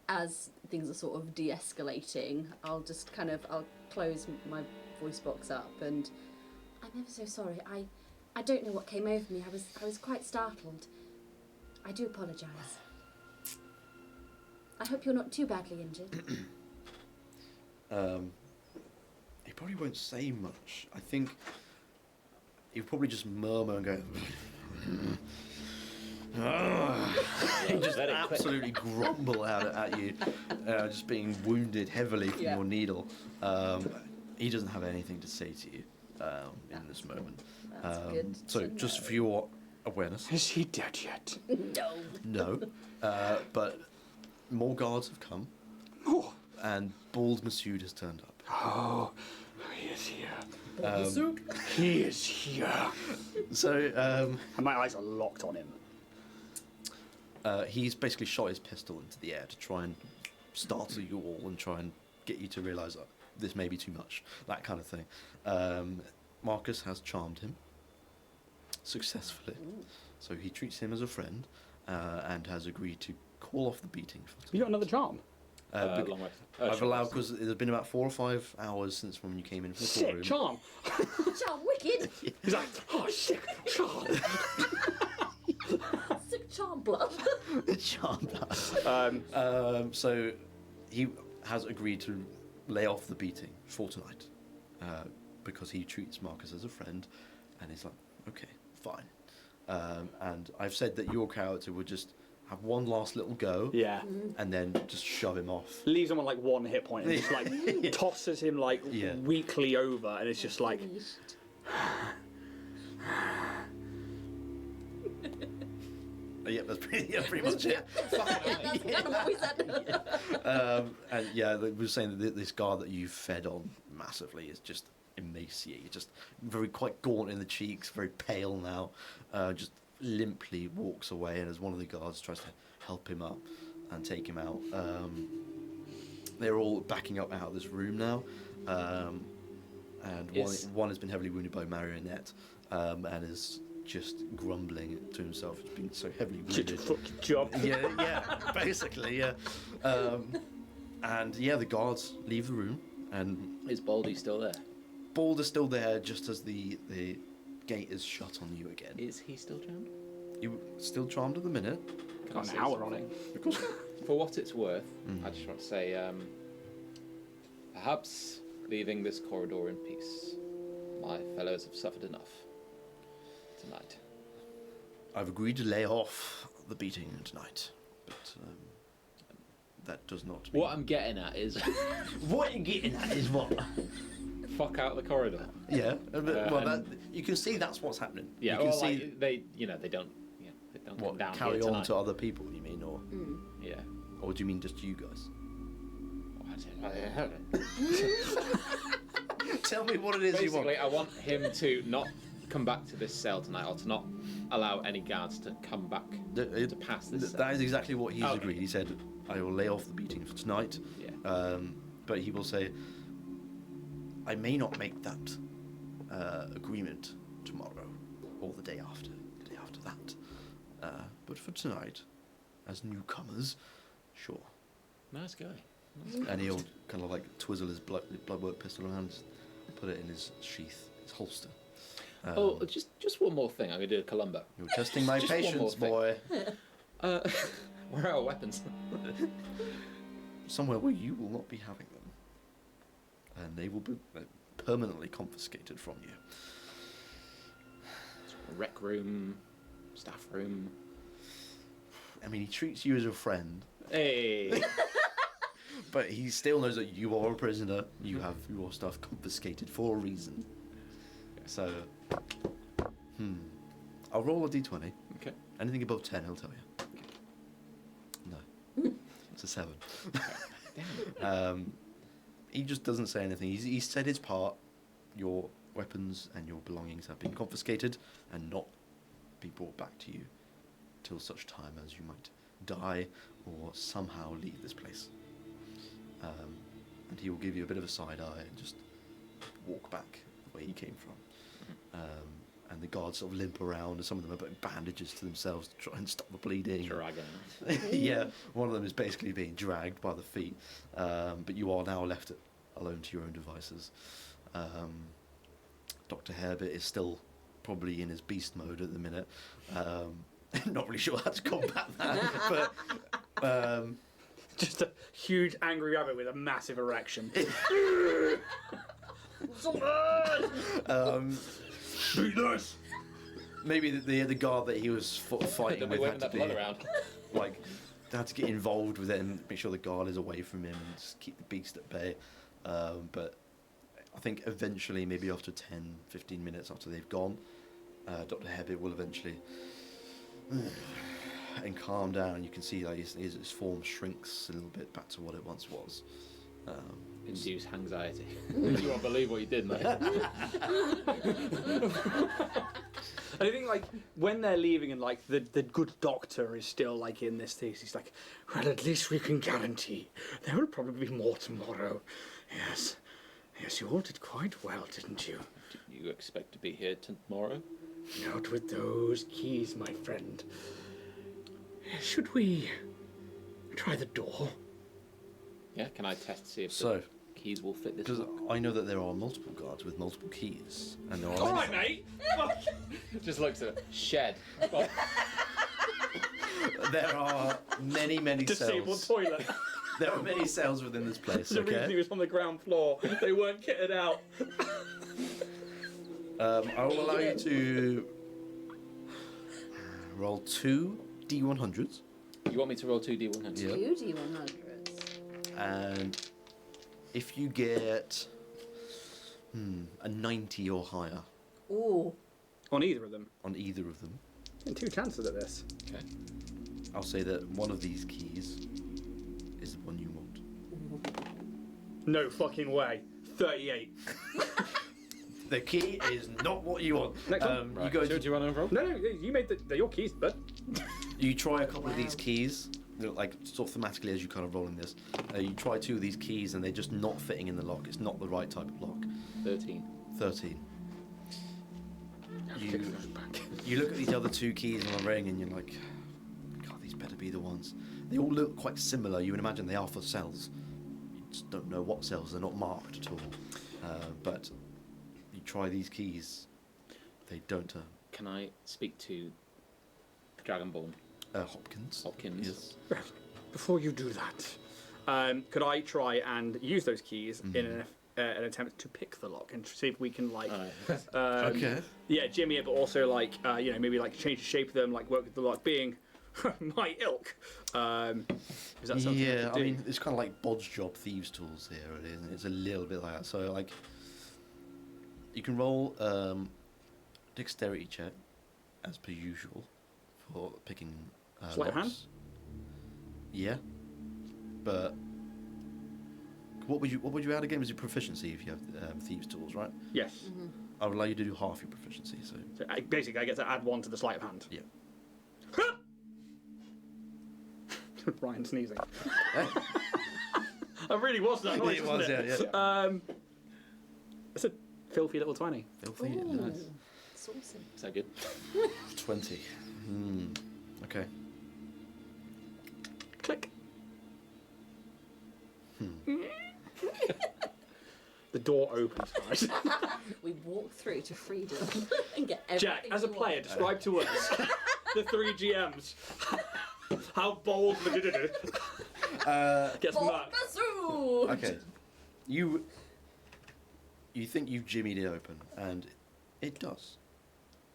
As things are sort of de-escalating, I'll close my voice box up and I'm ever so sorry. I don't know what came over me. I was quite startled. I do apologise. I hope you're not too badly injured. He probably won't say much. I think he'll probably just murmur and go. He just Very quick. absolutely grumble out at you, just being wounded heavily from Yeah. your needle. He doesn't have anything to say to you in this moment. That's good So to just know. for your Awareness. Is he dead yet? No. No. But more guards have come, Oh. and Bald Masood has turned up. Oh, he is here. He is here. So, And my eyes are locked on him. he's basically shot his pistol into the air to try and startle you all and try and get you to realise that this may be too much, that kind of thing. Marcus has charmed him successfully, so he treats him as a friend and has agreed to call off the beating. You got another charm? Long way. I've allowed, because there's been about 4 or 5 hours since when you came in from the Sick courtroom. charm. Charm wicked. He's like, oh, sick charm. Sick charm bluff. Charmed. So he has agreed to lay off the beating for tonight, because he treats Marcus as a friend, and he's like, okay, fine. And I've said that your character would just have one last little go, Yeah. and then just shove him off. Leaves him on like 1 hit point and just like tosses him like Yeah. weakly over, and it's just like, Yeah, that's pretty much it. That's kind of what we said. And yeah, we were saying that this guard that you've fed on massively is just emaciated, just very quite gaunt in the cheeks, very pale now, just limply walks away, and as one of the guards tries to help him up and take him out, they're all backing up out of this room now, and one has been heavily wounded by Marionette, and is just grumbling to himself. He's been so heavily did wounded. your fucking job. Yeah, basically, yeah. And yeah, the guards leave the room, and Is Baldy still there? Bald is still there just as the gate is shut on you again. Is he still charmed? You still charmed at the minute. Got an hour on it. For what it's worth, I just want to say, perhaps leaving this corridor in peace. My fellows have suffered enough tonight. I've agreed to lay off the beating tonight, but that does not mean... What I'm getting at is, What you're getting at is what? fuck out the corridor. Yeah, but, well, and- you can see that's what's happening. Yeah, you can well, see like, they don't come what down carry here on tonight. to other people. You mean, or Yeah. or do you mean just you guys? Tell me what it is you want. Basically, I want him to not come back to this cell tonight, or to not allow any guards to come back to pass this cell. That is exactly what he's Okay. agreed. He said, I will lay off the beating for tonight, Yeah. but he will say, I may not make that agreement tomorrow, or the day after that. But for tonight, as newcomers, sure. Nice guy. And he'll kind of like twizzle his bloodwork pistol around, put it in his sheath, his holster. Oh, just one more thing. I'm gonna do a Columbo. You're testing my Just one patience, more boy. Where are our weapons? Somewhere where you will not be having them. And they will be permanently confiscated from you. Rec room, staff room. I mean, he treats you as a friend, Hey. but he still knows that you are a prisoner. You have your stuff confiscated for a reason. So, I'll roll a d20. Okay. Anything above 10, he'll tell you. No. It's a 7. He just doesn't say anything. He's said his part. Your weapons and your belongings have been confiscated and not be brought back to you till such time as you might die or somehow leave this place. And he will give you a bit of a side eye and just walk back the way he came from. And the guards sort of limp around, and some of them are putting bandages to themselves to try and stop the bleeding. Dragon. Yeah, one of them is basically being dragged by the feet, but you are now left alone to your own devices. Dr. Herbert is still probably in his beast mode at the minute. Not really sure how to combat that, but Just a huge angry rabbit with a massive erection. beat this. Maybe the guard that he was fighting Don't be with waving had to that be blood around. like, they had to get involved with it and make sure the guard is away from him and just keep the beast at bay. But I think eventually, maybe after 10, 15 minutes after they've gone, Dr. Hebbit will eventually and calm down. You can see that his form shrinks a little bit back to what it once was. Induce anxiety. You won't believe what you did, mate. I think like when they're leaving and like the good doctor is still like in this thing, he's like, well, at least we can guarantee there will probably be more tomorrow. Yes, you all did quite well, didn't you? Do you expect to be here tomorrow? Not with those keys, my friend. Should we try the door? Yeah, can I test to see if So, the keys will fit this because lock? I know that there are multiple guards with multiple keys, and there are All right, mate. Just looks at it. Shed. there are many Disabled cells. toilet. There are many cells within this place. The reason he Okay. was on the ground floor. They weren't kitted out. I will allow you to roll 2 D100s, You want me to roll 2d100? Yeah. 2 D100s. and if you get a 90 or higher Ooh. On either of them. on either of them, And 2 chances at this. Okay. I'll say that one of these keys is the one you want. No fucking way. 38. The key is not what you want. Next one. You go So do you want to roll? No, you made they're your keys, bud. You try a couple of Wow. these keys, like sort of thematically as you kind of rolling this. You try 2 of these keys and they're just not fitting in the lock. It's not the right type of lock. 13. 13. Take those back. You look at these other 2 keys on the ring and you're like, God, these better be the ones. They all look quite similar. You would imagine they are for cells. You just don't know what cells. They're not marked at all. But you try these keys, they don't turn. Can I speak to Dragonborn? Hopkins. Hopkins. Yes. Before you do that, could I try and use those keys in an attempt to pick the lock and see if we can like, Okay. yeah, jimmy it, but also like, maybe like change the shape of them, like work with the lock being my ilk. Is that something? Yeah, I could do? I mean, it's kind of like bodge job thieves' tools here. It is. It's a little bit like that. So like, you can roll dexterity check as per usual for picking Sleight of hand? locks. Yeah, but what would you add again? Was your proficiency if you have thieves' tools, right? Yes. I would allow you to do half your proficiency. So So basically, I get to add 1 to the sleight of hand. yeah. Ryan sneezing. I really was that noise, It wasn't was, it? yeah. It's a filthy little 20. Filthy. Ooh. Nice. Saucy. Is that good? 20. Okay. Click. The door opens, guys. We walk through to freedom and get everything. Jack, as a we player, want. describe to us the 3 GMs how bold gets mucked. Bombasoo! Okay. You think you've jimmied it open, and it does.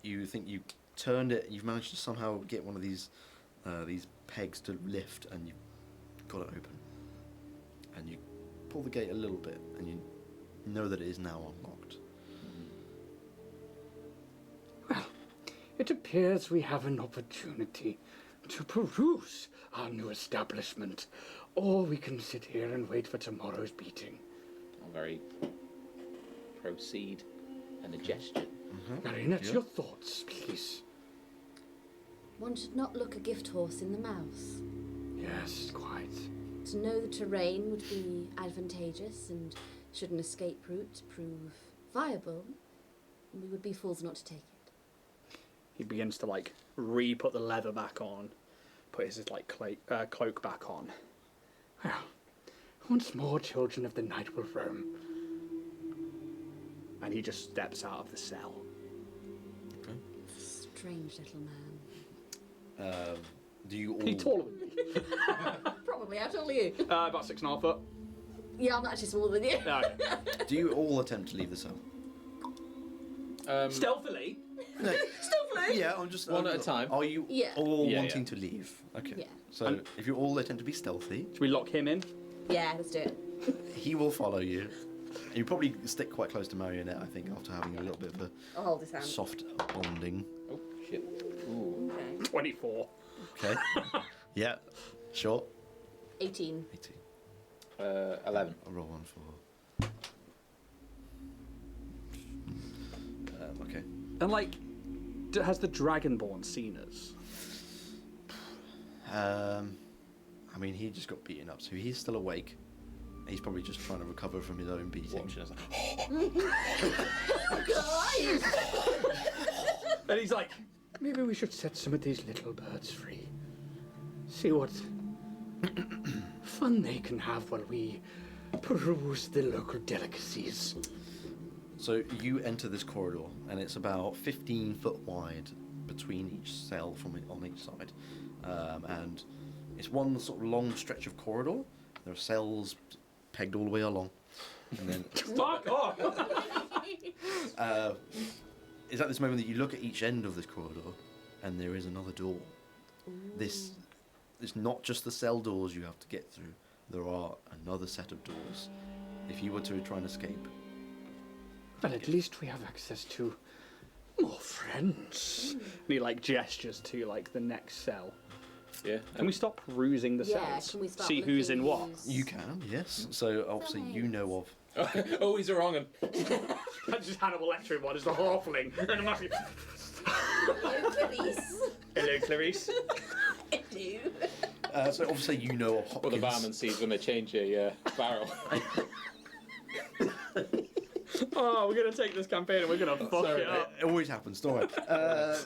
You think you turned it, you've managed to somehow get one of these pegs to lift, and you've got it open. And you pull the gate a little bit, and you know that it is now unlocked. Well, it appears we have an opportunity to peruse our new establishment, or we can sit here and wait for tomorrow's beating. I'll very proceed and a gesture. Marinette, Yeah. your thoughts, please. One should not look a gift horse in the mouth. Yes, quite. To know the terrain would be advantageous, and should an escape route prove viable, we would be fools not to take it. He begins to like re-put the leather back on, put his like cloak back on. Well, once more, children of the night will roam. And he just steps out of the cell. Strange little man. Do you all? He's taller than me. Probably. How tall are you? About 6.5 foot. Yeah, I'm actually smaller than you. No. Do you all attempt to leave the cell? Stealthily. No. Stealthily? Yeah, I'm just One at a time. Are you Yeah. all Yeah, wanting yeah. to leave? Okay. Yeah. So if you all attempt to be stealthy, Should we lock him in? Yeah, let's do it. he will follow you. You probably stick quite close to Marionette, I think, after having a little bit of I'll hold his hand. a soft bonding. Oh shit. Ooh. Okay. 24. Okay. Yeah. Sure. 18. 18. 11. I'll roll one for. Okay. And like, has the Dragonborn seen us? I mean, he just got beaten up, so he's still awake. He's probably just trying to recover from his own beating. Watching us. And he's like, maybe we should set some of these little birds free. See what fun they can have while we peruse the local delicacies. So you enter this corridor, and it's about 15 foot wide between each cell on each side. And it's one sort of long stretch of corridor. There are cells pegged all the way along. And then Fuck off! it's at this moment that you look at each end of this corridor, and there is another door. This is not just the cell doors you have to get through. There are another set of doors. If you were to try and escape. But at least we have access to more friends. And he like gestures to like the next cell. Yeah. Can we stop perusing the Yeah, cells? can we start See who's in looking what? who's- You can, yes. So obviously you know of. Oh, he's a wrong one. That's just Hannibal Lecter one as the halfling. And I'm like, Hello, Clarice. hello, Clarice. Hello. So obviously you know of Hopkins. What the barman sees when they change a barrel. Oh, we're gonna take this campaign and we're gonna fuck it up. It always happens, don't worry.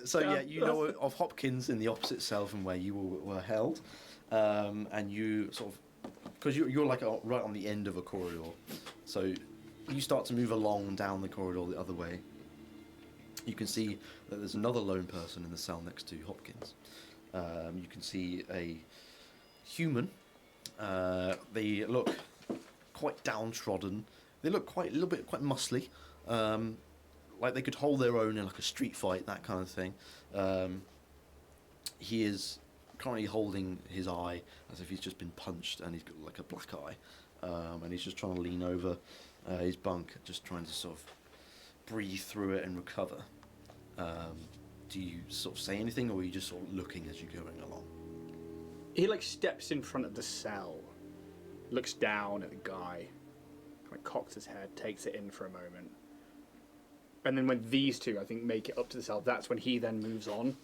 So yeah, you know of Hopkins in the opposite cell from where you were held, and you sort of, because you're like right on the end of a corridor, so you start to move along down the corridor the other way. You can see that there's another lone person in the cell next to Hopkins. You can see a human. They look quite downtrodden. They look quite a little bit quite muscly, like they could hold their own in like a street fight, that kind of thing. He is currently holding his eye as if he's just been punched, and he's got like a black eye, and he's just trying to lean over his bunk, just trying to sort of breathe through it and recover. Do you sort of say anything, or are you just sort of looking as you're going along? He like steps in front of the cell, looks down at the guy, kind of cocks his head, takes it in for a moment. And then when these two, I think, make it up to the cell, that's when he then moves on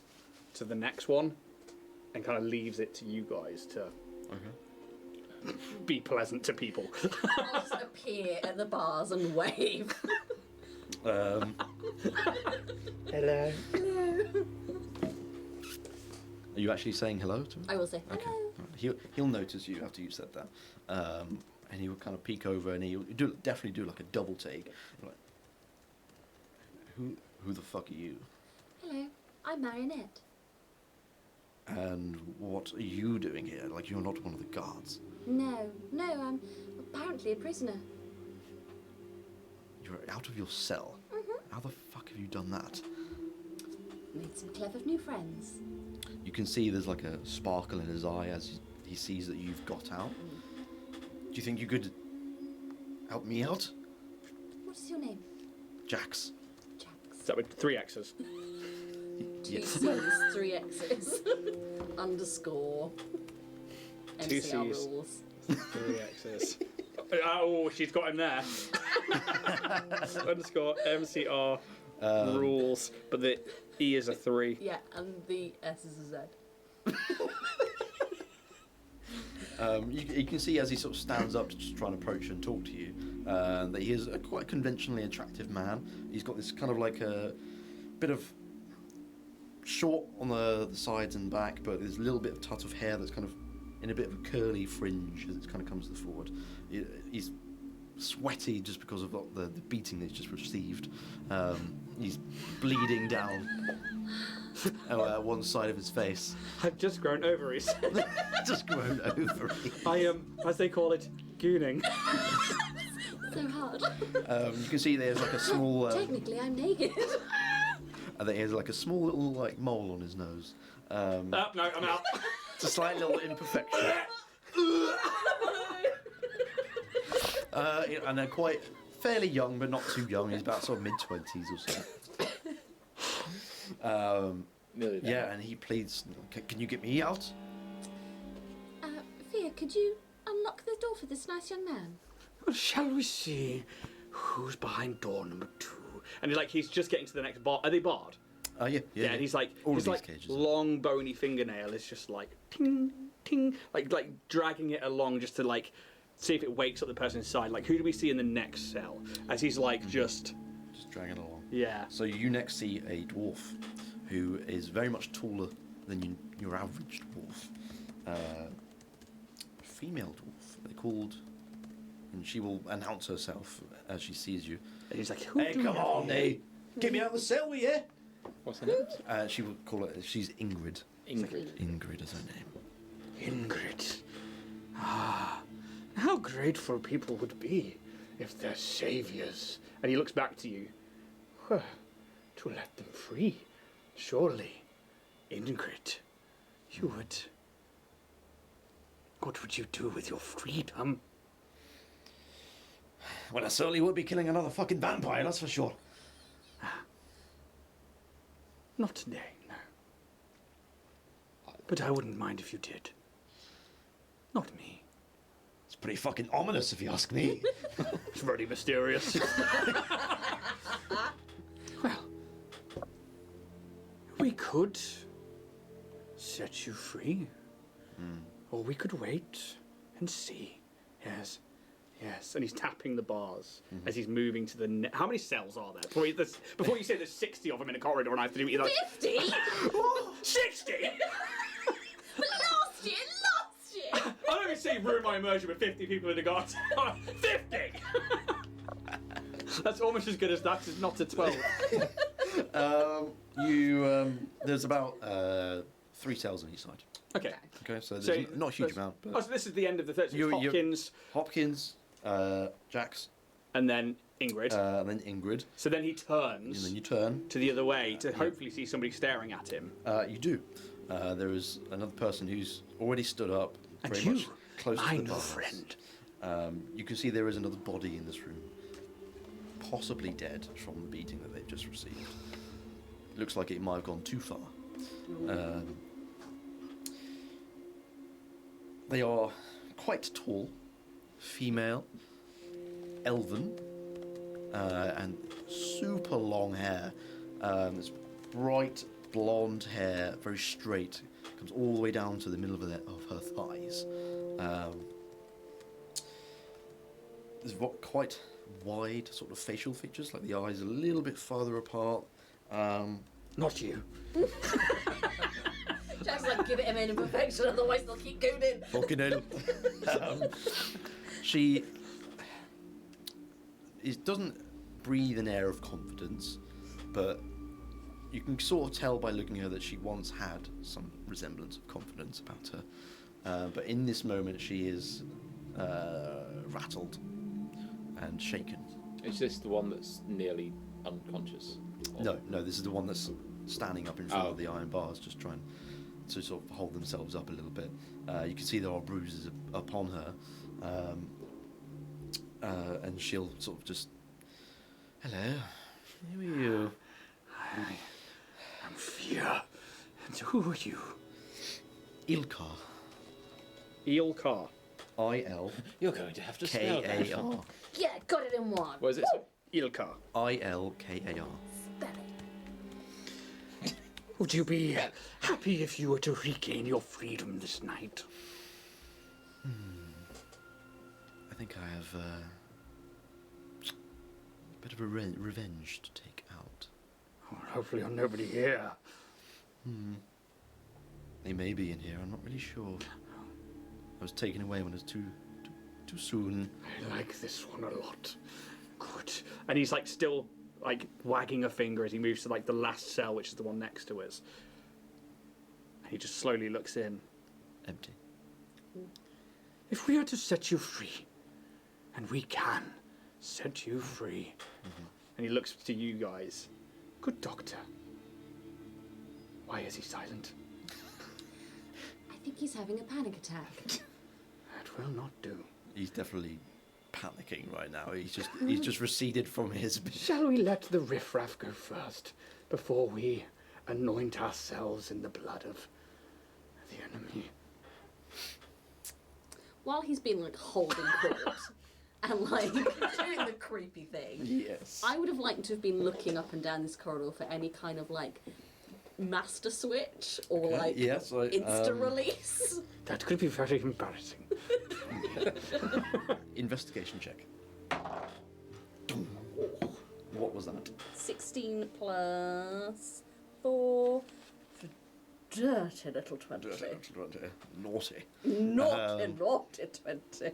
to the next one and kind of leaves it to you guys to be pleasant to people. I'll just appear at the bars and wave. Um, Hello. Hello. Are you actually saying hello to him? I will say hello. Okay. He'll notice you after you said that, and he will kind of peek over, and he'll definitely do like a double take. Like, who the fuck are you? Hello. I'm Marionette. And what are you doing here? Like, you're not one of the guards. No, I'm apparently a prisoner. You're out of your cell. Mm-hmm. How the fuck have you done that? Made some clever new friends. You can see there's like a sparkle in his eye as he sees that you've got out. Do you think you could help me out? What is your name? Jax. Jax. Is that with 3 X's? 2 Yes. C's, 3 X's. Underscore. 2 MCR C's. rules. 3 X's. Oh, she's got him there. Underscore MCR rules, but the E is a 3. Yeah, and the S is a Z. You can see as he sort of stands up to just try and approach and talk to you, that he is a quite conventionally attractive man. He's got this kind of like a bit of short on the sides and back, but there's a little bit of tuft of hair that's kind of in a bit of a curly fringe as it kind of comes to the forward. He's sweaty just because of the beating that he's just received. He's bleeding down one side of his face. I've just grown ovaries. Just grown ovaries. I am, as they call it, gooning. So hard. You can see there's like a small. Technically, I'm naked. And then he has like a small little like mole on his nose. No, I'm out. It's a slight little imperfection. And a quite fairly young, but not too young. He's about sort of mid-20s or so. Nearly there. Yeah, and he pleads, can you get me out? Fia, could you unlock the door for this nice young man? Well, shall we see who's behind door number 2? And he's just getting to the next bar. Are they barred? Yeah. And he's like, All his of these cages. long bony fingernail is just like ting ting, like dragging it along just to like see if it wakes up the person inside. Like, who do we see in the next cell? As he's like just dragging along. Yeah. So you next see a dwarf who is very much taller than your average dwarf. Female dwarf. They're called, and she will announce herself as she sees you. And he's like, Hey, come on, hey, get me out of the cell, will you? What's her name? She will call it. She's Ingrid. Ingrid. Ingrid is her name. Ingrid. Ah, how grateful people would be if their saviors. And he looks back to you. Well, to let them free, surely, Ingrid, you would. What would you do with your freedom? Well, I certainly would be killing another fucking vampire, that's for sure. Not today, no. But I wouldn't mind if you did. Not me. It's pretty fucking ominous, if you ask me. It's very mysterious. Well, we could set you free. Or we could wait and see. Yes. Yes. And he's tapping the bars as he's moving to the... How many cells are there? Before you say there's 60 of them in a corridor and I have to do either... 50? 60? But last year! I don't even say ruin my immersion with 50 people in a garden. 50! That's almost as good as that is not a 12. There's about 3 cells on each side. Okay. Okay, so there's not a huge amount. But Oh, so this is the end of the third. So it's Hopkins, Jax, and then Ingrid. and then Ingrid. So then he turns And then you turn. to the other way to hopefully see somebody staring at him. You do. There is another person who's already stood up, And very you, much close to my the new bars. friend. You can see there is another body in this room, possibly dead from the beating that they've just received. Looks like it might have gone too far. They are quite tall, female, elven, and super long hair. It's bright blonde hair, very straight, comes all the way down to the middle of her thighs. There's quite wide sort of facial features, like the eyes a little bit farther apart. Not you. Jack's like, give it him an imperfection, otherwise they'll keep going in. Fucking hell. She doesn't breathe an air of confidence, but you can sort of tell by looking at her that she once had some resemblance of confidence about her. But in this moment, she is rattled and shaken. Is this the one that's nearly unconscious? No, this is the one that's standing up in front of the iron bars, just trying to sort of hold themselves up a little bit. You can see there are bruises upon her, and she'll sort of just, hello, who are you? I'm Fia. And who are you? Ilkar. Eelkar. I-L-K-A-R. You're going to have to spell that. Yeah, got it in one. What is it? Eelkar. I-L-K-A-R. Spell it. Would you be happy if you were to regain your freedom this night? I think I have a bit of a revenge to take out. Well, hopefully on nobody here. They may be in here, I'm not really sure. I was taken away when it was too soon. I like this one a lot. Good. And he's like still like wagging a finger as he moves to like the last cell, which is the one next to us. And he just slowly looks in. Empty. If we are to set you free, and we can set you free, and he looks to you guys. Good doctor. Why is he silent? I think he's having a panic attack. That will not do. He's definitely panicking right now. He's just receded from his. Shall we let the riffraff go first, before we anoint ourselves in the blood of the enemy? While he's been like holding court and like doing the creepy thing, Yes. I would have liked to have been looking up and down this corridor for any kind of like master switch or like yes, insta release. That could be very embarrassing. Investigation check. What was that? 16 plus 4 for dirty little 20. Naughty. Naughty 20.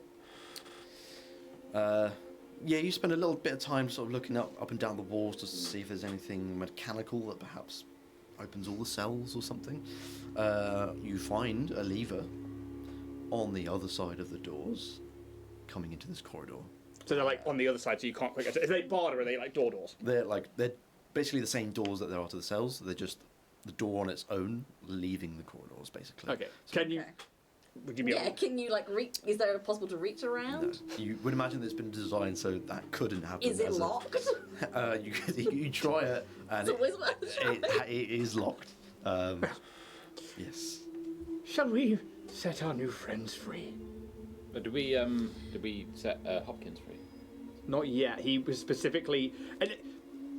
Yeah, you spend a little bit of time sort of looking up and down the walls to see if there's anything mechanical that perhaps opens all the cells or something. You find a lever on the other side of the doors coming into this corridor. So they're like on the other side, so you can't click. Are they barred or are they like doors? They're basically the same doors that there are to the cells. They're just the door on its own, leaving the corridors, basically. Okay. Can you? Would you be? Yeah. Can you like reach? Is there possible to reach around? No. You would imagine that it's been designed so that couldn't happen. Is it locked? You try it, and It's always worth a try. it is locked. Yes. Shall we set our new friends free? But did we set Hopkins free? Not yet. He was specifically.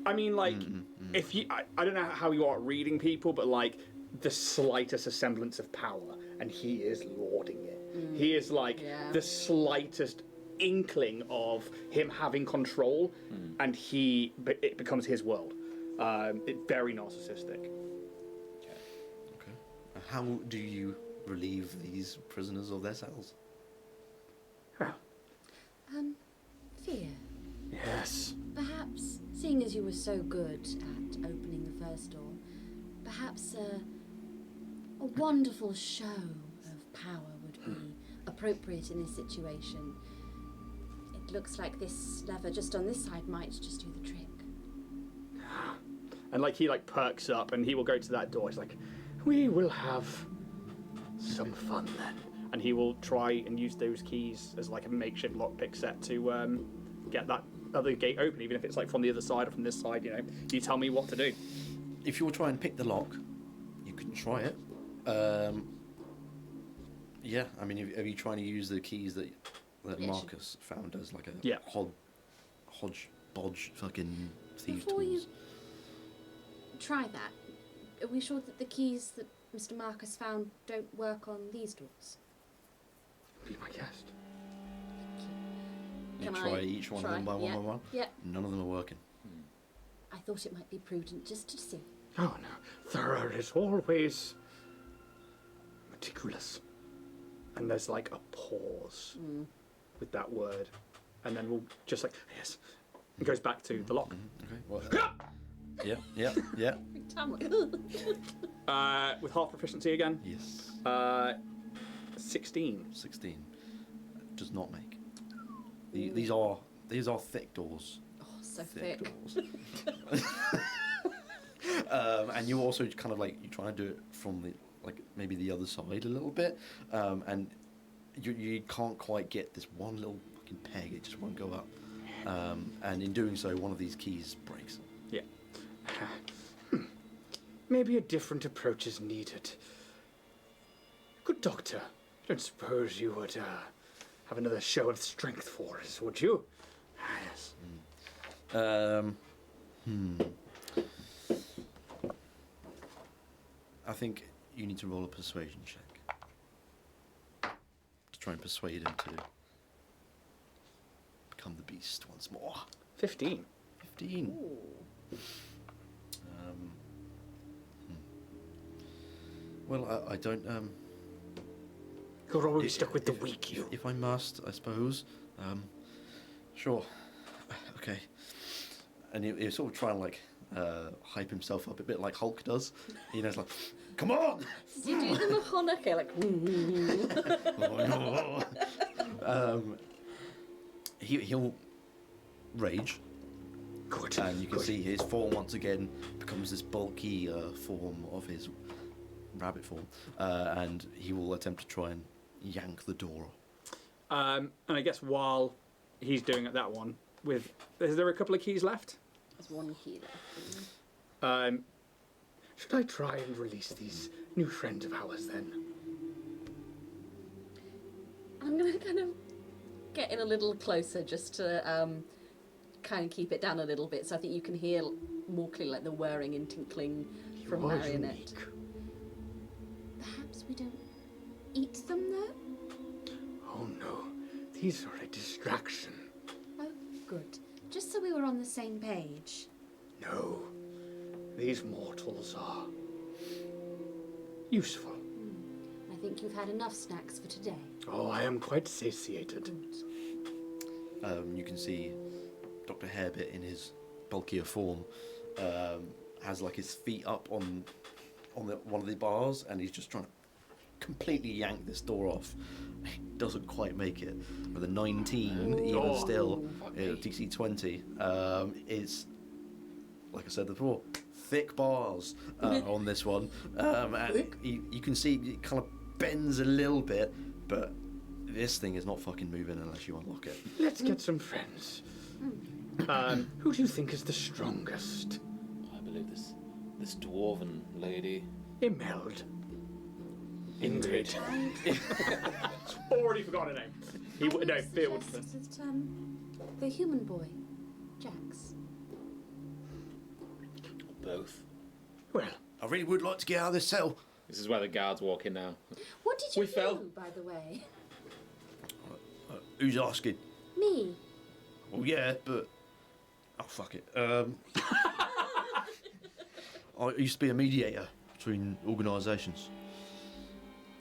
I mean, like, if you, I don't know how you are at reading people, but like the slightest semblance of power, and he is lording it. He is like the slightest inkling of him having control, and it becomes his world. It's very narcissistic. Okay. How do you relieve these prisoners of their cells? Fear. Yes. Perhaps, seeing as you were so good at opening the first door, perhaps a wonderful show of power would be appropriate in this situation. It looks like this lever just on this side might just do the trick. And like he like perks up, and he will go to that door. He's like, "We will have some fun then." And he will try and use those keys as like a makeshift lockpick set to get that other gate open, even if it's like from the other side or from this side. You know, you tell me what to do. If you will try and pick the lock, you can try it. Yeah, I mean, are you trying to use the keys that Marcus found as like a hodgepodge fucking thieves' Before you tools? try that, are we sure that the keys that Mr. Marcus found don't work on these doors? Be my guest. You Can try I each one try? of them by one by one? Yeah. None of them are working. I thought it might be prudent just to see. Oh no, Thurr is always meticulous. And there's like a pause with that word, and then we'll just like yes, it goes back to the lock. Okay. Well, yeah. With half proficiency again. Yes. 16. 16. Does not make. These are thick doors. Oh, so thick. Doors. And you also kind of like, you're trying to do it from the, like, maybe the other side a little bit, and you can't quite get this one little fucking peg. It just won't go up. And in doing so, one of these keys breaks. Yeah. Maybe a different approach is needed. Good doctor, I don't suppose you would have another show of strength for us, would you? Yes. I think you need to roll a persuasion check to try and persuade him to become the beast once more. 15. 15. Ooh. Well, I don't. You're always stuck with the weak, you. If I must, I suppose. Sure. Okay. And he'll sort of try and like hype himself up a bit like Hulk does. You know, it's like, come on! Does he do the Mahonaka like? He'll rage. Good. And you can see his form once again becomes this bulky form of his rabbit form, and he will attempt to try and yank the door. And I guess while he's doing at that one. Is there a couple of keys left? There's one key there. Should I try and release these new friends of ours then? I'm gonna kind of get in a little closer just to kind of keep it down a little bit, so I think you can hear more clearly like the whirring and tinkling from You are Marionette. unique. Perhaps we don't eat them though? Oh no, these are a distraction. Oh, good. Just so we were on the same page. No, these mortals are useful. I think you've had enough snacks for today. Oh, I am quite satiated. You can see Dr. Hairbit in his bulkier form has like his feet up on one of the bars, and he's just trying to completely yank this door off. He doesn't quite make it. With a 19, even still, DC 20, it's, like I said before, thick bars on this one. And you can see it kind of bends a little bit, but this thing is not fucking moving unless you unlock it. Let's get some friends. Who do you think is the strongest? I believe this dwarven lady. Imelda. Ingrid. Already forgotten her name. No, Field. Suggested, the human boy, Jax. Both. Well, I really would like to get out of this cell. This is where the guards walk in now. What did you We do, fell. by the way? Who's asking? Me. Well, yeah, but... Oh, fuck it. I used to be a mediator between organisations.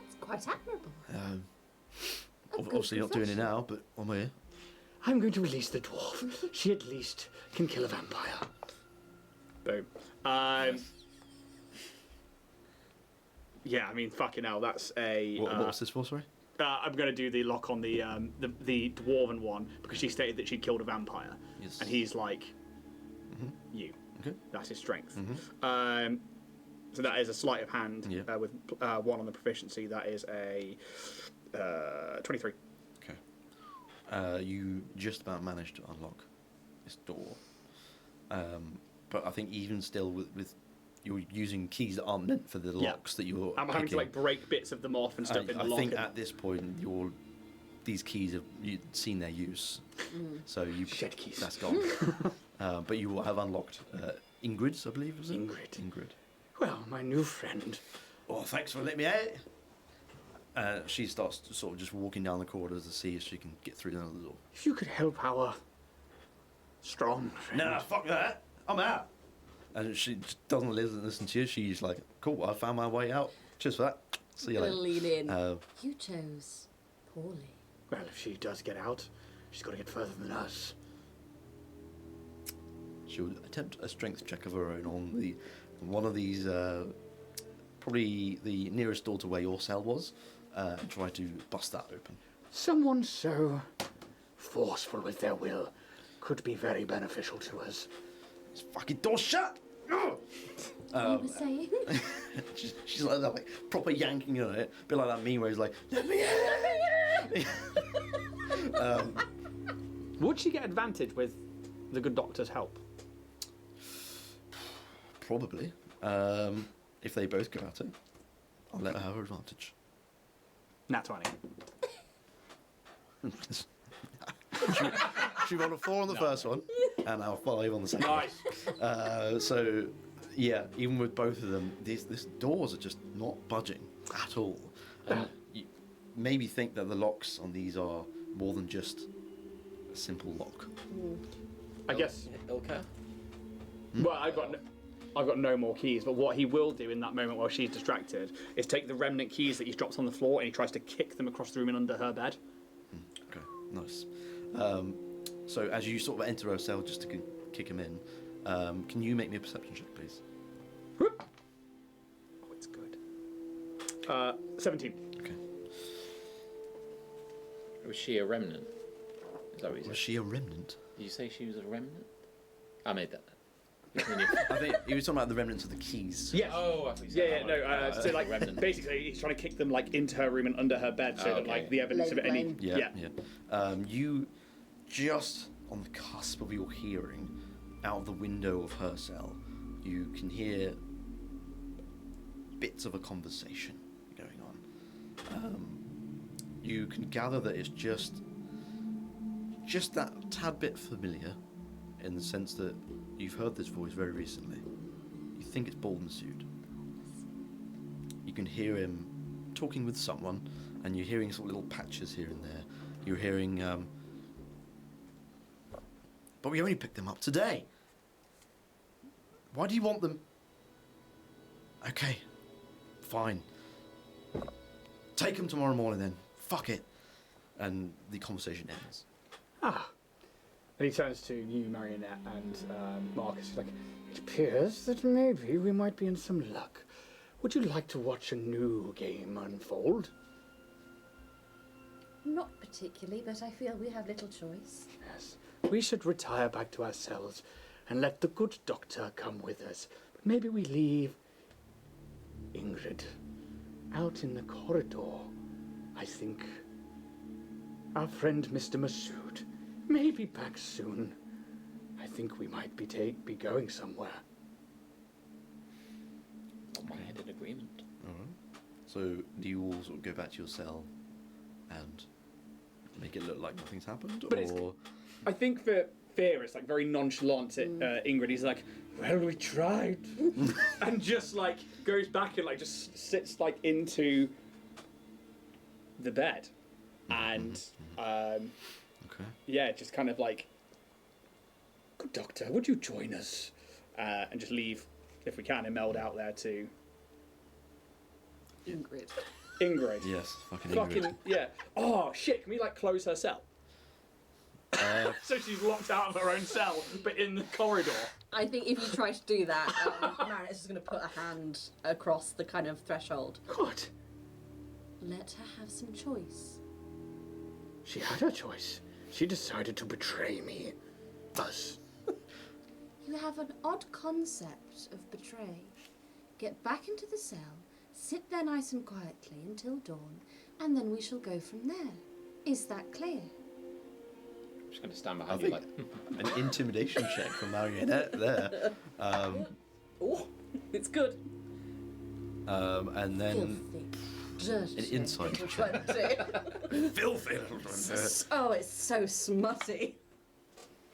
That's quite admirable. Obviously not doing it now, but I'm here. I'm going to release the dwarf. She at least can kill a vampire. Boom. Yeah, I mean, fucking hell, that's a... What's this for, sorry? I'm going to do the lock on the dwarven one, because she stated that she'd killed a vampire. Yes. And he's like, you. Okay. That's his strength. So that is a sleight of hand with 1 on the proficiency. That is a 23. Okay. You just about managed to unlock this door. But I think even still with you're using keys that aren't meant for the locks that you're I'm having to like break bits of them off and stuff in the lock. I think at this point these keys have seen their use. So you shed keys. That's gone. But you will have unlocked Ingrid's, I believe, was it? Ingrid. Well, my new friend. Oh, thanks for letting me out. She starts to sort of just walking down the corridors to see if she can get through the door. If you could help our strong friend. Nah, fuck that. I'm out. And she just doesn't listen to you. She's like, cool, I found my way out. Cheers for that. See you later. Lean in. You chose poorly. Well, if she does get out, she's got to get further than us. She'll attempt a strength check of her own on one of these, probably the nearest door to where your cell was, and try to bust that open. Someone so forceful with their will could be very beneficial to us. This fucking door shut! You were saying? she's like proper yanking on it, a bit like that meme where he's like, let me in! Would she get advantage with the good doctor's help? Probably. If they both go at it, I'll let her have her advantage. Nat 20. She rolled a 4 on the first one, and now 5 on the second. Nice. So, yeah, even with both of them, these doors are just not budging at all. You maybe think that the locks on these are more than just a simple lock. I guess. Ilka? Well, I've got no more keys, but what he will do in that moment while she's distracted is take the remnant keys that he's dropped on the floor and he tries to kick them across the room and under her bed. Okay, nice. So as you sort of enter her cell just to kick him in, can you make me a perception check, please? Whoop. Oh, it's good. 17. Okay. Was she a remnant? Is that what you said? Was she a remnant? Did you say she was a remnant? I made that. I think he was talking about the remnants of the keys. Yes. Oh, I thought you said that one. So like remnant. basically he's trying to kick them like into her room and under her bed so that like the evidence of any Yeah. You just on the cusp of your hearing, out of the window of her cell, you can hear bits of a conversation going on. You can gather that it's just that tad bit familiar, in the sense that you've heard this voice very recently. You think it's Bald Masood. You can hear him talking with someone, and you're hearing sort of little patches here and there. You're hearing, but we only picked them up today. Why do you want them? Okay, fine. Take them tomorrow morning then. Fuck it. And the conversation ends. Ah. And he turns to you, Marionette, and Marcus. He's like, it appears that maybe we might be in some luck. Would you like to watch a new game unfold? Not particularly, but I feel we have little choice. Yes. We should retire back to our cells and let the good doctor come with us. But maybe we leave Ingrid out in the corridor. I think our friend Mr. Masood may be back soon. I think we might be going somewhere. My head in agreement. Alright. So, do you all sort of go back to your cell and make it look like nothing's happened? But or... I think for Fear, it's like very nonchalant at Ingrid. He's like, well, we tried. And just like goes back and like just sits like into the bed. And Okay. yeah, just kind of like, good doctor, would you join us? And just leave, if we can, and meld out there to Ingrid. Ingrid. Yes, fucking Ingrid. Yeah. Oh shit! Can we like close her cell? So she's locked out of her own cell, but in the corridor. I think if you try to do that, Marinette's just going to put a hand across the kind of threshold. What? Let her have some choice. She had her choice. She decided to betray me. Us. You have an odd concept of betray. Get back into the cell, sit there nice and quietly until dawn, and then we shall go from there. Is that clear? I'm just going to stand behind you like... An intimidation check from Marionette there. Oh, it's good. And then Filthy. an insight check. 20. Filthy. Oh, it's so smutty.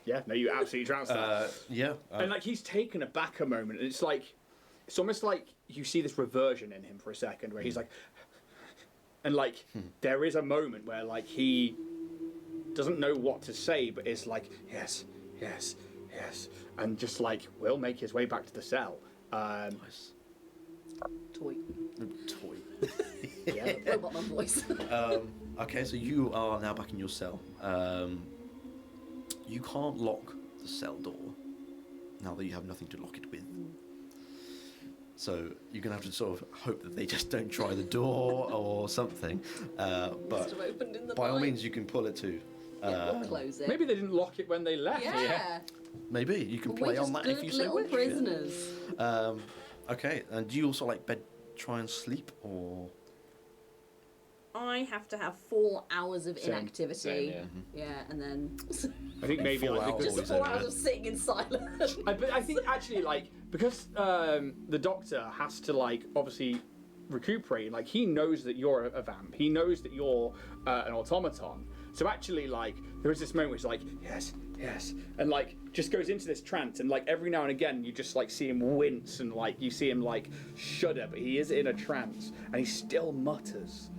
Yeah, no, you absolutely trounced that. Yeah. And like he's taken aback a moment, and it's almost like you see this reversion in him for a second, where he's like, and like there is a moment where like he doesn't know what to say, but it's like yes, yes, yes, and just like will make his way back to the cell. Nice. Toy. Toy. Yeah. Robot man voice. Okay, so you are now back in your cell. You can't lock the cell door now that you have nothing to lock it with. So you're going to have to sort of hope that they just don't try the door or something. But Must have opened in the by all night. means, you can pull it too. Yeah, we'll close it. Maybe they didn't lock it when they left. Yeah. Maybe you can We're play just on that good if you so little wish. prisoners. Okay, and do you also like bed try and sleep or? I have to have 4 hours of Same, inactivity. same, yeah. Yeah, and then I think maybe 4 like hours. just Always 4 over hours it. of sitting in silence. But I think actually, like, because the doctor has to, like, obviously recuperate, like, he knows that you're a vamp. He knows that you're an automaton. So actually, like, there is this moment where he's like, yes, yes, and, like, just goes into this trance, and, like, every now and again, you just, like, see him wince, and, like, you see him, like, shudder, but he is in a trance, and he still mutters.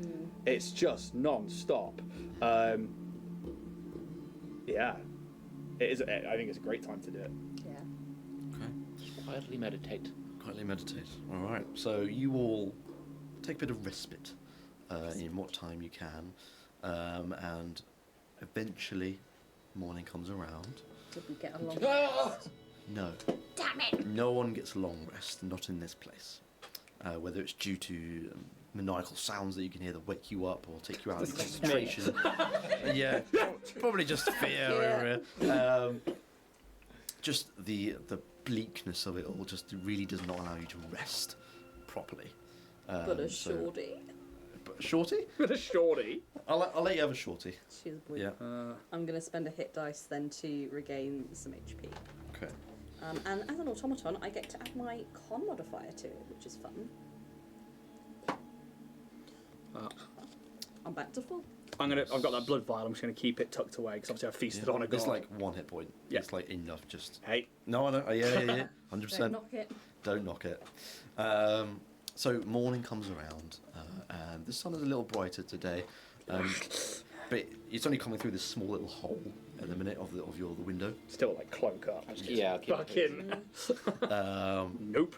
It's just non-stop. Yeah. It is. I think it's a great time to do it. Yeah. Okay. Just quietly meditate. Quietly meditate. All right. So you all take a bit of respite in what time you can, and eventually morning comes around. Did we get a long No. Damn it! No one gets a long rest, not in this place. Whether it's due to maniacal sounds that you can hear that wake you up or take you out of your concentration. Yeah, probably just fear. Just the bleakness of it all just really does not allow you to rest properly. But a so- shorty. Shorty? With a shorty. I'll let you have a shorty. She's a boy. Yeah. I'm going to spend a hit dice then to regain some HP. Okay. And as an automaton, I get to add my con modifier to it, which is fun. I'm back to full. I've got that blood vial. I'm just gonna keep it tucked away because obviously I feasted on a god. It's like 1 hit point. Yeah. It's like enough. Just Hey. no, I don't. Yeah. 100%. Don't knock it. Don't knock it. So morning comes around, and the sun is a little brighter today, but it's only coming through this small little hole at the minute of the window. Still like cloak up. Yeah, I'll keep it. Fucking. Nope.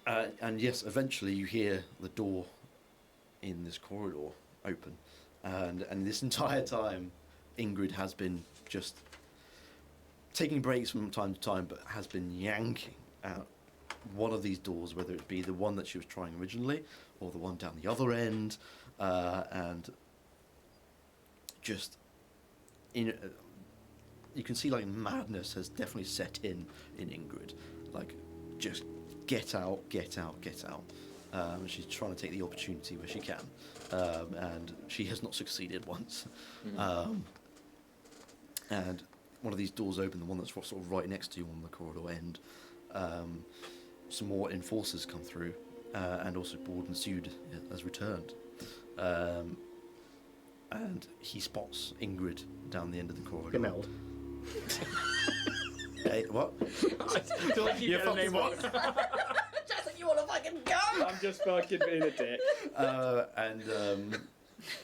And yes, eventually you hear the door in this corridor open, and this entire time, Ingrid has been just taking breaks from time to time, but has been yanking out one of these doors, whether it be the one that she was trying originally or the one down the other end, and just you can see like madness has definitely set in Ingrid, like just get out. She's trying to take the opportunity where she can, and she has not succeeded once. And one of these doors open, the one that's sort of right next to you on the corridor end. Some more enforcers come through, and also Borden Sud has returned. And he spots Ingrid down the end of the corridor. Gemeld. Hey, what? Your name was. Jason, you want to fucking go? I'm just fucking being a dick. And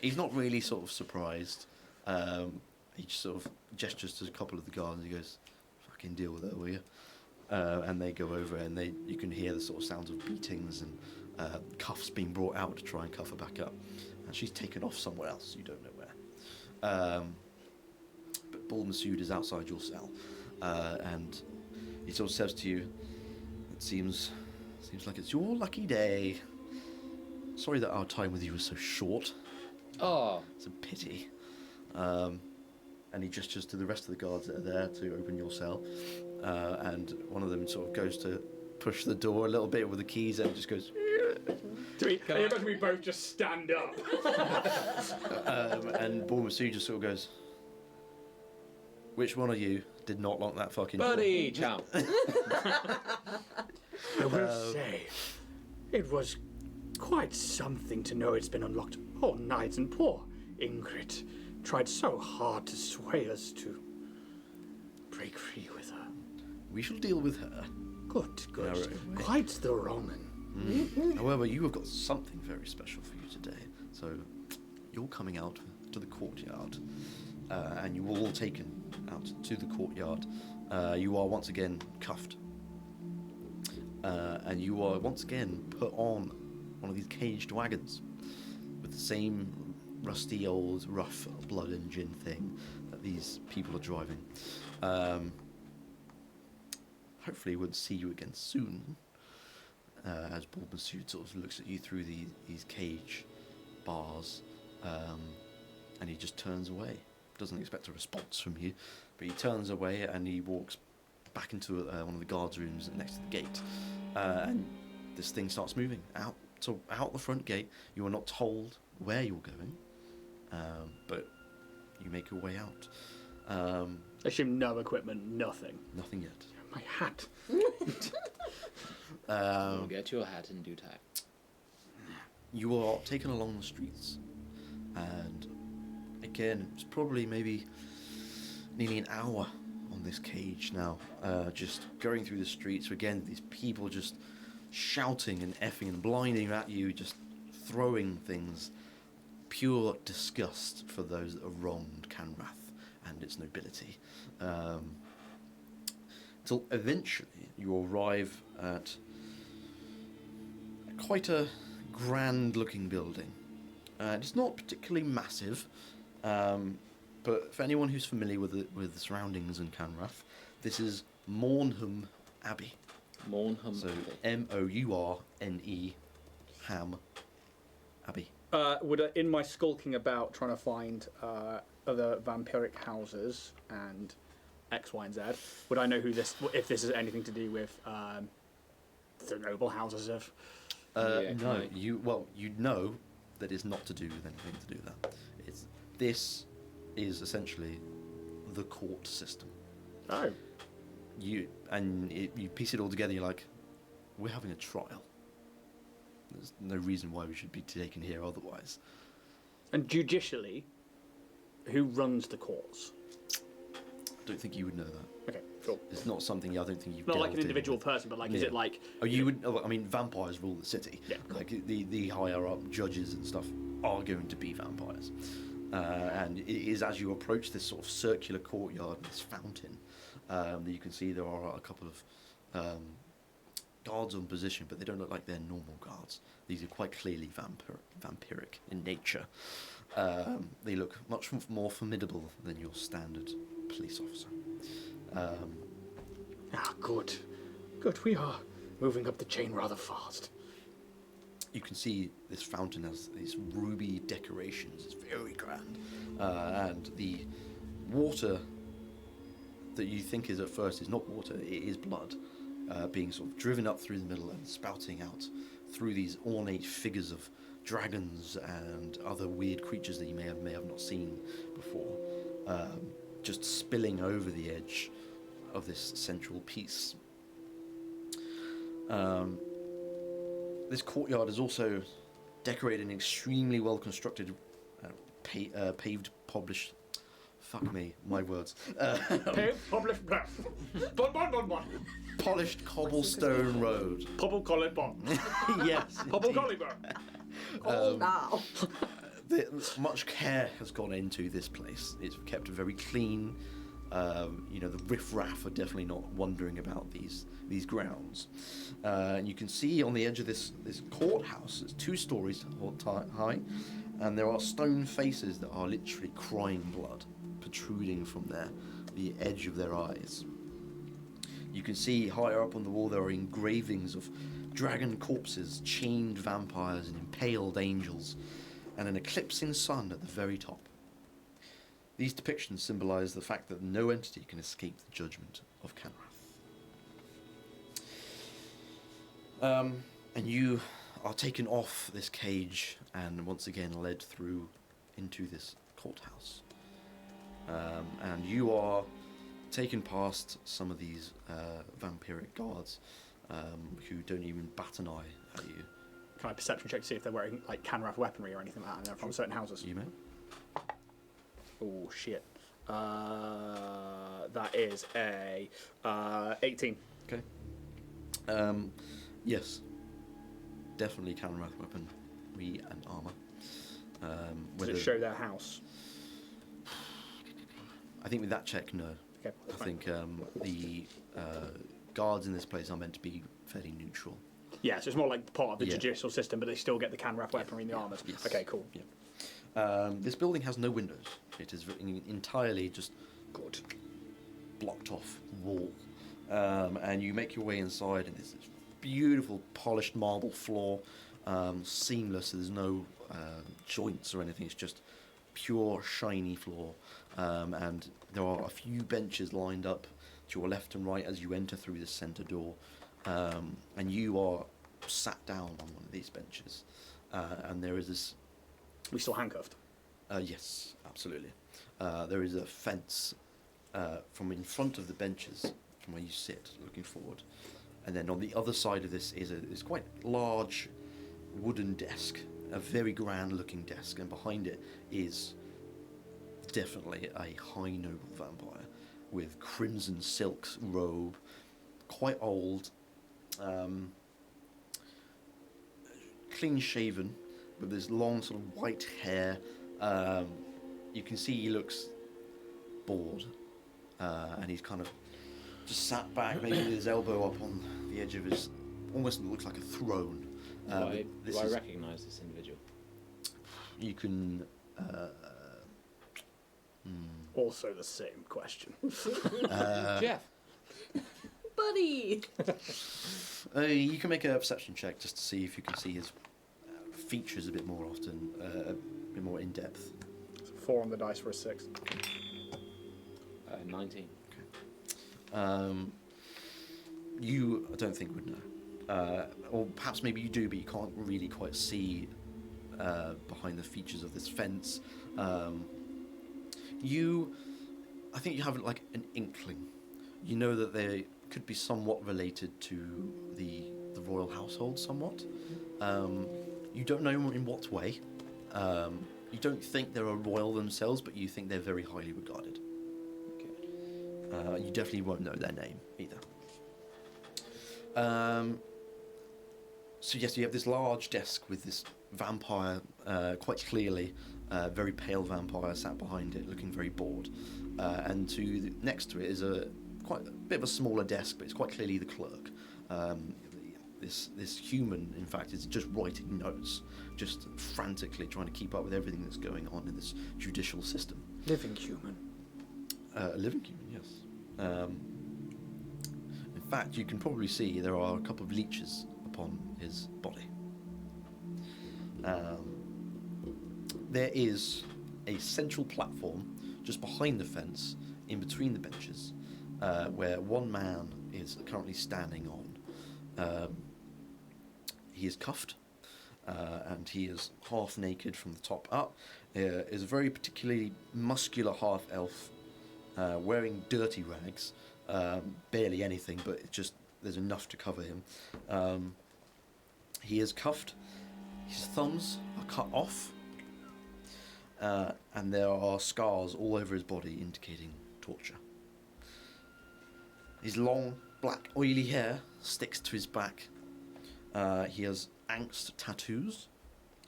he's not really sort of surprised. He just sort of gestures to a couple of the guards and he goes, "Fucking deal with her, will you?" And they go over and you can hear the sort of sounds of beatings and cuffs being brought out to try and cuff her back up. And she's taken off somewhere else, you don't know where. But Bald Masood is outside your cell, and he sort of says to you, "It seems like it's your lucky day. Sorry that our time with you was so short. Oh, It's a pity." And he gestures to the rest of the guards that are there to open your cell, and one of them sort of goes to push the door a little bit with the keys and just goes. We both just stand up. And Bald Masood just sort of goes, "Which one of you did not lock that fucking buddy, champ." I will say, it was quite something to know it's been unlocked all night, and poor Ingrid tried so hard to sway us to break free with her. We shall deal with her. Good. Right. Quite the Roman. However, you have got something very special for you today. So, you're coming out to the courtyard, and you were all taken out to the courtyard. You are once again cuffed, and you are once again put on one of these caged wagons with the same rusty old rough blood engine thing that these people are driving. Hopefully we'll see you again soon, as Bald Masood sort of looks at you through these cage bars, and he just turns away. Doesn't expect a response from you, but he turns away and he walks back into one of the guards' rooms next to the gate, and this thing starts moving out the front gate. You are not told where you're going, but you make your way out. Assume no equipment, nothing. Nothing yet. My hat. We'll get your hat in due time. You are taken along the streets, and again, it's probably maybe nearly an hour on this cage now, just going through the streets. Again, these people just shouting and effing and blinding at you, just throwing things. Pure disgust for those that have wronged Kanrath and its nobility. Till eventually you arrive at quite a grand-looking building. It's not particularly massive, but for anyone who's familiar with the surroundings in Kanrath, this is Mourneham Abbey. Mourneham So Abbey. Mourne Ham Abbey. In my skulking about trying to find other vampiric houses and X, Y, and Z, would I know if this is anything to do with the noble houses of Yeah, No, can I- you know that it's not to do with anything to do with that. This is essentially the court system. Oh. You piece it all together. You're like, we're having a trial. There's no reason why we should be taken here otherwise. And judicially, who runs the courts? I don't think you would know that. Okay, cool. It's not something I don't think you've Not like delved an in individual with. person, but like, is Yeah. it like... Oh, you would. I mean, vampires rule the city. Yeah, cool. Like the higher up judges and stuff are going to be vampires, and it is as you approach this sort of circular courtyard, this fountain, that you can see there are a couple of guards on position, but they don't look like they're normal guards. These are quite clearly vampiric in nature. They look much more formidable than your standard police officer. Good. Good, we are moving up the chain rather fast. You can see this fountain has these ruby decorations. It's very grand. And the water that you think is at first is not water, it is blood, being sort of driven up through the middle and spouting out through these ornate figures of dragons and other weird creatures that you may have not seen before, just spilling over the edge of this central piece. This courtyard is also decorated in extremely well constructed, paved, polished. Fuck me, my words. Paved, published, Polished cobblestone road. Pobble collie bot. Yes. Pobble indeed. collie bot. Oh, now. Much care has gone into this place. It's kept very clean. The riffraff are definitely not wandering about these grounds. And you can see on the edge of this courthouse, it's 2 stories high, and there are stone faces that are literally crying blood, protruding from the edge of their eyes. You can see higher up on the wall there are engravings of dragon corpses, chained vampires, and impaled angels, and an eclipsing sun at the very top. These depictions symbolize the fact that no entity can escape the judgment of Kanrath. And you are taken off this cage and once again led through into this courthouse. And you are taken past some of these vampiric guards who don't even bat an eye at you. Can I perception check to see if they're wearing like Kanrath weaponry or anything like that, and they're from certain houses? You may. Oh shit. That is a 18. Okay. Yes. Definitely Kanrath weaponry and armor. Does it show their house? I think with that check, no. Okay. I think the guards in this place are meant to be fairly neutral. Yeah, so it's more like part of the Yeah. judicial system, but they still get the Kanrath weaponry and the armors. Yes. Okay, cool. Yeah. This building has no windows. It is entirely just good, blocked off wall. And you make your way inside, and there's this beautiful polished marble floor, seamless. There's no joints or anything. It's just pure shiny floor. And there are a few benches lined up to your left and right as you enter through the centre door. And you are sat down on one of these benches. And there is this... We still handcuffed? Yes, absolutely. There is a fence from in front of the benches, from where you sit, looking forward. And then on the other side of this is quite large wooden desk, a very grand-looking desk, and behind it is definitely a high noble vampire with crimson silk robe, quite old, clean shaven, with this long sort of white hair. You can see he looks bored, and he's kind of just sat back, maybe with his elbow up on the edge of his, almost looks like a throne. Do I recognise this individual? You can. Also the same question. Jeff. Buddy! You can make a perception check just to see if you can see his features a bit more often, a bit more in depth. 4 on the dice for a 6. 19. You, I don't think would know. or perhaps maybe you do, but you can't really quite see behind the features of this fence. I think you have like an inkling. You know that they could be somewhat related to the royal household, somewhat. You don't know in what way. You don't think they're a royal themselves, but you think they're very highly regarded. Okay. You definitely won't know their name either. So yes, you have this large desk with this vampire, quite clearly, very pale vampire sat behind it, looking very bored. And next to it is quite a bit of a smaller desk, but it's quite clearly the clerk. This human, in fact, is just writing notes, just frantically trying to keep up with everything that's going on in this judicial system. Living human. A living human, yes. In fact, you can probably see there are a couple of leeches upon his body. There is a central platform just behind the fence, in between the benches, where one man is currently standing on. He is cuffed, and he is half naked from the top up. Is a very particularly muscular half-elf, wearing dirty rags, barely anything, but it's just there's enough to cover him. He is cuffed. His thumbs are cut off, and there are scars all over his body indicating torture. His long, black, oily hair sticks to his back. He has angst tattoos,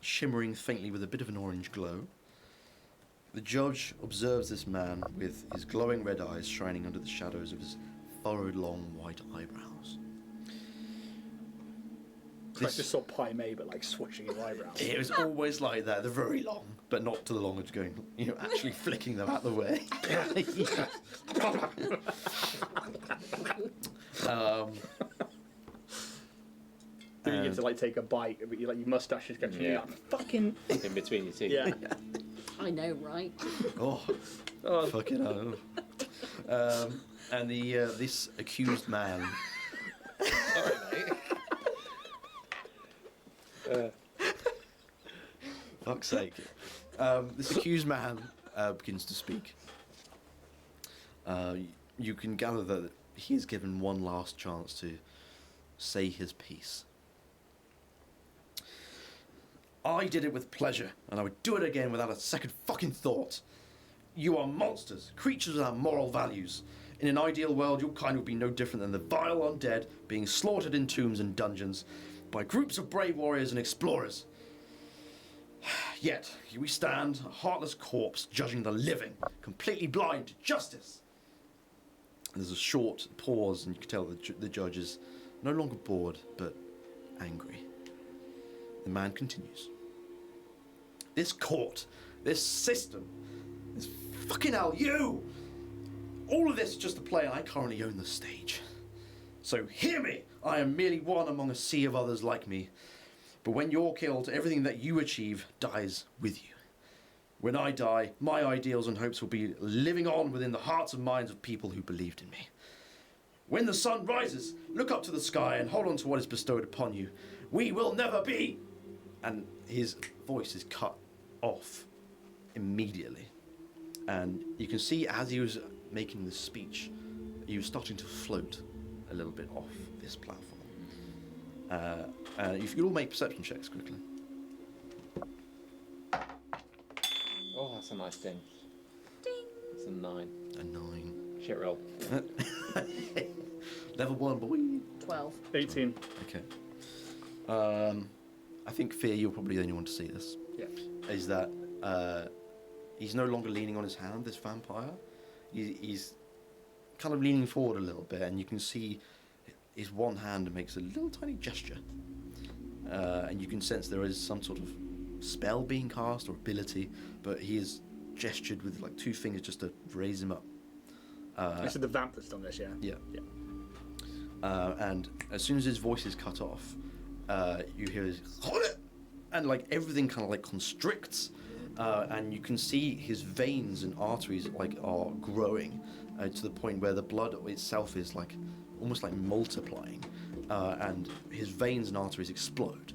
shimmering faintly with a bit of an orange glow. The judge observes this man with his glowing red eyes shining under the shadows of his furrowed, long, white eyebrows. I just saw Pai Mei, but like swishing his eyebrows. It was always like that. They're very long, but not to the long of going, actually flicking them out of the way. You get to like take a bite, but your mustache is going to fucking in between your teeth. Yeah. I know, right? Oh, fucking hell. And this accused man. Sorry, mate. Fuck's sake. This accused man begins to speak. You can gather that he is given one last chance to say his piece. I did it with pleasure, and I would do it again without a second fucking thought. You are monsters, creatures without moral values. In an ideal world, your kind would be no different than the vile undead being slaughtered in tombs and dungeons by groups of brave warriors and explorers. Yet, here we stand, a heartless corpse, judging the living, completely blind to justice. There's a short pause, and you can tell the judge is no longer bored, but angry. The man continues. This court, this system, this fucking hell, you! All of this is just a play, and I currently own the stage. So hear me! I am merely one among a sea of others like me. But when you're killed, everything that you achieve dies with you. When I die, my ideals and hopes will be living on within the hearts and minds of people who believed in me. When the sun rises, look up to the sky and hold on to what is bestowed upon you. We will never be... And his voice is cut off immediately. And you can see as he was making this speech, he was starting to float a little bit off this platform. If you all make perception checks quickly. Oh, that's a nice thing. Ding. It's a 9. A 9. Shit roll. Level 1, boy. 12. 18. Okay. I think, Fear, you're probably the only one to see this. Yeah. Is that he's no longer leaning on his hand, this vampire. He's kind of leaning forward a little bit, and you can see his one hand makes a little tiny gesture. And you can sense there is some sort of spell being cast or ability, but he is gestured with like 2 fingers just to raise him up. This is the vamp that's done this, yeah? Yeah. Yeah. And as soon as his voice is cut off, you hear his... And like everything kind of like constricts, and you can see his veins and arteries like are growing to the point where the blood itself is like almost like multiplying, and his veins and arteries explode,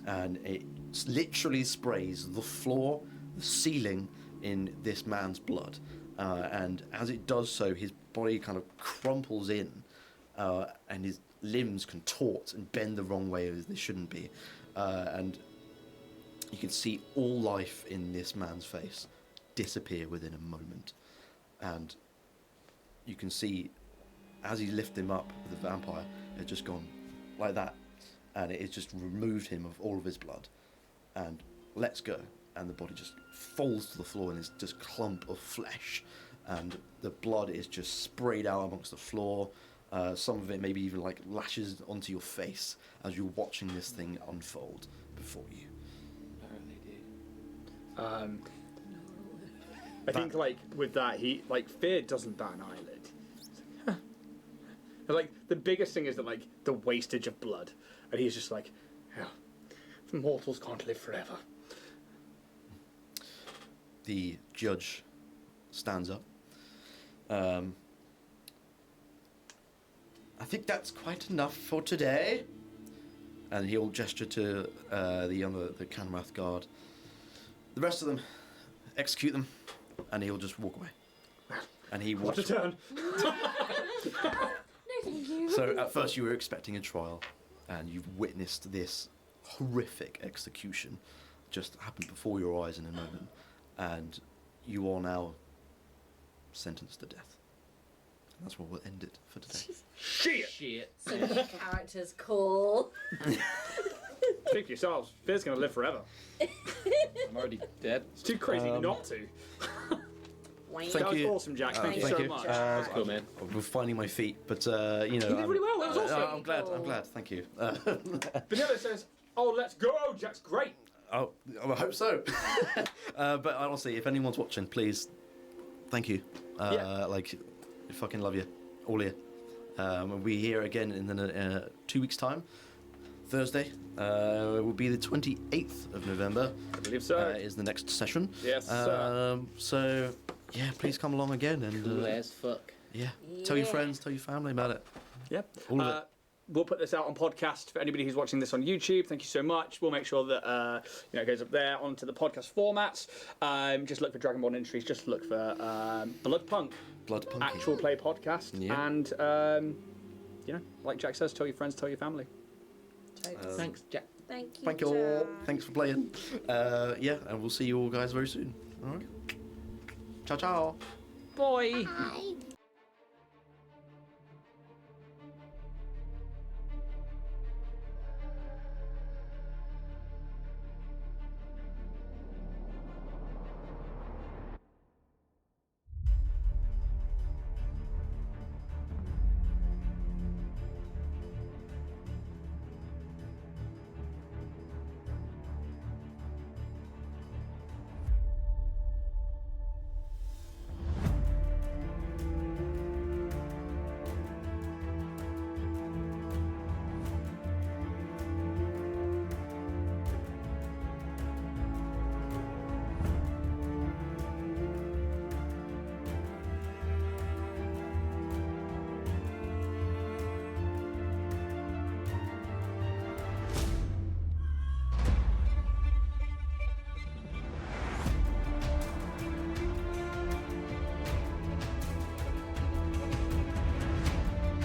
and it literally sprays the floor, the ceiling in this man's blood, and as it does so, his body kind of crumples in, and his limbs contort and bend the wrong way as they shouldn't be, and you can see all life in this man's face disappear within a moment, and you can see as he lifted him up, the vampire had just gone like that, and it has just removed him of all of his blood and lets go, and the body just falls to the floor in this just clump of flesh, and the blood is just sprayed out amongst the floor. Some of it maybe even like lashes onto your face as you're watching this thing unfold before you. I think like with that, he like fear doesn't bat an eyelid. Like the biggest thing is that like the wastage of blood, and he's just like, yeah, mortals can't live forever. The judge stands up. I think that's quite enough for today. And he'll gesture to the Kanrath guard. The rest of them, execute them, and he'll just walk away. And he walks. What's a turn? No, thank you. So at first you were expecting a trial, and you've witnessed this horrific execution just happen before your eyes in a moment, and you are now sentenced to death. And that's where we'll end it for today. Shit! So many characters, cool. Think to yourselves, Fear's gonna live forever. I'm already dead. It's too crazy not to. Thank That was you. awesome, Jack. Thank you thank so you. much. That's cool, man. We're finding my feet, but you know. You did really well. That was awesome. I'm glad. Thank you. Vanilla says, "Oh, let's go, Jack's great." Oh, I hope so. But honestly, if anyone's watching, please, thank you. Yeah. Like, I fucking love you, all here. We'll be here again in 2 weeks' time. Thursday will be the 28th of November. I believe so. Is the next session. Yes, sir. So, yeah, please come along again and Cool as fuck. yeah, tell your friends, tell your family about it. Yeah. All of it. We'll put this out on podcast for anybody who's watching this on YouTube. Thank you so much. We'll make sure that it goes up there onto the podcast formats. Just look for Dragonborn Industries. Just look for Bloodpunk, Bloodpunk. actual play podcast, Yeah. and like Jack says, tell your friends, tell your family. Thanks, Jack. Thank you. Thank you all. Jack. Thanks for playing. Yeah, and we'll see you all guys very soon. All right. Ciao, ciao. Bye. Bye.